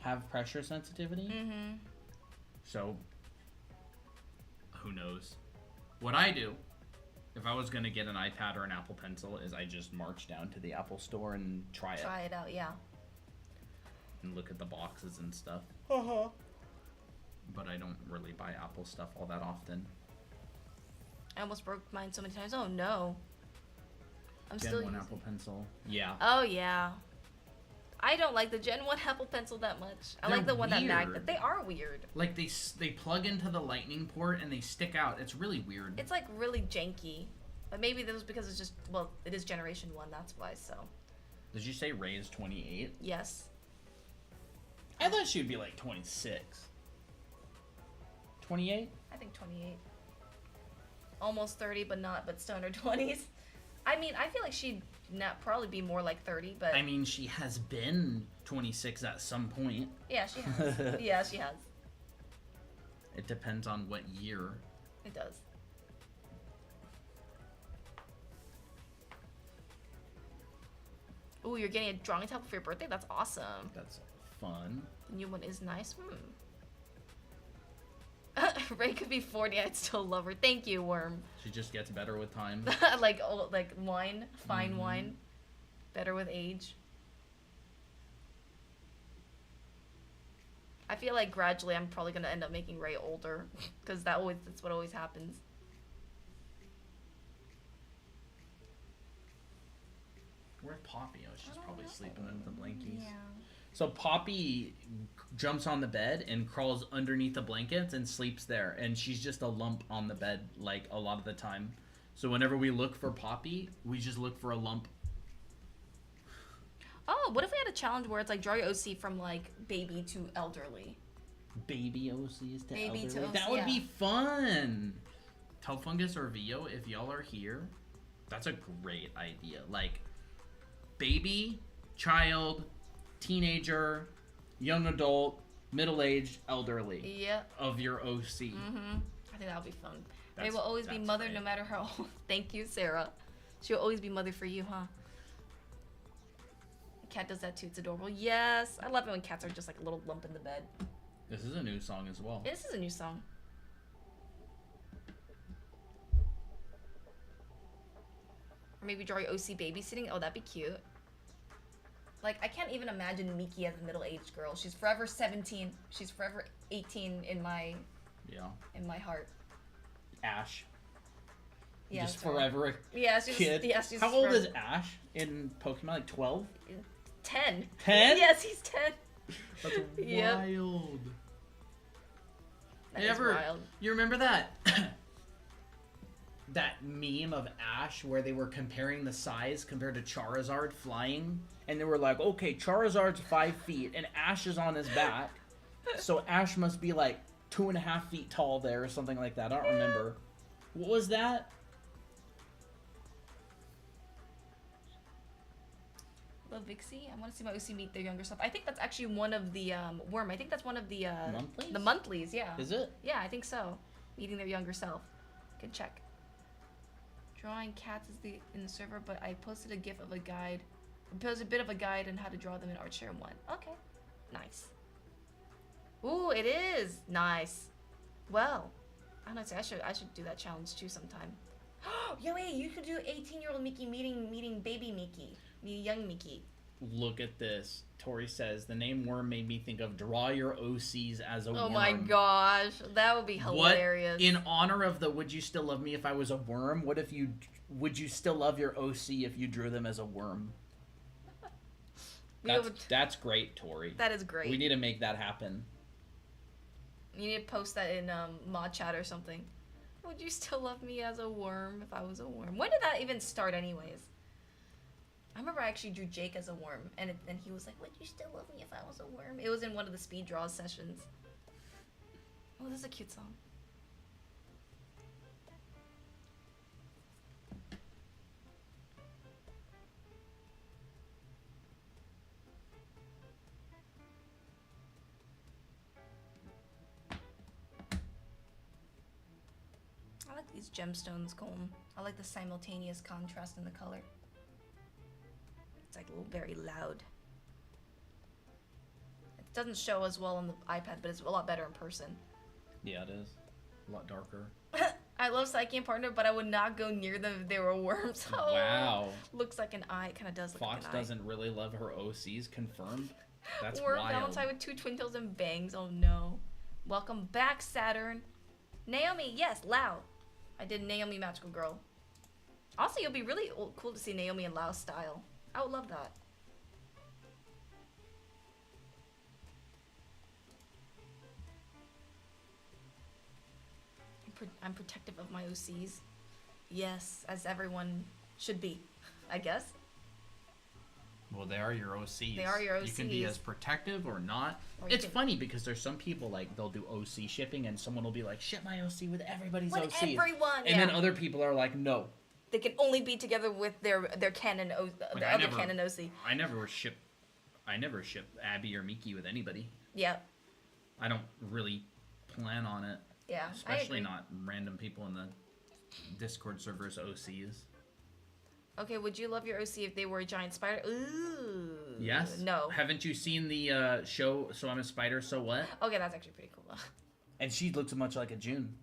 have pressure sensitivity. Mm-hmm. So, who knows? What I do, if I was going to get an iPad or an Apple Pencil, is I just march down to the Apple store and try it out, yeah. and look at the boxes and stuff. Uh-huh. But I don't really buy Apple stuff all that often. I almost broke mine so many times. Oh no. I'm Gen still 1 using... Apple Pencil. Yeah. Oh yeah. I don't like the Gen 1 Apple Pencil that much. I They're like the one that weird. magnet. They are weird. Like they plug into the lightning port and they stick out. It's really weird. It's like really janky. But maybe that was because it's just, well, it is Generation 1, that's why, so. Did you say Ray's 28? Yes. I thought she'd be like 26. 28? I think 28. Almost 30, but still in her 20s. I mean, I feel like she'd probably be more like 30, but... I mean, she has been 26 at some point. Yeah, she has. Yeah, she has. It depends on what year. It does. Ooh, you're getting a drawing tablet for your birthday? That's awesome. That's fun. The new one is nice. Ray could be 40, I'd still love her. Thank you, Worm. She just gets better with time. like wine, fine wine. Better with age. I feel like gradually I'm probably gonna end up making Ray older, because that's what always happens. Where's Poppy? Oh, she's probably sleeping under the blankies. Yeah. So Poppy jumps on the bed and crawls underneath the blankets and sleeps there. And she's just a lump on the bed, like, a lot of the time. So whenever we look for Poppy, we just look for a lump. Oh, what if we had a challenge where it's like draw your OC from, like, baby to elderly? Baby OCs to Baby elderly? to OC, That would yeah. be fun! Tofungus or Vio, if y'all are here, that's a great idea. Like, baby, child, teenager, young adult, middle-aged, elderly. Yeah. Of your OC. Mm-hmm. I think that would be fun. Ray That's- will always be that's mother great. no matter how old. Thank you, Sarah. She'll always be mother for you, huh? Cat does that too. It's adorable. Yes. I love it when cats are just like a little lump in the bed. This is a new song as well. This is a new song. Or maybe draw your OC babysitting. Oh, that'd be cute. Like, I can't even imagine Miki as a middle-aged girl. She's forever 17. She's forever 18 in my heart. Ash. Yeah, Just that's right. forever a Yeah, she's kid. Yeah, she's How old forever- is Ash in Pokemon? Like 12? 10. 10? Yes, he's 10. That's Yep. wild. That is wild. You remember that? That meme of Ash where they were comparing the size compared to Charizard flying? And they were like, okay, Charizard's 5 feet and Ash is on his back. So Ash must be like 2.5 feet tall there or something like that. I don't remember. What was that? Love Vixie. I want to see my OC meet their younger self. I think that's actually one of the Worm. I think that's one of the Monthlies? the monthlies. Yeah. Is it? Yeah, I think so. Meeting their younger self. Good check. Drawing cats is in the server, but I posted a gif of a guide. I posted a bit of a guide on how to draw them in Artshare 1. Okay. Nice. Ooh, it is nice. Well, honestly, I should do that challenge too sometime. Yo, wait, you could do 18-year-old Mickey meeting baby Mickey, young Mickey. Look at this. Tori says, the name Worm made me think of draw your OCs as a worm. Oh my gosh, that would be hilarious. What, in honor of the would you still love me if I was a worm, would you still love your OC if you drew them as a worm? That's great, Tori. That is great. We need to make that happen. You need to post that in mod chat or something. Would you still love me as a worm if I was a worm? When did that even start anyways? I remember I actually drew Jake as a worm, and he was like, would you still love me if I was a worm? It was in one of the speed draws sessions. Oh, this is a cute song. I like these gemstones, Colton. I like the simultaneous contrast in the color. It's like a little very loud. It doesn't show as well on the iPad, but it's a lot better in person. Yeah, it is. A lot darker. I love Psyche and Partner, but I would not go near them if they were worms. Oh, wow. Looks like an eye. It kind of does look Fox like an eye. doesn't really love her OCs. Confirmed. That's Worm wild. Valentine with 2 twin tails and bangs. Oh no. Welcome back, Saturn. Naomi, yes, Lao. I did Naomi Magical Girl. Also, it'll be really cool to see Naomi in Lao's style. I would love that. I'm protective of my OCs. Yes, as everyone should be, I guess. Well, they are your OCs. They are your OCs. You can be as protective or not. Or it's funny because there's some people, like, they'll do OC shipping and someone will be like, ship my OC with everybody's with OC. everyone, and then other people are like, no. They can only be together with their canon canon OC. I never ship Abby or Miki with anybody. Yeah. I don't really plan on it. Yeah. Especially not random people in the Discord servers OCs. Okay, would you love your OC if they were a giant spider? Ooh. Yes. No. Haven't you seen the show So I'm a Spider, So What? Okay, that's actually pretty cool. And she looks much like a June.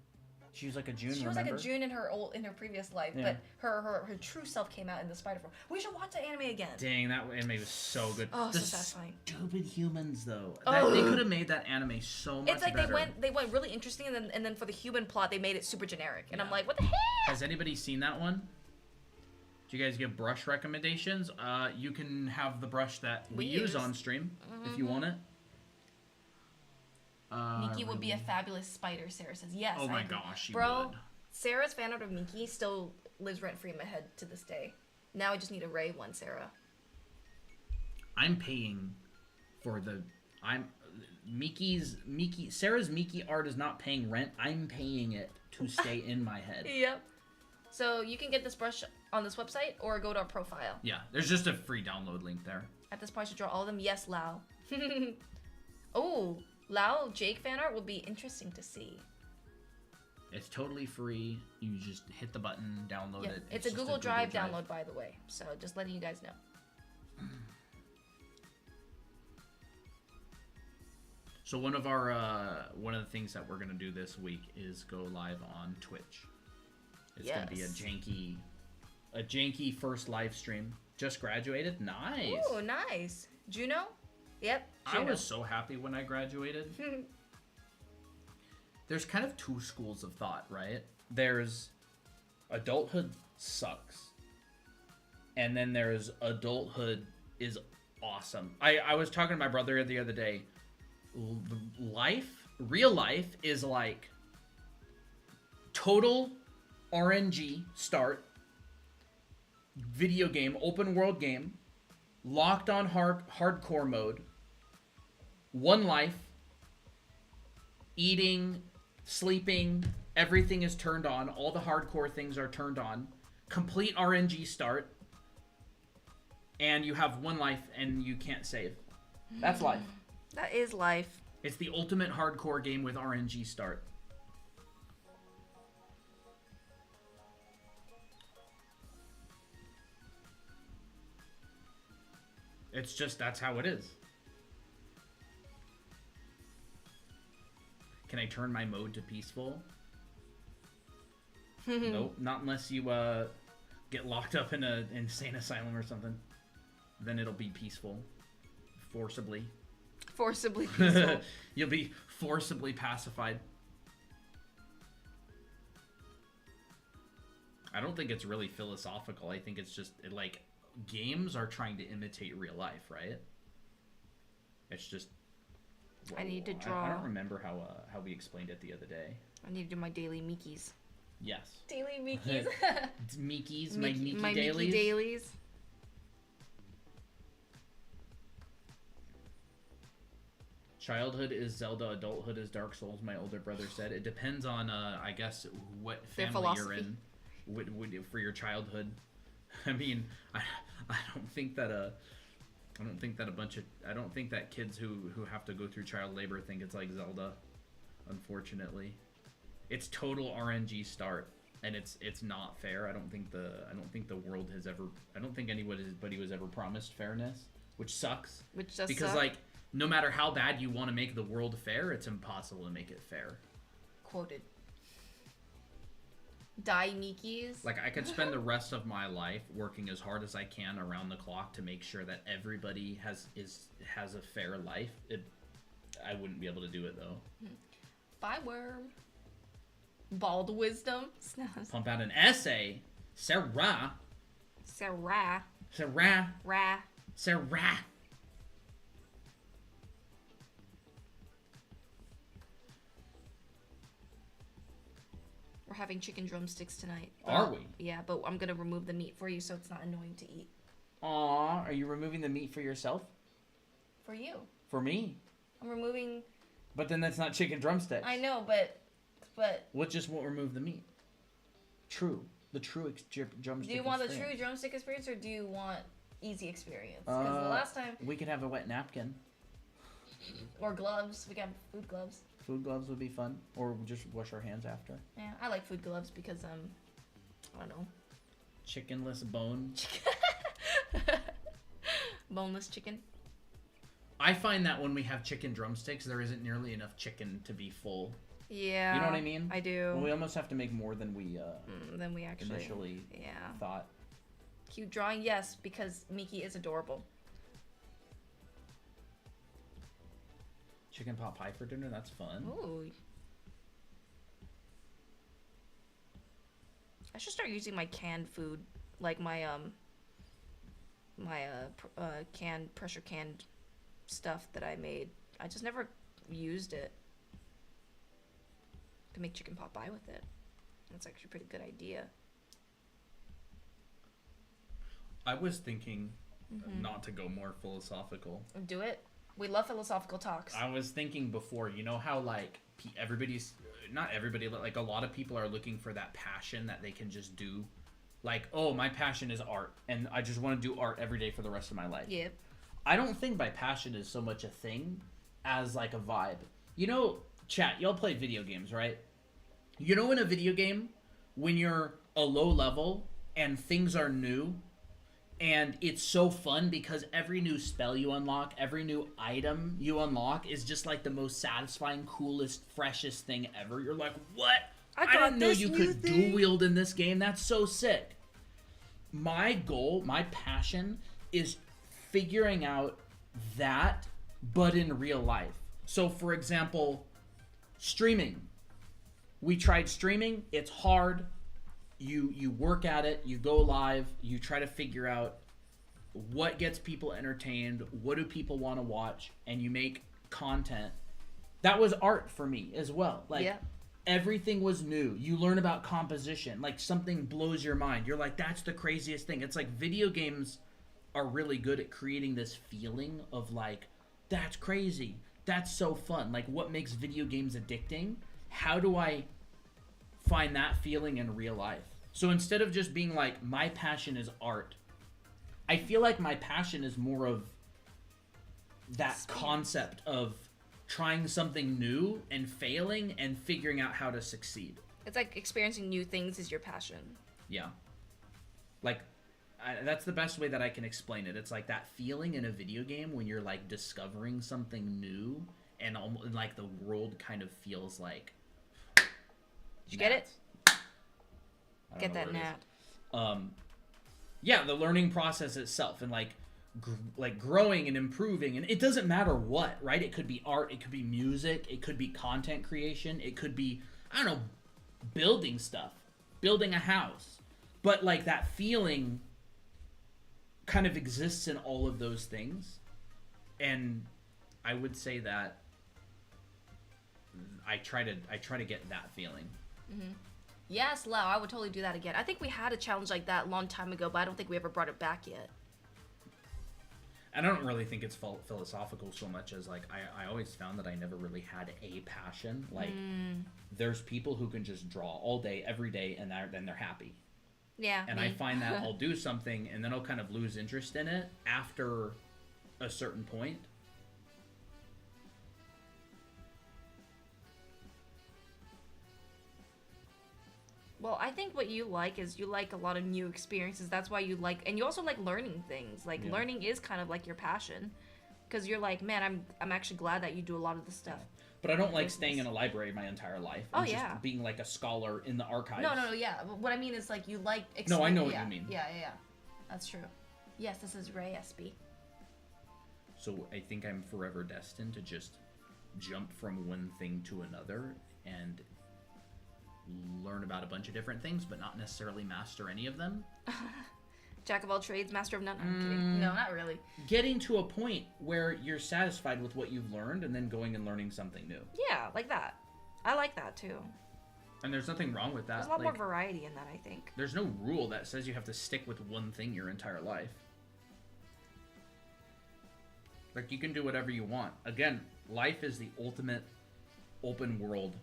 She was like a June, She was like a June in her previous life, Yeah. but her true self came out in the spider form. We should watch the anime again. Dang, that anime was so good. Oh, the so satisfying. Stupid humans, though. Oh. They could have made that anime so much It's like better. they went really interesting, and then for the human plot, they made it super generic. And I'm Yeah. like, what the heck? Has anybody seen that one? Do you guys give brush recommendations? You can have the brush that we use on stream if you want it. Miki would be a fabulous spider, Sarah says. Yes. Oh I my agree. gosh, she Bro, would. Sarah's fan art of Miki still lives rent-free in my head to this day. Now I just need a Ray one, Sarah. I'm paying for the... Sarah's Miki art is not paying rent. I'm paying it to stay in my head. Yep. So you can get this brush on this website or go to our profile. Yeah, there's just a free download link there. At this point, I should draw all of them. Yes, Lao. Oh, Lao Jake fan art will be interesting to see. It's totally free. You just hit the button, download it. It's a just Google Drive download, by the way. So just letting you guys know. So one of the things that we're gonna do this week is go live on Twitch. It's gonna be a janky first live stream. Just graduated. Nice. Ooh, nice. Juno? Yep. I was so happy when I graduated. There's kind of two schools of thought, right? There's adulthood sucks. And then there's adulthood is awesome. I was talking to my brother the other day. Real life is like total RNG start, video game, open world game, locked on hardcore mode, one life, eating, sleeping, everything is turned on, all the hardcore things are turned on, complete RNG start, and you have one life and you can't save. That's life. That is life. It's the ultimate hardcore game with RNG start. It's just, that's how it is. Can I turn my mode to peaceful? Nope, not unless you get locked up in an insane asylum or something. Then it'll be peaceful. Forcibly. Forcibly peaceful. You'll be forcibly pacified. I don't think it's really philosophical. I think it's just, like, games are trying to imitate real life, right? It's just... I need to draw. I don't remember how we explained it the other day. I need to do my daily Miki's. Yes. Daily Miki's. Miki's, my Miki my dailies. Miki dailies. Childhood is Zelda, adulthood is Dark Souls, my older brother said. It depends on, I guess, what family you're in for your childhood. I mean, I don't think that I don't think that kids who have to go through child labor think it's like Zelda, unfortunately. It's total RNG start, and it's not fair. I don't think the world has ever, I don't think anybody was ever promised fairness, which sucks. Which does because suck. like, no matter how bad you want to make the world fair, it's impossible to make it fair. Quoted. Die Miki's. Like, I could spend the rest of my life working as hard as I can around the clock to make sure that everybody has a fair life. I wouldn't be able to do it though. Fireworm. Bald wisdom. Pump out an essay. Sarah. Sarah. Sarah. Ra. Sarah. We're having chicken drumsticks tonight. Are we? Yeah, but I'm gonna remove the meat for you so it's not annoying to eat. Aw, are you removing the meat for yourself? For you. For me? I'm removing... But then that's not chicken drumsticks. I know, but... What just won't remove the meat? The true drumstick Do you want experience. the true drumstick experience or do you want easy experience? Because the last time... We could have a wet napkin. Or gloves. We got food gloves. Food gloves would be fun. Or just wash our hands after. Yeah, I like food gloves because, I don't know. Chickenless bone. Boneless chicken. I find that when we have chicken drumsticks, there isn't nearly enough chicken to be full. Yeah. You know what I mean? I do. Well, we almost have to make more than we Than we actually... initially thought. Cute drawing, yes, because Miki is adorable. Chicken pot pie for dinner? That's fun. Ooh. I should start using my canned food, like my pressure canned stuff that I made. I just never used it. Could make chicken pot pie with it. That's actually a pretty good idea. I was thinking not to go more philosophical. Do it. We love philosophical talks. I was thinking before, you know how like not everybody, but like a lot of people are looking for that passion that they can just do. Like, oh, my passion is art, and I just want to do art every day for the rest of my life. Yep. I don't think my passion is so much a thing as like a vibe. You know, chat, y'all play video games, right? You know, in a video game, when you're a low level and things are new, and it's so fun because every new spell you unlock, every new item you unlock is just like the most satisfying, coolest, freshest thing ever. You're like, what? I didn't know you could dual wield in this game. That's so sick. My goal, my passion is figuring out that, but in real life. So, for example, streaming. We tried streaming. It's hard. You work at it, you go live, you try to figure out what gets people entertained, what do people want to watch, and you make content. That was art for me as well. Like, everything was new. You learn about composition. Like, something blows your mind. You're like, that's the craziest thing. It's like video games are really good at creating this feeling of like, that's crazy. That's so fun. Like, what makes video games addicting? How do I find that feeling in real life? So instead of just being like, my passion is art, I feel like my passion is more of that concept of trying something new and failing and figuring out how to succeed. It's like experiencing new things is your passion. Yeah. Like, that's the best way that I can explain it. It's like that feeling in a video game when you're like discovering something new, and like the world kind of feels like. Did you get it? Get that gnat. Yeah, the learning process itself, and like growing and improving, and it doesn't matter what, right? It could be art, it could be music, it could be content creation, it could be, I don't know, building stuff, building a house. But like that feeling kind of exists in all of those things, and I would say that I try to get that feeling. Mm-hmm. Yes, Lau, I would totally do that again. I think we had a challenge like that a long time ago, but I don't think we ever brought it back yet. And I don't really think it's philosophical so much as like I always found that I never really had a passion. Like there's people who can just draw all day, every day, and then they're happy. Yeah. And me. I find that I'll do something and then I'll kind of lose interest in it after a certain point. Well, I think what you like is you like a lot of new experiences. That's why you like, and you also like learning things. Like learning is kind of like your passion, because you're like, man, I'm actually glad that you do a lot of this stuff. But I don't like staying in a library my entire life. Oh, and yeah. just being like a scholar in the archives. No, yeah. But what I mean is like you like. No, I know what you mean. Yeah. That's true. Yes, this is Ray SB. So I think I'm forever destined to just jump from one thing to another and learn about a bunch of different things, but not necessarily master any of them. Jack of all trades, master of none. I'm kidding. No, not really. Getting to a point where you're satisfied with what you've learned and then going and learning something new. Yeah, like that. I like that too. And there's nothing wrong with that. There's a lot more variety in that, I think. There's no rule that says you have to stick with one thing your entire life. Like, you can do whatever you want. Again, life is the ultimate open world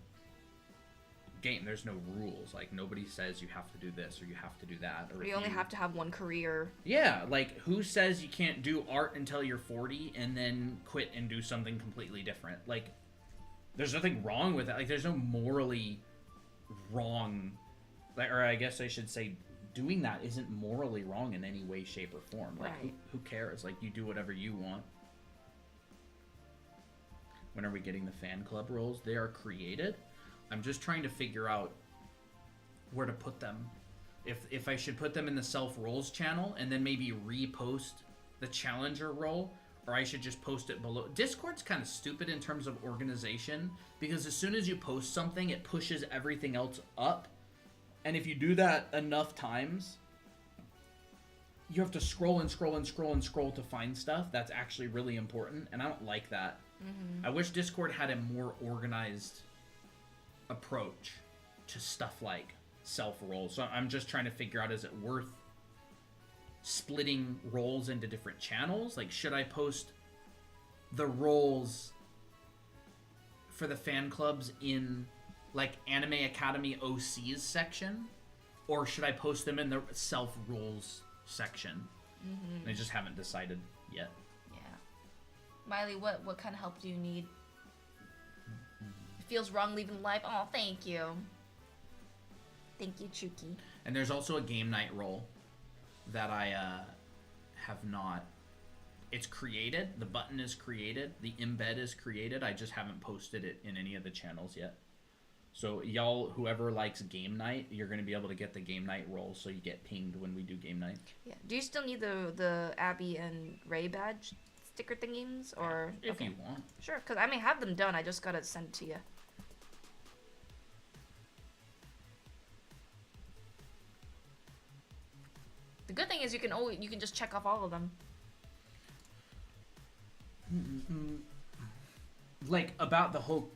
game. There's no rules. Like, nobody says you have to do this or you have to do that. Or you only have to have one career. Yeah, like, who says you can't do art until you're 40 and then quit and do something completely different? Like, there's nothing wrong with that. Like, there's no morally wrong, like, or I guess I should say, doing that isn't morally wrong in any way, shape, or form. Like, right. who cares? Like, you do whatever you want. When are we getting the fan club roles? They are created. I'm just trying to figure out where to put them. If I should put them in the self roles channel and then maybe repost the challenger role, or I should just post it below. Discord's kind of stupid in terms of organization, because as soon as you post something, it pushes everything else up. And if you do that enough times, you have to scroll and scroll and scroll and scroll to find stuff that's actually really important, and I don't like that. Mm-hmm. I wish Discord had a more organized approach to stuff like self-roles. So I'm just trying to figure out, is it worth splitting roles into different channels? Like, should I post the roles for the fan clubs in, like, Anime Academy OC's section? Or should I post them in the self-roles section? Mm-hmm. I just haven't decided yet. Miley, what kind of help do you need? It feels wrong leaving life. Oh, thank you. Thank you, Chuki. And there's also a game night role that I have not... It's created. The button is created. The embed is created. I just haven't posted it in any of the channels yet. So y'all, whoever likes game night, you're going to be able to get the game night role, so you get pinged when we do game night. Yeah. Do you still need the Abby and Ray badge sticker thingies, or if you want? Sure, because I may have them done. I just gotta send it to you. The good thing is you can just check off all of them. Like, about the whole,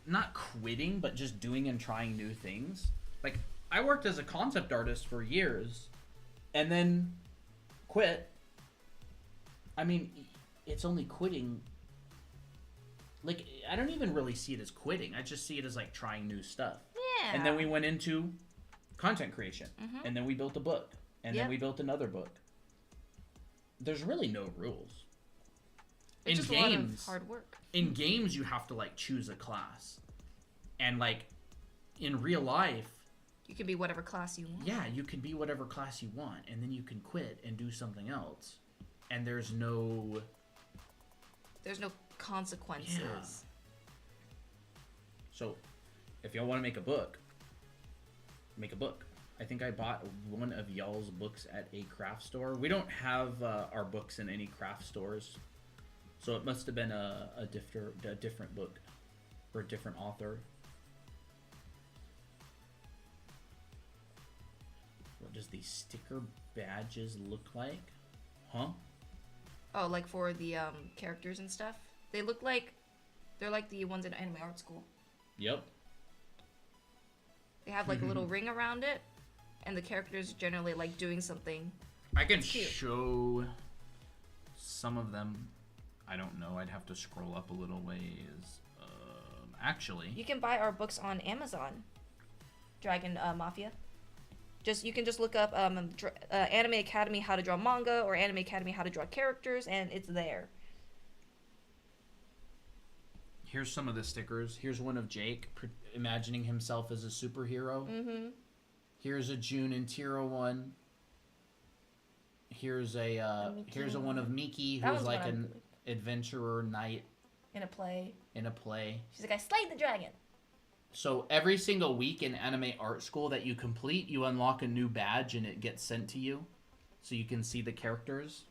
not quitting, but just doing and trying new things. Like, I worked as a concept artist for years and then quit. I mean, it's only quitting. Like, I don't even really see it as quitting. I just see it as, like, trying new stuff. Yeah. And then we went into content creation. Mm-hmm. And then we built a book. And then we built another book. There's really no rules. It's just games, a lot of hard work. In games, you have to, like, choose a class. And, like, in real life, You can be whatever class you want. Yeah, you can be whatever class you want, and then you can quit and do something else. And there's no consequences. Yeah. So, if y'all want to make a book, make a book. I think I bought one of y'all's books at a craft store. We don't have our books in any craft stores, so it must have been a different book or a different author. What does these sticker badges look like? Huh? Oh, like for the characters and stuff? They're like the ones in anime art school. Yep. They have like a little ring around it, and the characters generally like doing something. I can Cute. show some of them. I don't know. I'd have to scroll up a little ways. Actually, You can buy our books on Amazon. Dragon Mafia. You can just look up Anime Academy How to Draw Manga or Anime Academy How to Draw Characters, and it's there. here's some of the stickers. Here's one of Jake imagining himself as a superhero. Mm-hmm. Here's a June and Tiro one. Here's a one of Miki, That who's one's like one I an really- adventurer knight In a play. in a play. She's like, I slayed the dragon. So every single week in anime art school that you complete, you unlock a new badge and it gets sent to you, so you can see the characters.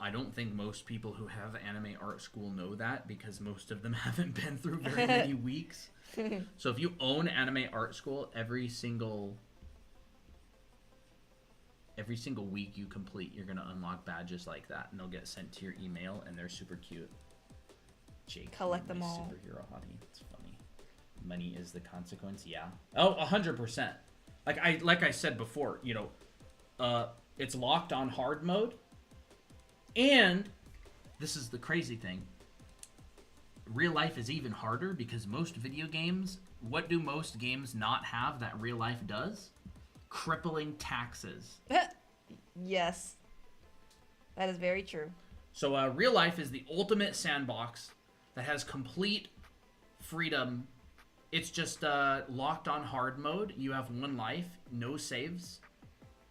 I don't think most people who have anime art school know that, because most of them haven't been through very many weeks. So if you own anime art school, every single week you complete, you're gonna unlock badges like that, and they'll get sent to your email, and they're super cute. Jake, Collect my them all. Superhero hottie. It's funny. Money is the consequence. Yeah. Oh, 100%. Like I said before, it's locked on hard mode, and this is the crazy thing. Real life is even harder, because most video games, what do most games not have that real life does? Crippling taxes. Yes. That is very true. So real life is the ultimate sandbox that has complete freedom. It's just locked on hard mode. You have one life, no saves,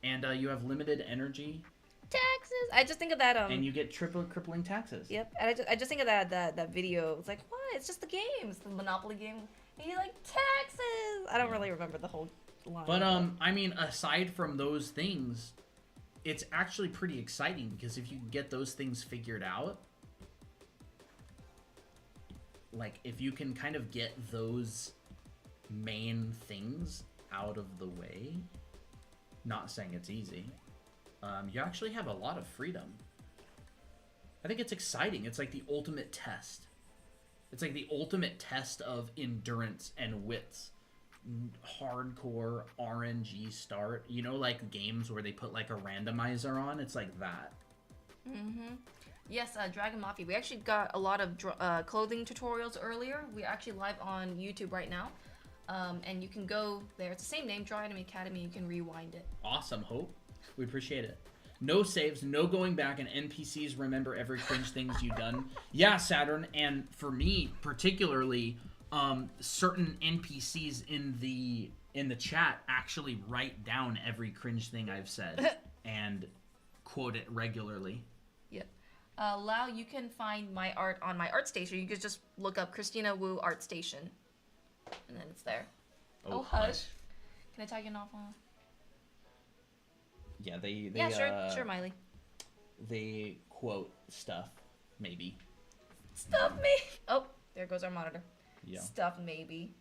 and you have limited energy. Taxes. I just think of that. And you get crippling taxes. Yep. And I just think of that video. It's like, what? It's just the game. It's the Monopoly game. And you're like, taxes. I don't really remember the whole line. But I mean, aside from those things, it's actually pretty exciting, because if you can get those things figured out, like if you can kind of get those main things out of the way, not saying it's easy, you actually have a lot of freedom. I think it's exciting. It's like the ultimate test. It's like the ultimate test of endurance and wits. Hardcore RNG start. Like games where they put like a randomizer on? It's like that. Mm-hmm. Yes, Dragon Mafia. We actually got a lot of clothing tutorials earlier. We're actually live on YouTube right now. And you can go there. It's the same name, Draw Anime Academy. You can rewind it. Awesome, Hope. We appreciate it. No saves, no going back, and NPCs remember every cringe things you've done. Yeah, Saturn, and for me particularly, certain NPCs in the chat actually write down every cringe thing I've said and quote it regularly. Yep. Lau, you can find my art on my art station. You can just look up Christina Wu Art Station, and then it's there. Oh, hush. Can I tag you off on? Yeah, they yeah, sure, Miley. They quote stuff, maybe. Stuff me. Oh, there goes our monitor. Yeah. Stuff maybe.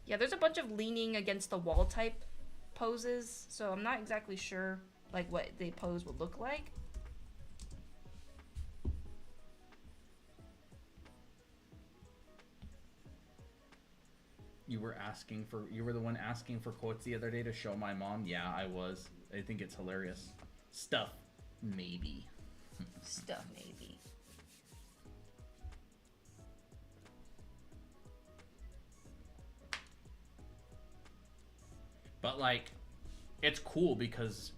Yeah, there's a bunch of leaning against the wall type poses, so I'm not exactly sure like what the pose would look like. You were the one asking for quotes the other day to show my mom. Yeah, I was. I think it's hilarious. Stuff maybe. Stuff maybe. But like, it's cool because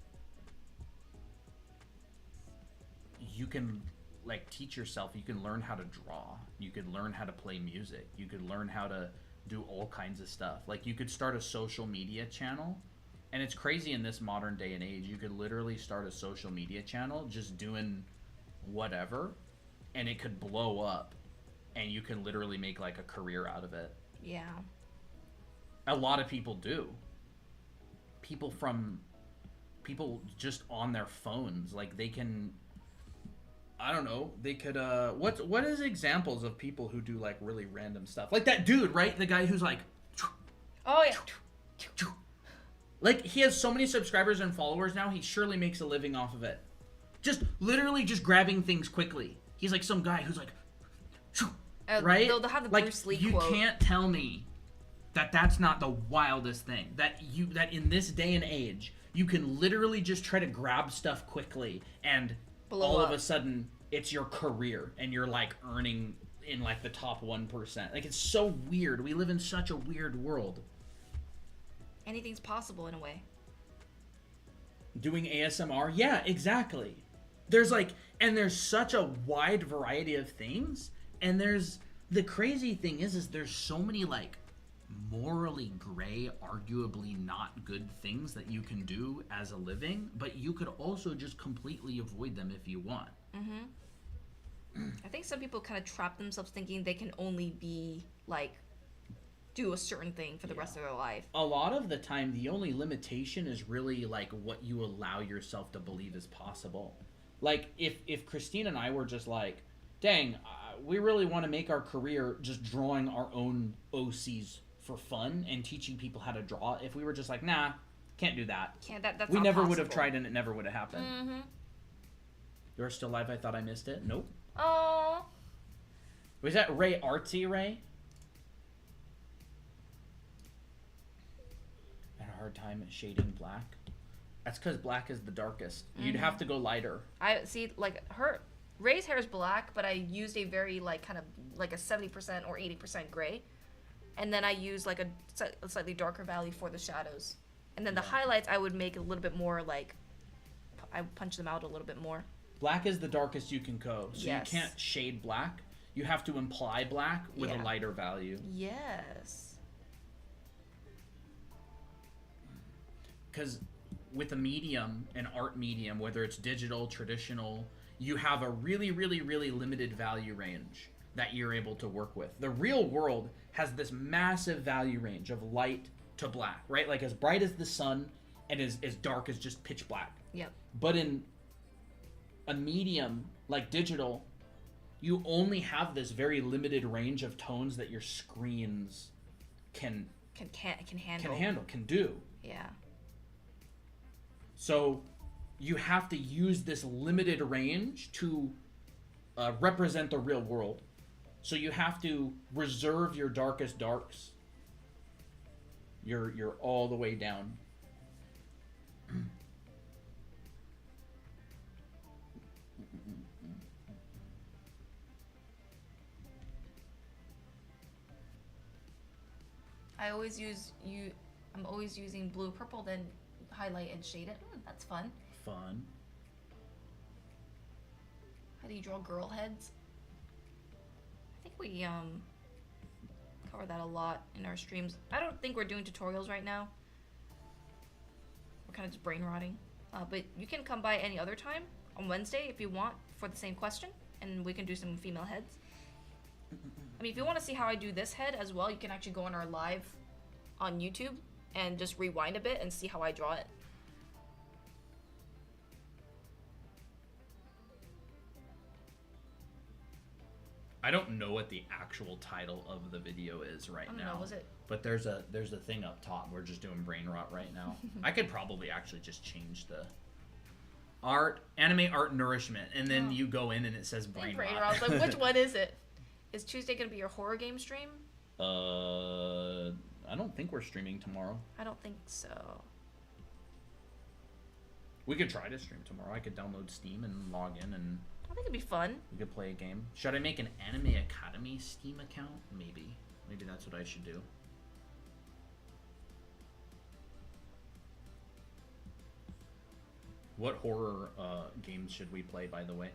you can like teach yourself. You can learn how to draw. You could learn how to play music. You could learn how to do all kinds of stuff. Like you could start a social media channel. And it's crazy in this modern day and age. You could literally start a social media channel just doing whatever, and it could blow up, and you can literally make like a career out of it. Yeah. A lot of people do. People just on their phones, like they can, I don't know, they could what is examples of people who do like really random stuff? Like that dude, right? The guy who's like, Oh yeah. like he has so many subscribers and followers now, he surely makes a living off of it. Just literally just grabbing things quickly. He's like some guy who's like, right? They'll have the like, Bruce Lee you quote. can't tell me that that's not the wildest thing. That in this day and age, you can literally just try to grab stuff quickly, and Blow all up. of a sudden it's your career, and you're like earning in like the top 1%. Like it's so weird. We live in such a weird world. Anything's possible in a way. Doing ASMR, yeah, exactly. There's there's such a wide variety of things, and the crazy thing is there's so many like morally gray, arguably not good things that you can do as a living, but you could also just completely avoid them if you want. I think some people kind of trap themselves thinking they can only be like do a certain thing for the rest of their life. A lot of the time, the only limitation is really like what you allow yourself to believe is possible. Like if Christine and I were just like, dang, we really want to make our career just drawing our own OCs for fun and teaching people how to draw. If we were just like, nah, can't do that. That's we not never would have possible. tried, and it never would have happened. You're still live. I thought I missed it. Nope. Oh. Was that Ray Artsy Ray? I had a hard time shading black. That's because black is the darkest. You'd have to go lighter. I see, like Ray's hair is black, but I used a very like kind of like a 70% or 80% gray, and then I used like a slightly darker value for the shadows, and then the highlights I would make a little bit more like I would punch them out a little bit more. Black is the darkest you can go, so Yes. you can't shade black. You have to imply black with a lighter value. Yes. Because with a medium, an art medium, whether it's digital, traditional, you have a really, really, really limited value range that you're able to work with. The real world has this massive value range of light to black, right? Like as bright as the sun and as dark as just pitch black. Yep. But in a medium like digital, you only have this very limited range of tones that your screens can handle. can do. Yeah. So you have to use this limited range to represent the real world. So you have to reserve your darkest darks. You're all the way down. I'm always using blue purple, then highlight and shade it. That's fun. Fun. How do you draw girl heads? I think we cover that a lot in our streams. I don't think we're doing tutorials right now. We're kind of just brain rotting. But you can come by any other time on Wednesday if you want for the same question, and we can do some female heads. I mean, if you want to see how I do this head as well, you can actually go on our live on YouTube and just rewind a bit and see how I draw it. I don't know what the actual title of the video is right now. I don't know, was it? But there's a thing up top. We're just doing brain rot right now. I could probably actually just change the anime art nourishment, and then you go in and it says brain rot. I was like, which one is it? Is Tuesday gonna be your horror game stream? I don't think we're streaming tomorrow. I don't think so. We could try to stream tomorrow. I could download Steam and log in, and I think it'd be fun. we could play a game. Should I make an Anime Academy Steam account? Maybe. Maybe that's what I should do. What horror games should we play, by the way?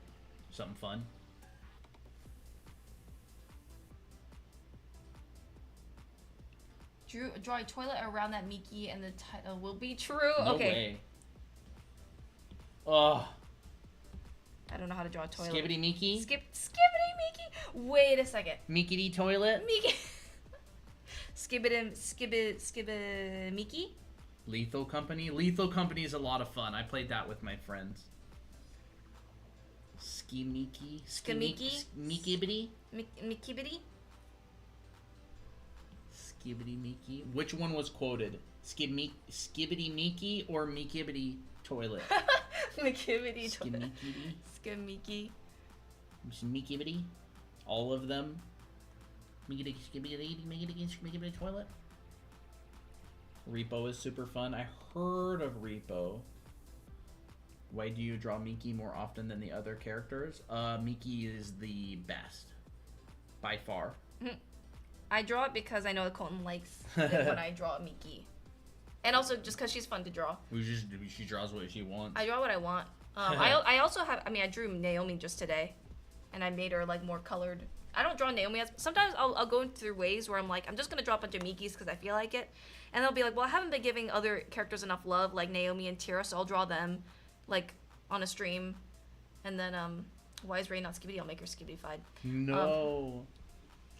Something fun? Draw a toilet around that Miki and the title will be true. No okay. way. Ugh. I don't know how to draw a toilet. Skibbity Miki? Skibbity Miki? Wait a second. Mikity toilet? Miki. Skibbit Miki? Lethal Company? Lethal Company is a lot of fun. I played that with my friends. Skimiki? Skimiki? Mikibity? Mikibity? Skibbity Miki? Which one was quoted? Skibbity Miki or Mikibity toilet? Mikibity toilet. Skimikity? Skimiki. Mikibity? All of them? Mikity Skibity toilet? Repo is super fun. I heard of Repo. Why do you draw Miki more often than the other characters? Miki is the best. By far. I draw it because I know that Colton likes it when I draw Miki. And also just because she's fun to draw. She draws what she wants. I draw what I want. I also have, I drew Naomi just today. And I made her like more colored. I don't draw Naomi as, sometimes I'll go through ways where I'm like, I'm just going to draw a bunch of Mikis because I feel like it. And they'll be like, well, I haven't been giving other characters enough love, like Naomi and Tira, so I'll draw them like on a stream. And then, why is Ray not Skibbity? I'll make her Skibbity-fied. No.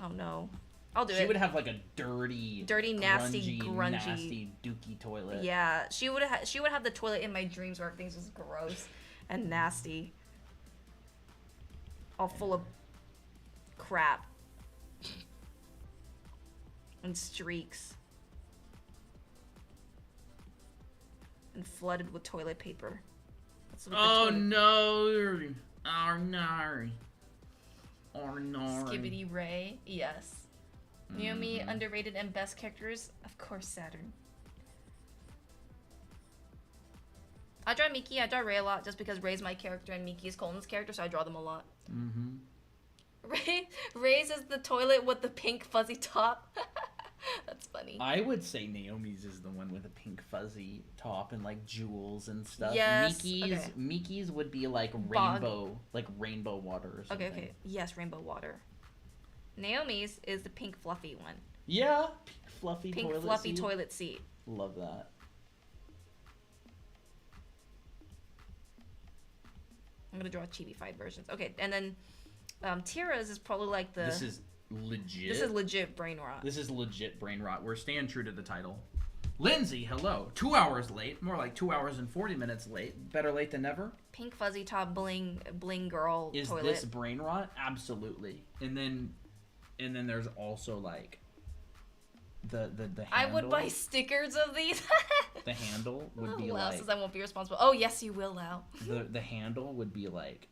Oh no. I'll do it. She would have like a dirty, nasty, grungy, nasty, dookie toilet. Yeah, she would have the toilet in my dreams where everything's just gross and nasty, all full of crap and streaks and flooded with toilet paper. That's what Oh no! Oh no! Oh no! Skibbity Ray, yes. Naomi, underrated and best characters, of course, Saturn. I draw Miki, I draw Ray a lot just because Ray's my character and Miki is Colton's character, so I draw them a lot. Ray's is the toilet with the pink fuzzy top. That's funny. I would say Naomi's is the one with a pink fuzzy top and like jewels and stuff. Yes. Miki's would be like rainbow water or something. Okay. Yes, rainbow water. Naomi's is the pink fluffy one. Yeah, pink fluffy toilet seat. Love that. I'm gonna draw chibi-fied versions. Okay, and then Tira's is probably like the. This is legit. This is legit brain rot. This is legit brain rot. We're staying true to the title. Lindsay, hello. 2 hours late. More like 2 hours and 40 minutes late. Better late than never. Pink fuzzy top bling girl is toilet. This brain rot? Absolutely. And then there's also like the handle. I would buy stickers of these. The handle would be Lau like. says I won't be responsible. Oh yes, you will, Lau. The handle would be like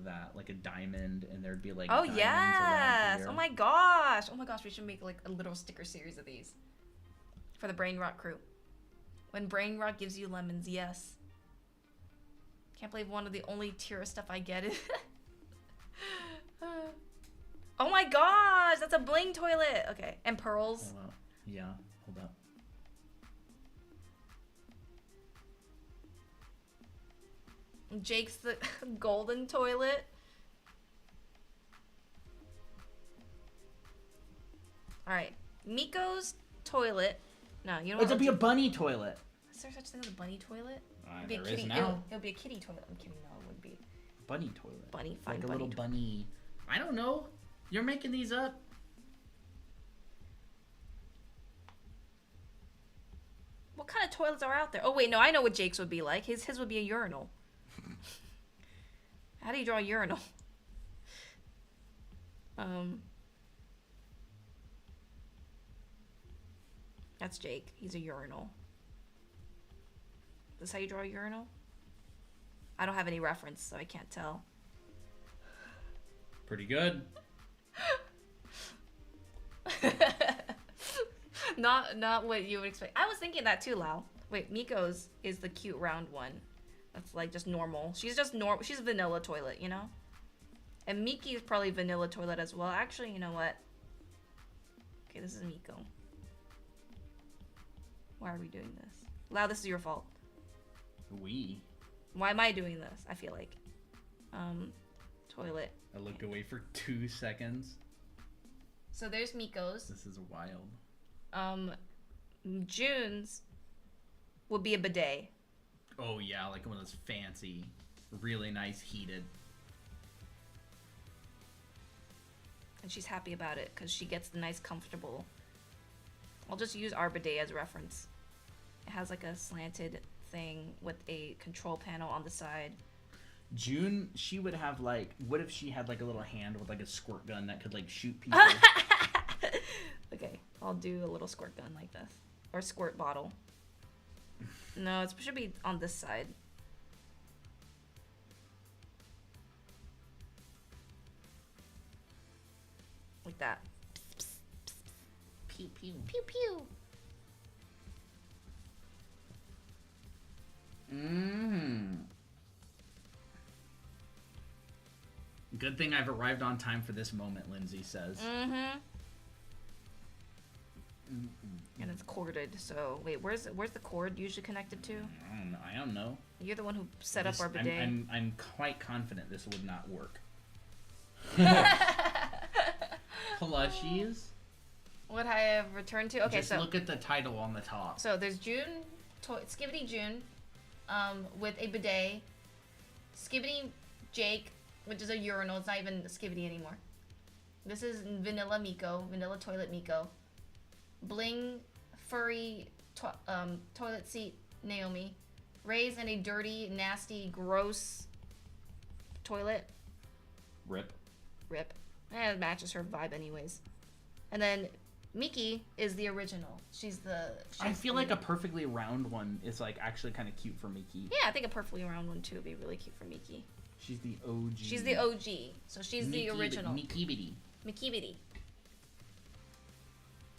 that, like a diamond, and there'd be like. Oh diamonds yes! around here. Oh my gosh! Oh my gosh! We should make like a little sticker series of these for the brain rot crew. When brain rot gives you lemons, yes. Can't believe one of the only Tira stuff I get is. Oh my gosh! That's a bling toilet. Okay, and pearls. Hold up. Yeah, hold up. Jake's the golden toilet. Alright. Miko's toilet. No, you know what? It'll be a bunny toilet. Is there such thing as a bunny toilet? It'd be There a kitty. is now. It'll be a kitty toilet. I'm kidding. No, it wouldn't be. Bunny toilet. Bunny, fine. Like a bunny little bunny. I don't know. You're making these up. What kind of toilets are out there? Oh wait, no, I know what Jake's would be like. His would be a urinal. How do you draw a urinal? That's Jake. He's a urinal. Is this how you draw a urinal? I don't have any reference, so I can't tell. Pretty good. Not what you would expect. I was thinking that too, Lau. Wait, Miko's is the cute round one. That's like just normal. She's just normal. She's a vanilla toilet, you know? And Miki is probably vanilla toilet as well. Actually, you know what? Okay, this is Miko. Why are we doing this? Lau, this is your fault. Why am I doing this? I feel like. Toilet. I looked away for 2 seconds. So there's Miko's. This is wild. June's would be a bidet. Oh yeah, like one of those fancy, really nice heated. And she's happy about it because she gets the nice comfortable. I'll just use our bidet as reference. It has like a slanted thing with a control panel on the side. June, she would have like, what if she had like a little hand with like a squirt gun that could like shoot people? Okay, I'll do a little squirt gun like this. Or squirt bottle. No, it should be on this side. Like that. Pew pew. Pew pew. Good thing I've arrived on time for this moment, Lindsay says. Mm-hmm. And it's corded, so wait, where's the cord usually connected to? I don't know. You're the one who set up our bidet. I'm quite confident this would not work. Plushies? What I have returned to? Okay, Just so look at the title on the top. so there's June, Skibbity June, with a bidet. Skibbity Jake, which is a urinal. It's not even Skibbity anymore. This is Vanilla Miko, Vanilla Toilet Miko. Bling, furry toilet seat Naomi. Ray's in a dirty, nasty, gross toilet. Rip. It matches her vibe anyways. And then Miki is the original. I feel like a perfectly round one is like actually kind of cute for Miki. Yeah, I think a perfectly round one too would be really cute for Miki. She's the OG. She's the OG, so she's the original. Miki Bitty. Miki Bitty.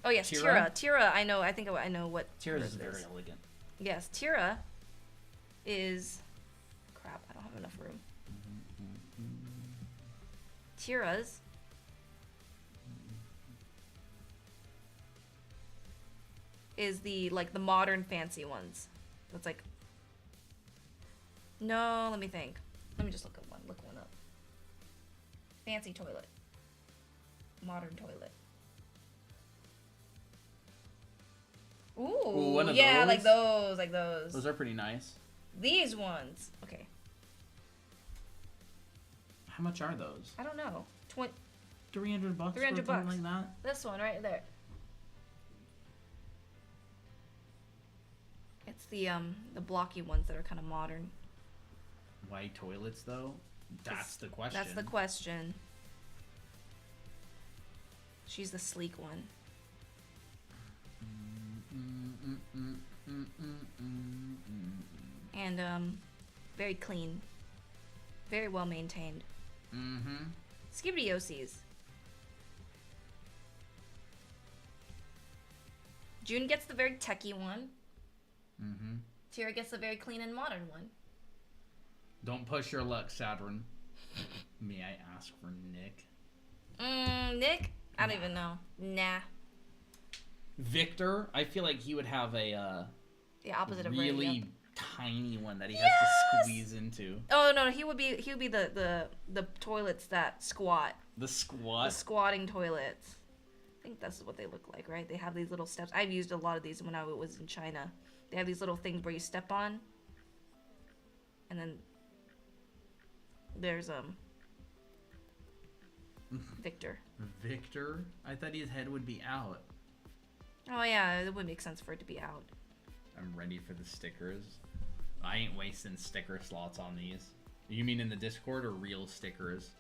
Oh yes, Tira? Tira, I know. I think I know what. Tira's what it very is. elegant. Yes, Tira is. Crap! I don't have enough room. Tira's is the modern fancy ones. That's like. No, let me think. Let me just look one up. Fancy toilet. Modern toilet. Ooh, one of yeah, those? like those. Those are pretty nice. These ones. Okay. How much are those? I don't know. $300 $300 for something like that? This one right there. It's the blocky ones that are kind of modern. White toilets, though? That's the question. That's the question. She's the sleek one. And very clean, very well maintained. Skibbity Yossies. June gets the very techie one. Tira gets the very clean and modern one. Don't push your luck, Saturn. May I ask for Nick? Nick? I don't even know. Nah. Victor? I feel like he would have a The opposite of Ray, really yep. tiny one that he has to squeeze into. Oh no, he would be the toilets that squat. The squat? The squatting toilets. I think that's what they look like, right? They have these little steps. I've used a lot of these when I was in China. They have these little things where you step on. And then there's Victor. Victor? I thought his head would be out. Oh yeah, it would make sense for it to be out. I'm ready for the stickers. I ain't wasting sticker slots on these. You mean in the Discord or real stickers?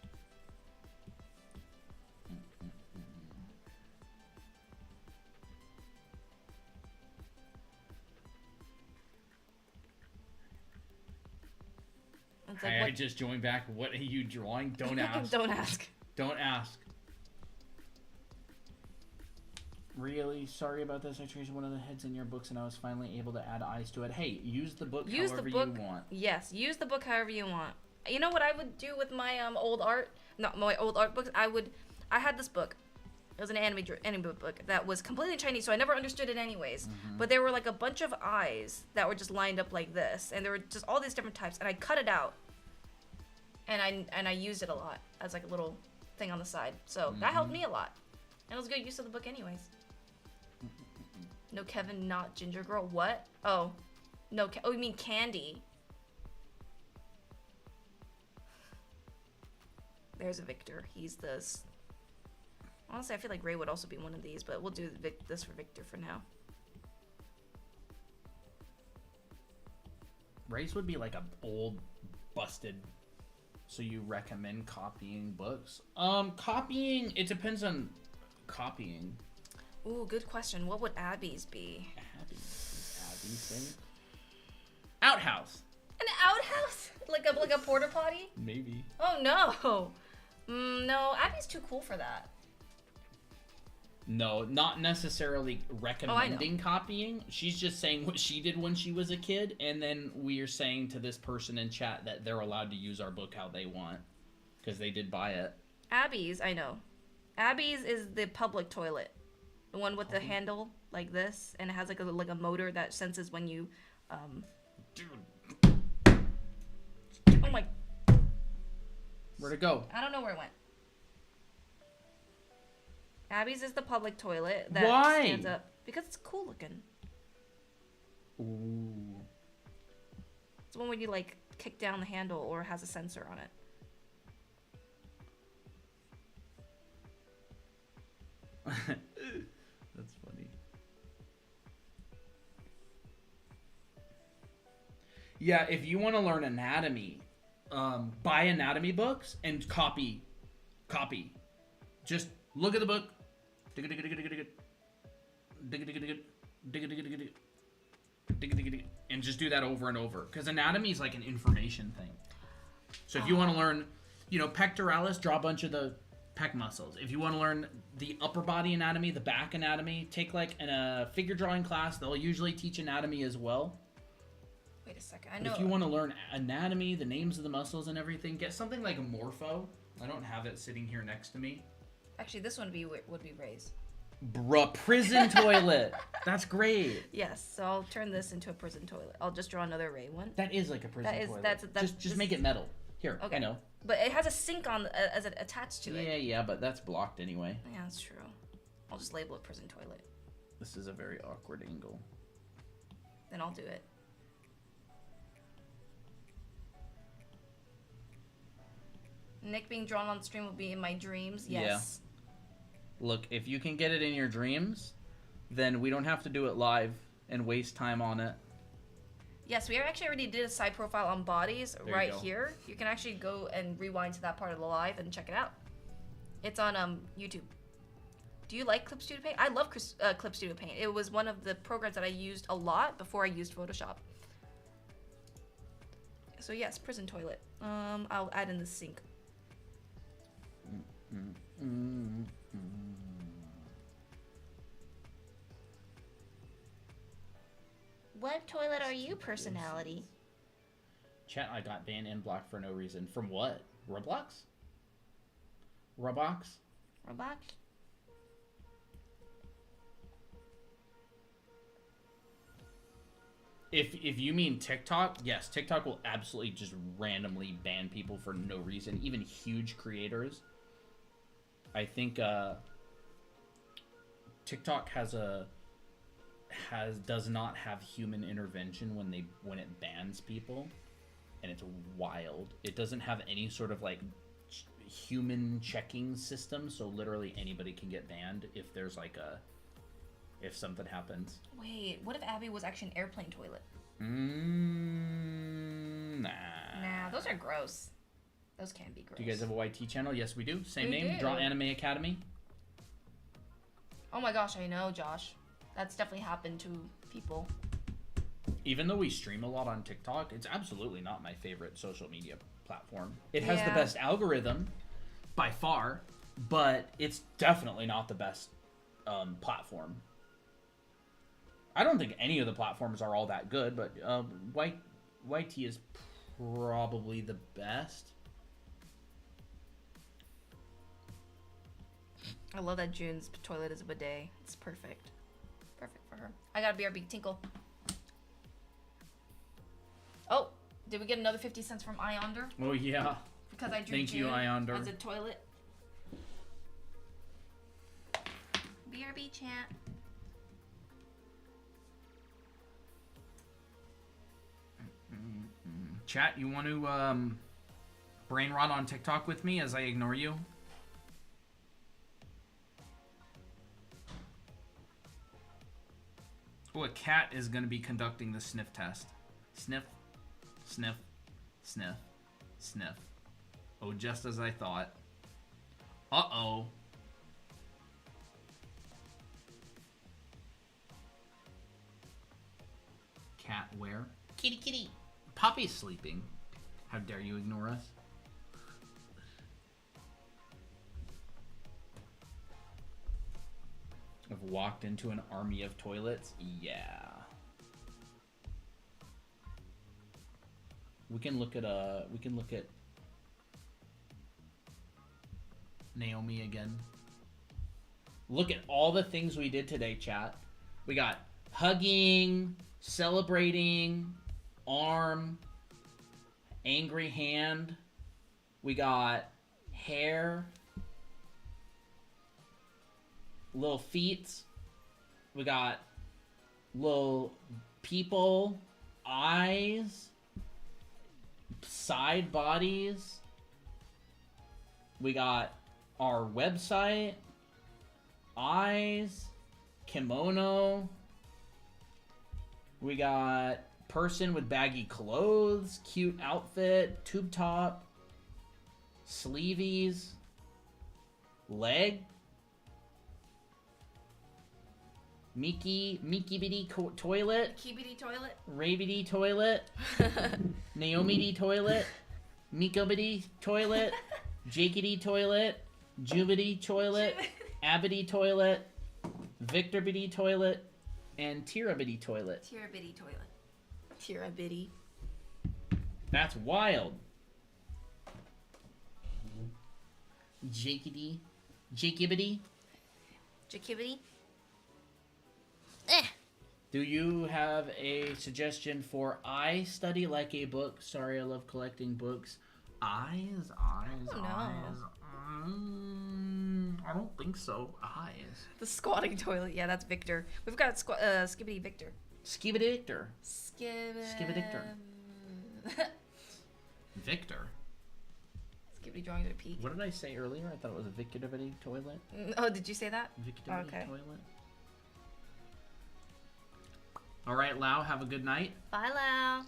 It's Hi, I like, just joined back. What are you drawing? Don't ask. Don't ask. Don't ask. Really sorry about this. I changed one of the heads in your books and I was finally able to add eyes to it. Hey, use the book however you want. Yes, use the book however you want. You know what I would do with my old art? Not my old art books. I had this book. It was an anime book that was completely Chinese, so I never understood it anyways. But there were like a bunch of eyes that were just lined up like this, and there were just all these different types, and I cut it out, and I used it a lot as like a little thing on the side. So that helped me a lot, and it was a good use of the book anyways. No Kevin, not Ginger Girl. What? Oh. No, oh, you mean Candy. There's a Victor. He's this. Honestly, I feel like Ray would also be one of these, but we'll do this for Victor for now. Ray's would be like a old, busted. So you recommend copying books? Copying, it depends on copying. Ooh, good question. What would Abby's be? Abby's thing? Outhouse. An outhouse? Like a porta potty? Maybe. Oh no. No, Abby's too cool for that. No, not necessarily recommending copying. She's just saying what she did when she was a kid, and then we are saying to this person in chat that they're allowed to use our book how they want, because they did buy it. Abby's, I know. Abby's is the public toilet. The one with the handle like this, and it has like a motor that senses when you, Dude. Oh my. Where'd it go? I don't know where it went. Abby's is the public toilet that stands up. Because it's cool looking. Ooh. It's one where you like kick down the handle or has a sensor on it. That's funny. Yeah, if you want to learn anatomy, buy anatomy books and copy. Just look at the book. And just do that over and over. Because anatomy is like an information thing. So if you want to learn, pectoralis, draw a bunch of the pec muscles. If you want to learn the upper body anatomy, the back anatomy, take like a figure drawing class. They'll usually teach anatomy as well. Wait a second. I know. If you want to learn anatomy, the names of the muscles and everything, get something like a Morpho. I don't have it sitting here next to me. Actually, this one would be Ray's. Bruh, prison toilet. That's great. Yes, so I'll turn this into a prison toilet. I'll just draw another Ray one. That is like a prison toilet. That's just make it metal. Here, okay. I know. But it has a sink on as it attached to it. Yeah, but that's blocked anyway. Yeah, that's true. I'll just label it prison toilet. This is a very awkward angle. Then I'll do it. Nick being drawn on stream will be in my dreams. Yes. Yeah. Look, if you can get it in your dreams, then we don't have to do it live and waste time on it. Yes, we actually already did a side profile on bodies right go. here. You can actually go and rewind to that part of the live and check it out. It's on YouTube. Do you like Clip Studio Paint? I love Clip Studio Paint. It was one of the programs that I used a lot before I used Photoshop. So yes, prison toilet. I'll add in the sink. What toilet are you, personality? Chat, I got banned and blocked for no reason. From what? Roblox? Roblox? Roblox? If you mean TikTok, yes, TikTok will absolutely just randomly ban people for no reason, even huge creators. I think TikTok does not have human intervention when it bans people, and it's wild. It doesn't have any sort of like human checking system, so literally anybody can get banned if there's like if something happens. Wait, what if Abby was actually an airplane toilet? Nah. Nah, those are gross. Those can be gross. Do you guys have a YT channel? Yes, we do. Same We name, do. Draw Anime Academy. Oh my gosh, I know, Josh. That's definitely happened to people. Even though we stream a lot on TikTok, it's absolutely not my favorite social media platform. It has the Yeah. best algorithm by far, but it's definitely not the best platform. I don't think any of the platforms are all that good, but YT is probably the best. I love that June's toilet is a bidet. It's perfect. Perfect for her. I got a BRB tinkle. Oh, did we get another 50 cents from Ionder? Oh, yeah. Because I drew Thank you, June Ionder. as a toilet. BRB chat. Chat, you want to brain rot on TikTok with me as I ignore you? Oh, a cat is going to be conducting the sniff test. Sniff, sniff, sniff, sniff. Oh, just as I thought. Uh-oh. Cat where? Kitty, kitty. Poppy's sleeping. How dare you ignore us? I've walked into an army of toilets. Yeah. We can look at Naomi again. Look at all the things we did today, chat. We got hugging, celebrating, arm, angry hand. We got hair, little feet. We got little people, eyes, side bodies. We got our website, eyes, kimono. We got person with baggy clothes, cute outfit, tube top, sleeveys, leg, Mickey bitty toilet, Kibidi toilet. Ray toilet, Naomi toilet, Miko bitty toilet, Jakey toilet, Jubity toilet, Abity toilet, Victor bitty toilet, and Tira bitty toilet. Tirabitty toilet. Tirabitty. That's wild. Jakey Jakibity. Jakibity. Do you have a suggestion for I study like a book? Sorry, I love collecting books. Eyes. don't know. I don't think so. Eyes. The squatting toilet. Yeah, that's Victor. We've got Skibbity Victor. Skibidictor. Skibidictor. Victor. Skibbity drawings at a peak. What did I say earlier? I thought it was a Victority toilet. Oh, did you say that? Victority Okay. toilet. All right, Lau. Have a good night. Bye, Lau.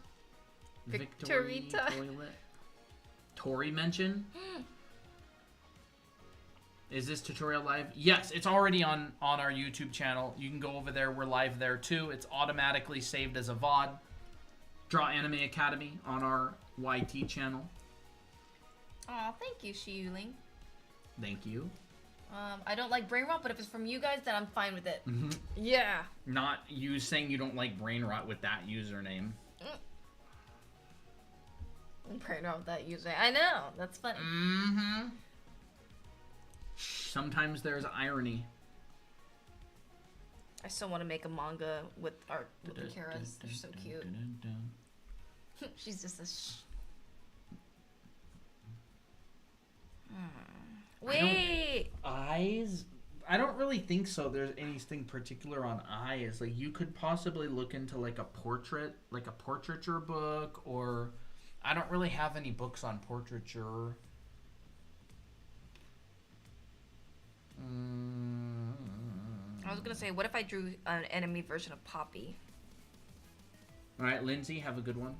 Victory Victorita. toilet. Tori mention. Is this tutorial live? Yes, it's already on our YouTube channel. You can go over there. We're live there too. It's automatically saved as a VOD. Draw Anime Academy on our YT channel. Aw, thank you, Shiuling. Thank you. I don't like brain rot, but if it's from you guys, then I'm fine with it. Mm-hmm. Yeah. Not you saying you don't like brain rot with that username. Brain rot with that user. I know. That's funny. Mm-hmm. Sometimes there's irony. I still want to make a manga with art with the Karas. They're so cute. She's just a Wait! Eyes? I don't really think so. There's anything particular on eyes. Like, you could possibly look into like a portraiture book, or I don't really have any books on portraiture. I was gonna say, what if I drew an enemy version of Poppy? All right, Lindsay, have a good one.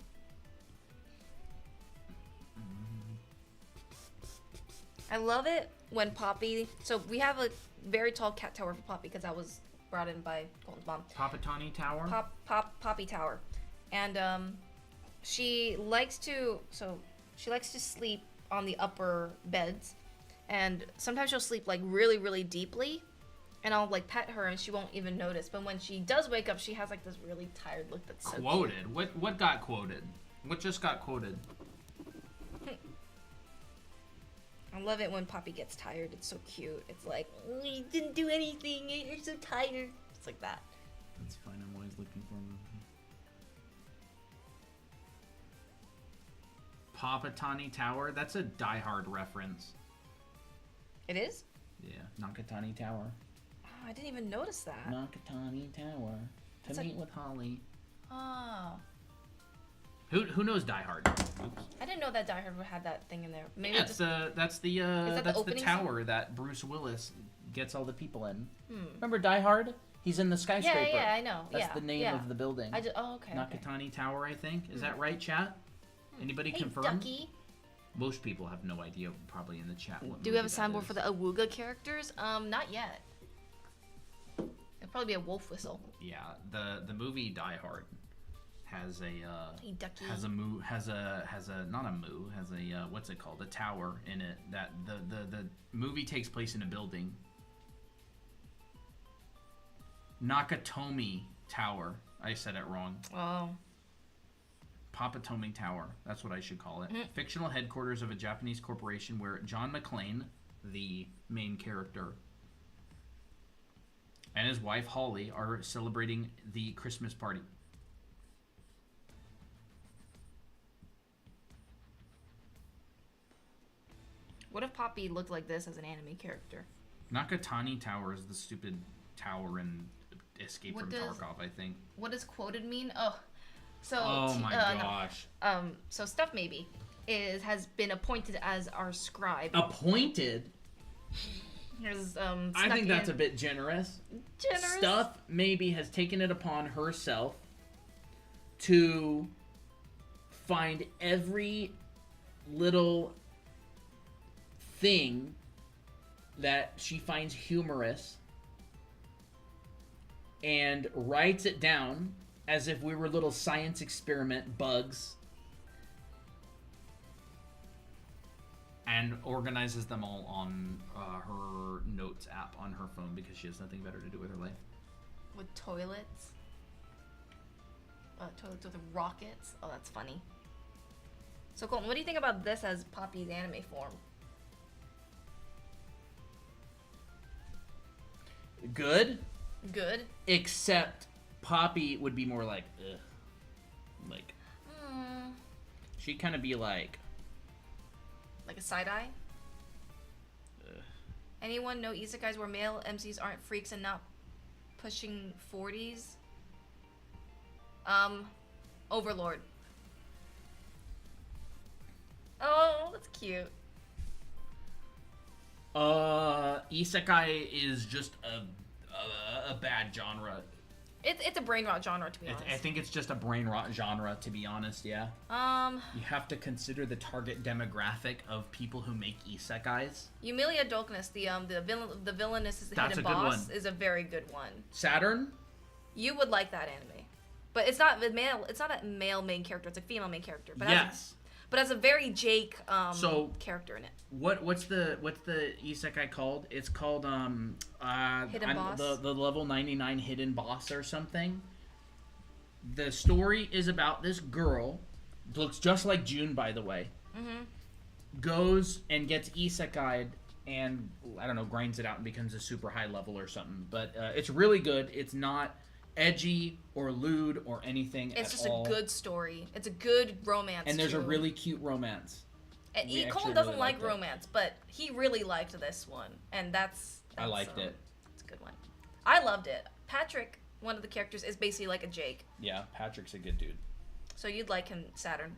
I love it when Poppy. So we have a very tall cat tower for Poppy because that was brought in by Colton's mom. Papatani Tower. Poppy Tower, and she likes to sleep on the upper beds, and sometimes she'll sleep like really really deeply, and I'll like pet her and she won't even notice. But when she does wake up, she has like this really tired look that's so Quoted. cute. What got quoted? What just got quoted? I love it when Poppy gets tired. It's so cute. It's like, you didn't do anything. You're so tired. It's like that. That's fine. I'm always looking for them. Papatani Tower. That's a Die Hard reference. It is? Yeah, Nakatani Tower. Oh, I didn't even notice that. Nakatani Tower. To That's meet with Holly. Oh. Who knows Die Hard? Oops. I didn't know that Die Hard had that thing in there. Maybe Yeah, it just. that's the that the that's the opening tower that Bruce Willis gets all the people in. Hmm. Remember Die Hard? He's in the skyscraper. Yeah, I know. That's yeah, the name yeah. of the building. Okay. Nakatani Tower, I think. Is that right, chat? Anybody Hey, confirm? Ducky. Most people have no idea, probably in the chat. What Do we have a movie that soundboard is. for the Awuga characters? Not yet. It'll probably be a wolf whistle. Yeah, the movie Die Hard has a Hey, Ducky. has a not a moo has a what's it called, a tower in it that the movie takes place in a building. Nakatomi Tower. I said it wrong. Oh. Papatomi Tower. That's what I should call it. Fictional headquarters of a Japanese corporation where John McClane, the main character, and his wife Holly are celebrating the Christmas party. What if Poppy looked like this as an anime character? Nakatani Tower is the stupid tower in Escape What from does- Tarkov, I think. What does quoted mean? Oh. So. Oh my no. gosh. So Stuff Maybe has been appointed as our scribe. Appointed? Here's I think that's a bit generous. generous. Stuff maybe has taken it upon herself to find every little thing that she finds humorous and writes it down as if we were little science experiment bugs and organizes them all on her notes app on her phone because she has nothing better to do with her life. With toilets. Toilets with rockets. Oh, that's funny. So Colton, what do you think about this as Poppy's anime form? Good, Good. except Poppy would be more like, ugh. Like, she'd kind of be like, Like a side eye? ugh. Anyone know isekais where male MCs aren't freaks and not pushing 40s? Overlord. Oh, that's cute. Isekai is just a bad genre. It's a brain rot genre, to be honest. I think it's just a brain rot genre, to be honest, yeah. You have to consider the target demographic of people who make isekais. Yumilia Dolkness, the villainess is the That's hidden a good boss, one. is a very good one. Saturn? You would like that anime, but it's not the male. It's not a male main character. It's a female main character. But Yes. but has a very Jake So- character in it. What's the isekai called? It's called Hidden Boss? the level 99 hidden boss or something. The story is about this girl, looks just like June, by the way. Goes and gets isekai'd and I don't know, grinds it out and becomes a super high level or something. But it's really good. It's not edgy or lewd or anything It's at just all. a good story. It's a good romance. And there's a too. really cute romance. And we actually Colton doesn't really like liked it. romance, but he really liked this one, and that's I liked it. It's a good one. I loved it. Patrick, one of the characters, is basically like a Jake, Yeah, Patrick's a good dude. so you'd like him, Saturn.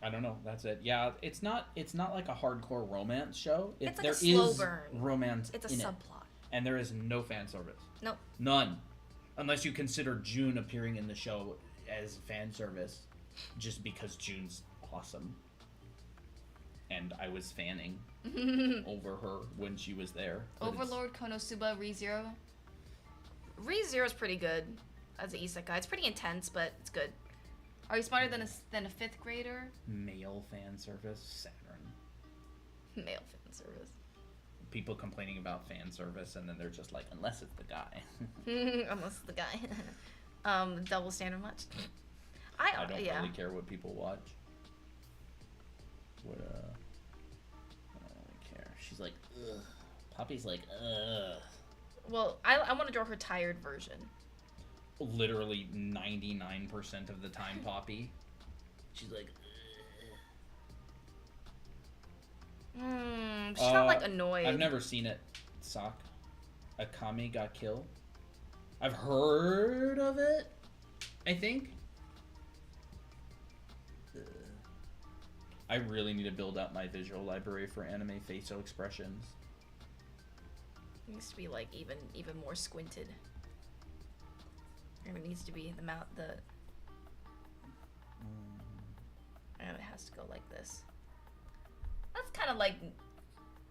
I don't know. That's it. Yeah, it's not like a hardcore romance show. It's like a there slow is burn. romance It's a in it, subplot. and there is no fan service. Nope. None, unless you consider June appearing in the show as fan service, just because June's awesome, and I was fanning over her when she was there. But it's- Overlord, Konosuba, ReZero. ReZero is pretty good as an isekai. It's pretty intense, but it's good. Are you smarter than a fifth grader? Male fan service, Saturn. Male fan service. People complaining about fan service, and then they're just like, unless it's the guy. Unless the guy. Double standard much. I don't yeah. really care what people watch. What I don't really care. She's like, ugh. Poppy's like, ugh. Well, I want to draw her tired version. Literally 99% of the time, Poppy. She's like, ugh. She's not like annoyed. I've never seen it. Sock. Akami got killed. I've heard of it, I think. I really need to build out my visual library for anime facial expressions. It needs to be like even more squinted. And it needs to be the mouth. And it has to go like this. That's kind of like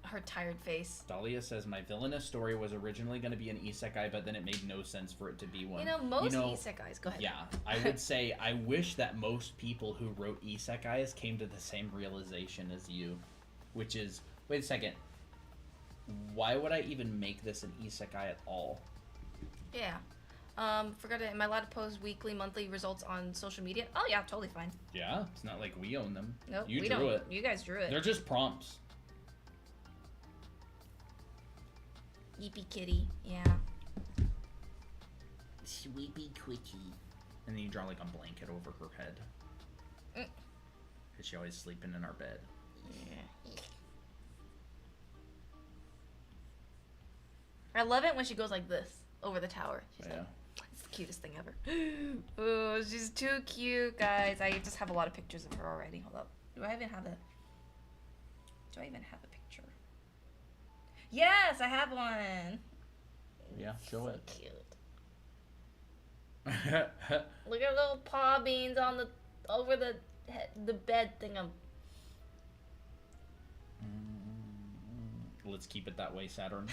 her tired face. Dahlia says, my villainous story was originally going to be an isekai, but then it made no sense for it to be one. Most isekais, go ahead. Yeah, I would say I wish that most people who wrote isekais came to the same realization as you, which is, wait a second, why would I even make this an isekai at all? Yeah. Forgot to, am I allowed to post weekly, monthly results on social media? Oh yeah, totally fine. Yeah, it's not like we own them. Nope, you we drew don't. it. You guys drew it. They're just prompts. Yeepy kitty, yeah. Sweepy quickie. And then you draw like a blanket over her head. Mm. Because she always sleeping in our bed. Yeah. I love it when she goes like this over the tower. She's like, it's the cutest thing ever. Oh, she's too cute, guys. I just have a lot of pictures of her already. Hold up. Do I even have a picture? Yes, I have one. Yeah, show it. Cute. Look at little paw beans on over the bed thing. Let's keep it that way, Saturn.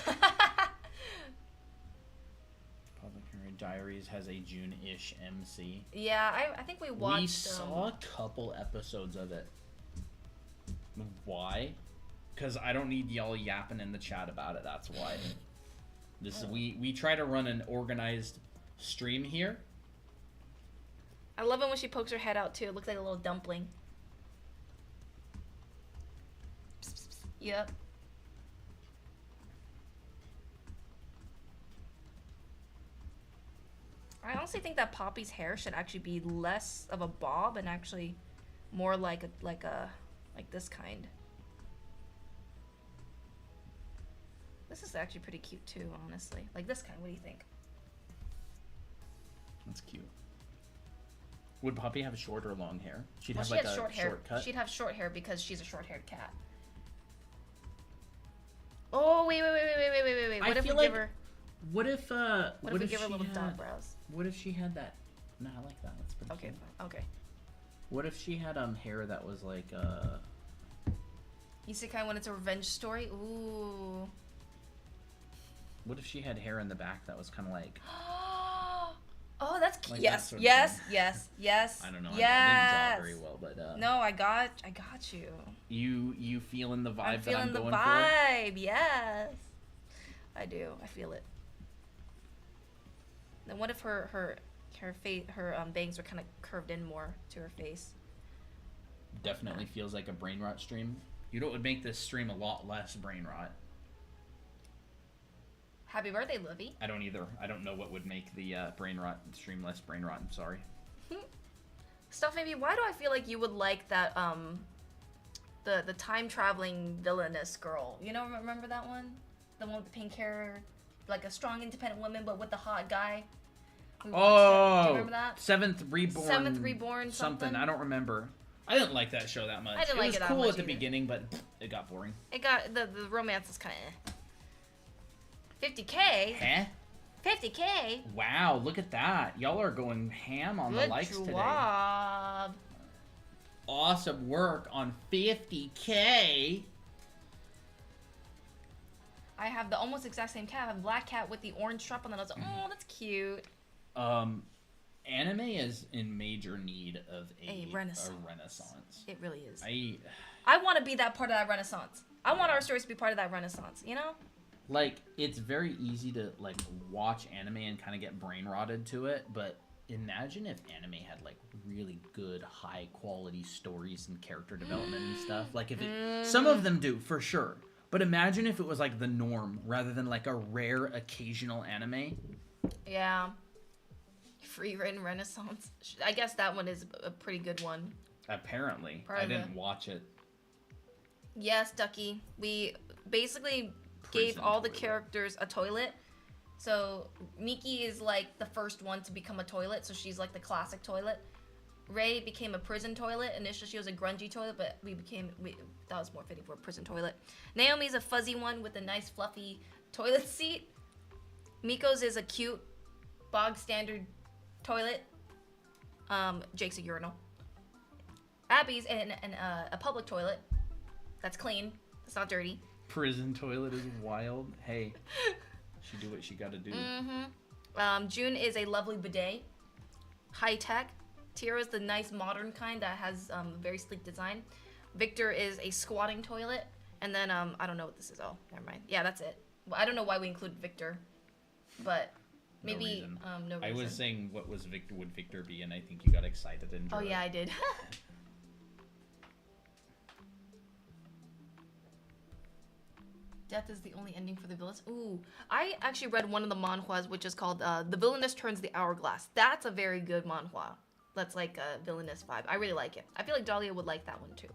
Public Diaries has a June-ish MC. Yeah, I think we watched. We saw a couple episodes of it. Why? Because I don't need y'all yapping in the chat about it. That's why. We try to run an organized stream here. I love it when she pokes her head out too. It looks like a little dumpling. Psst, psst, psst. Yep. I honestly think that Poppy's hair should actually be less of a bob and actually more like this kind. This is actually pretty cute too, honestly. Like this kind. What do you think? That's cute. Would Poppy have short or long hair? She'd Well, have she like has a short hair. shortcut. She'd have short hair because she's a short-haired cat. Oh wait! What if we give her? What if What if we give her she little had, dot brows? What if she had that? No, I like that. That's pretty Okay, cute. fine. Okay. What if she had hair that was like Isekai when it's a revenge story. Ooh. What if she had hair in the back that was kind of like? Oh, that's cute. Like Yes, that sort of yes, thing. yes, yes. I don't know. Yes. I didn't draw very well, but No, I got you. You feeling the vibe I'm that I'm feeling the going vibe. Yes, I do. I feel it. Then what if her face, her bangs were kind of curved in more to her face? for? Definitely feels like a brain rot stream. You know what would make this stream a lot less brain rot? Happy birthday, Livy. I don't either. I don't know what would make the brain rot stream less brain rot. I'm sorry. Stuff maybe. Why do I feel like you would like that? The time traveling villainous girl. You know, remember that one? The one with the pink hair, like a strong, independent woman, but with the hot guy. We watched it. Do you remember that? Seventh Reborn. Seventh Reborn something? I don't remember. I didn't like that show that much. I didn't like was it that cool much at the either. beginning, but it got boring. It got the romance is kind of 50K. Huh? 50K. Wow, look at that. Y'all are going ham on the Good likes today. job. Awesome work on 50K. I have the almost exact same cat. I have a black cat with the orange strap on the nose. Oh, that's cute. Anime is in major need of a renaissance. It really is. I want to be that part of that renaissance. I want our stories to be part of that renaissance, you know? like, it's very easy to like watch anime and kind of get brain rotted to it, but imagine if anime had like really good high quality stories and character development and stuff. Like if it some of them do for sure, but imagine if it was like the norm rather than like a rare occasional anime. Yeah. Free written renaissance. I guess that one is a pretty good one. Apparently. Part I of the- didn't watch it. Yes, Ducky. We basically Prison gave all the toilet. characters a toilet. So Miki is like the first one to become a toilet, so she's like the classic toilet. Ray became a prison toilet. Initially, she was a grungy toilet, but that was more fitting for a prison toilet. Naomi's a fuzzy one with a nice fluffy toilet seat. Miko's is a cute, bog standard toilet. Jake's a urinal. Abby's in a public toilet. That's clean. It's not dirty. Prison toilet is wild. Hey, she do what she gotta do. June is a lovely bidet. High tech. Tira's the nice modern kind that has very sleek design. Victor is a squatting toilet. And then, I don't know what this is. Oh, never mind. Yeah, that's it. Well, I don't know why we included Victor. But maybe, no reason. I was saying, what was would Victor be? And I think you got excited and Oh, yeah, I did. Death is the only ending for the villains. Ooh, I actually read one of the manhwas, which is called The Villainess Turns the Hourglass. That's a very good manhwa. That's like a villainous vibe. I really like it. I feel like Dahlia would like that one too.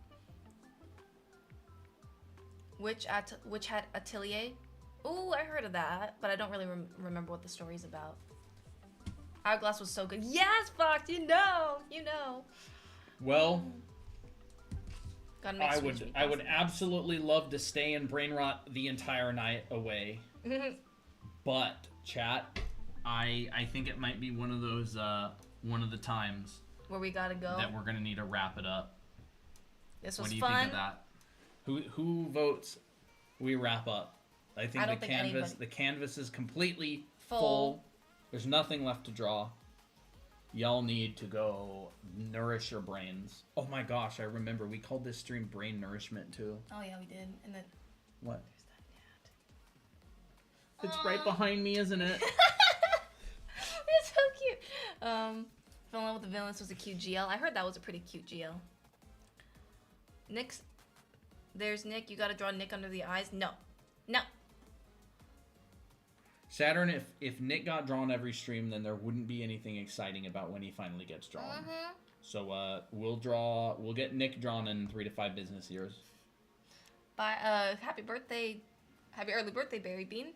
Witch Hat Atelier. Ooh, I heard of that, but I don't really remember what the story's about. Hourglass was so good. Yes, Fox, you know. Well, Gotta make I would absolutely love to stay and brain rot the entire night away. But chat, I think it might be one of those one of the times where we gotta go. That we're gonna need to wrap it up. This was what do you fun. think of that? Who votes? We wrap up. I think the canvas is completely full. There's nothing left to draw. Y'all need to go nourish your brains. Oh my gosh, I remember we called this stream Brain Nourishment too. Oh yeah, we did. And then what? There's that gnat. It's right behind me, isn't it? It's so cute. Fell in love with the villains was a cute GL. I heard that was a pretty cute GL. There's Nick. You gotta draw Nick under the eyes. No. Saturn, if Nick got drawn every stream, then there wouldn't be anything exciting about when he finally gets drawn. So we'll get Nick drawn in 3 to 5 business years. Bye. Happy early birthday, Berry Bean.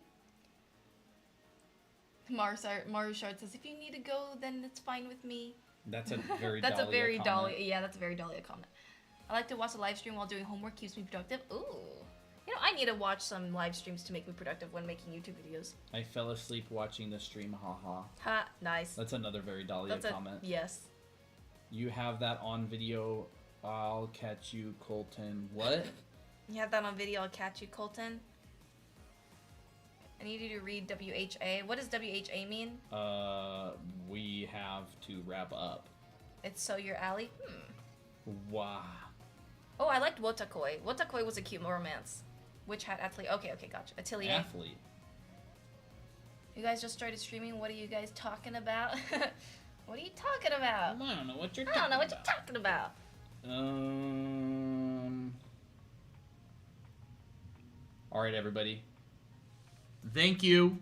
Maru Shard says, if you need to go, then it's fine with me. That's a very that's Dahlia a very comment. Dahlia. Yeah, that's a very Dahlia comment. I like to watch a live stream while doing homework. Keeps me productive. Ooh. You know, I need to watch some live streams to make me productive when making YouTube videos. I fell asleep watching the stream, haha. Ha, nice. That's another very Dahlia comment. Yes. You have that on video. I'll catch you, Colton. What? You have that on video. I'll catch you, Colton. I need you to read WHA. What does WHA mean? We have to wrap up. It's so your alley? Wow. Oh, I liked Wotakoi. Wotakoi was a cute romance. Witch Hat Atelier. Okay, gotcha. Atelier. Athlete. You guys just started streaming. What are you guys talking about? What are you talking about? I don't know what you're talking about. All right, everybody. Thank you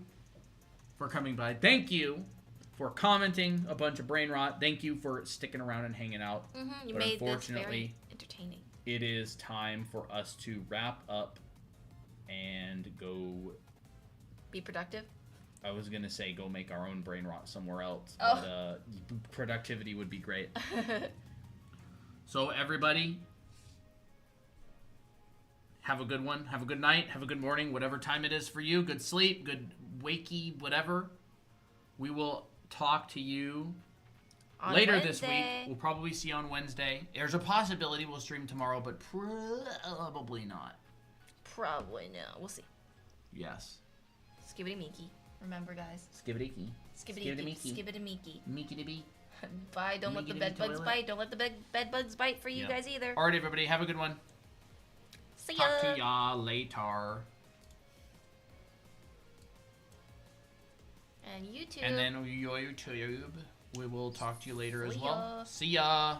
for coming by. Thank you for commenting a bunch of brain rot. Thank you for sticking around and hanging out. You but made unfortunately, this very entertaining. It is time for us to wrap up and go be productive. I was gonna say go make our own brain rot somewhere else, oh. But productivity would be great. So everybody, have a good one. Have a good night. Have a good morning. Whatever time it is for you. Good sleep. Good wakey. Whatever. We will talk to you on later Wednesday. This week. We'll probably see you on Wednesday. There's a possibility we'll stream tomorrow, but probably not. Probably no. We'll see. Yes. Skibbity Meeky. Remember, guys. Skibbity Meeky. Skibbity Meeky. Skibbity Meeky. Meeky to be. Bye. Don't let the bed bugs bite. Don't let the bed bugs bite for you guys either. All right, everybody. Have a good one. See ya. Talk to ya later. And YouTube. And then YouTube. We will talk to you later as well. See ya.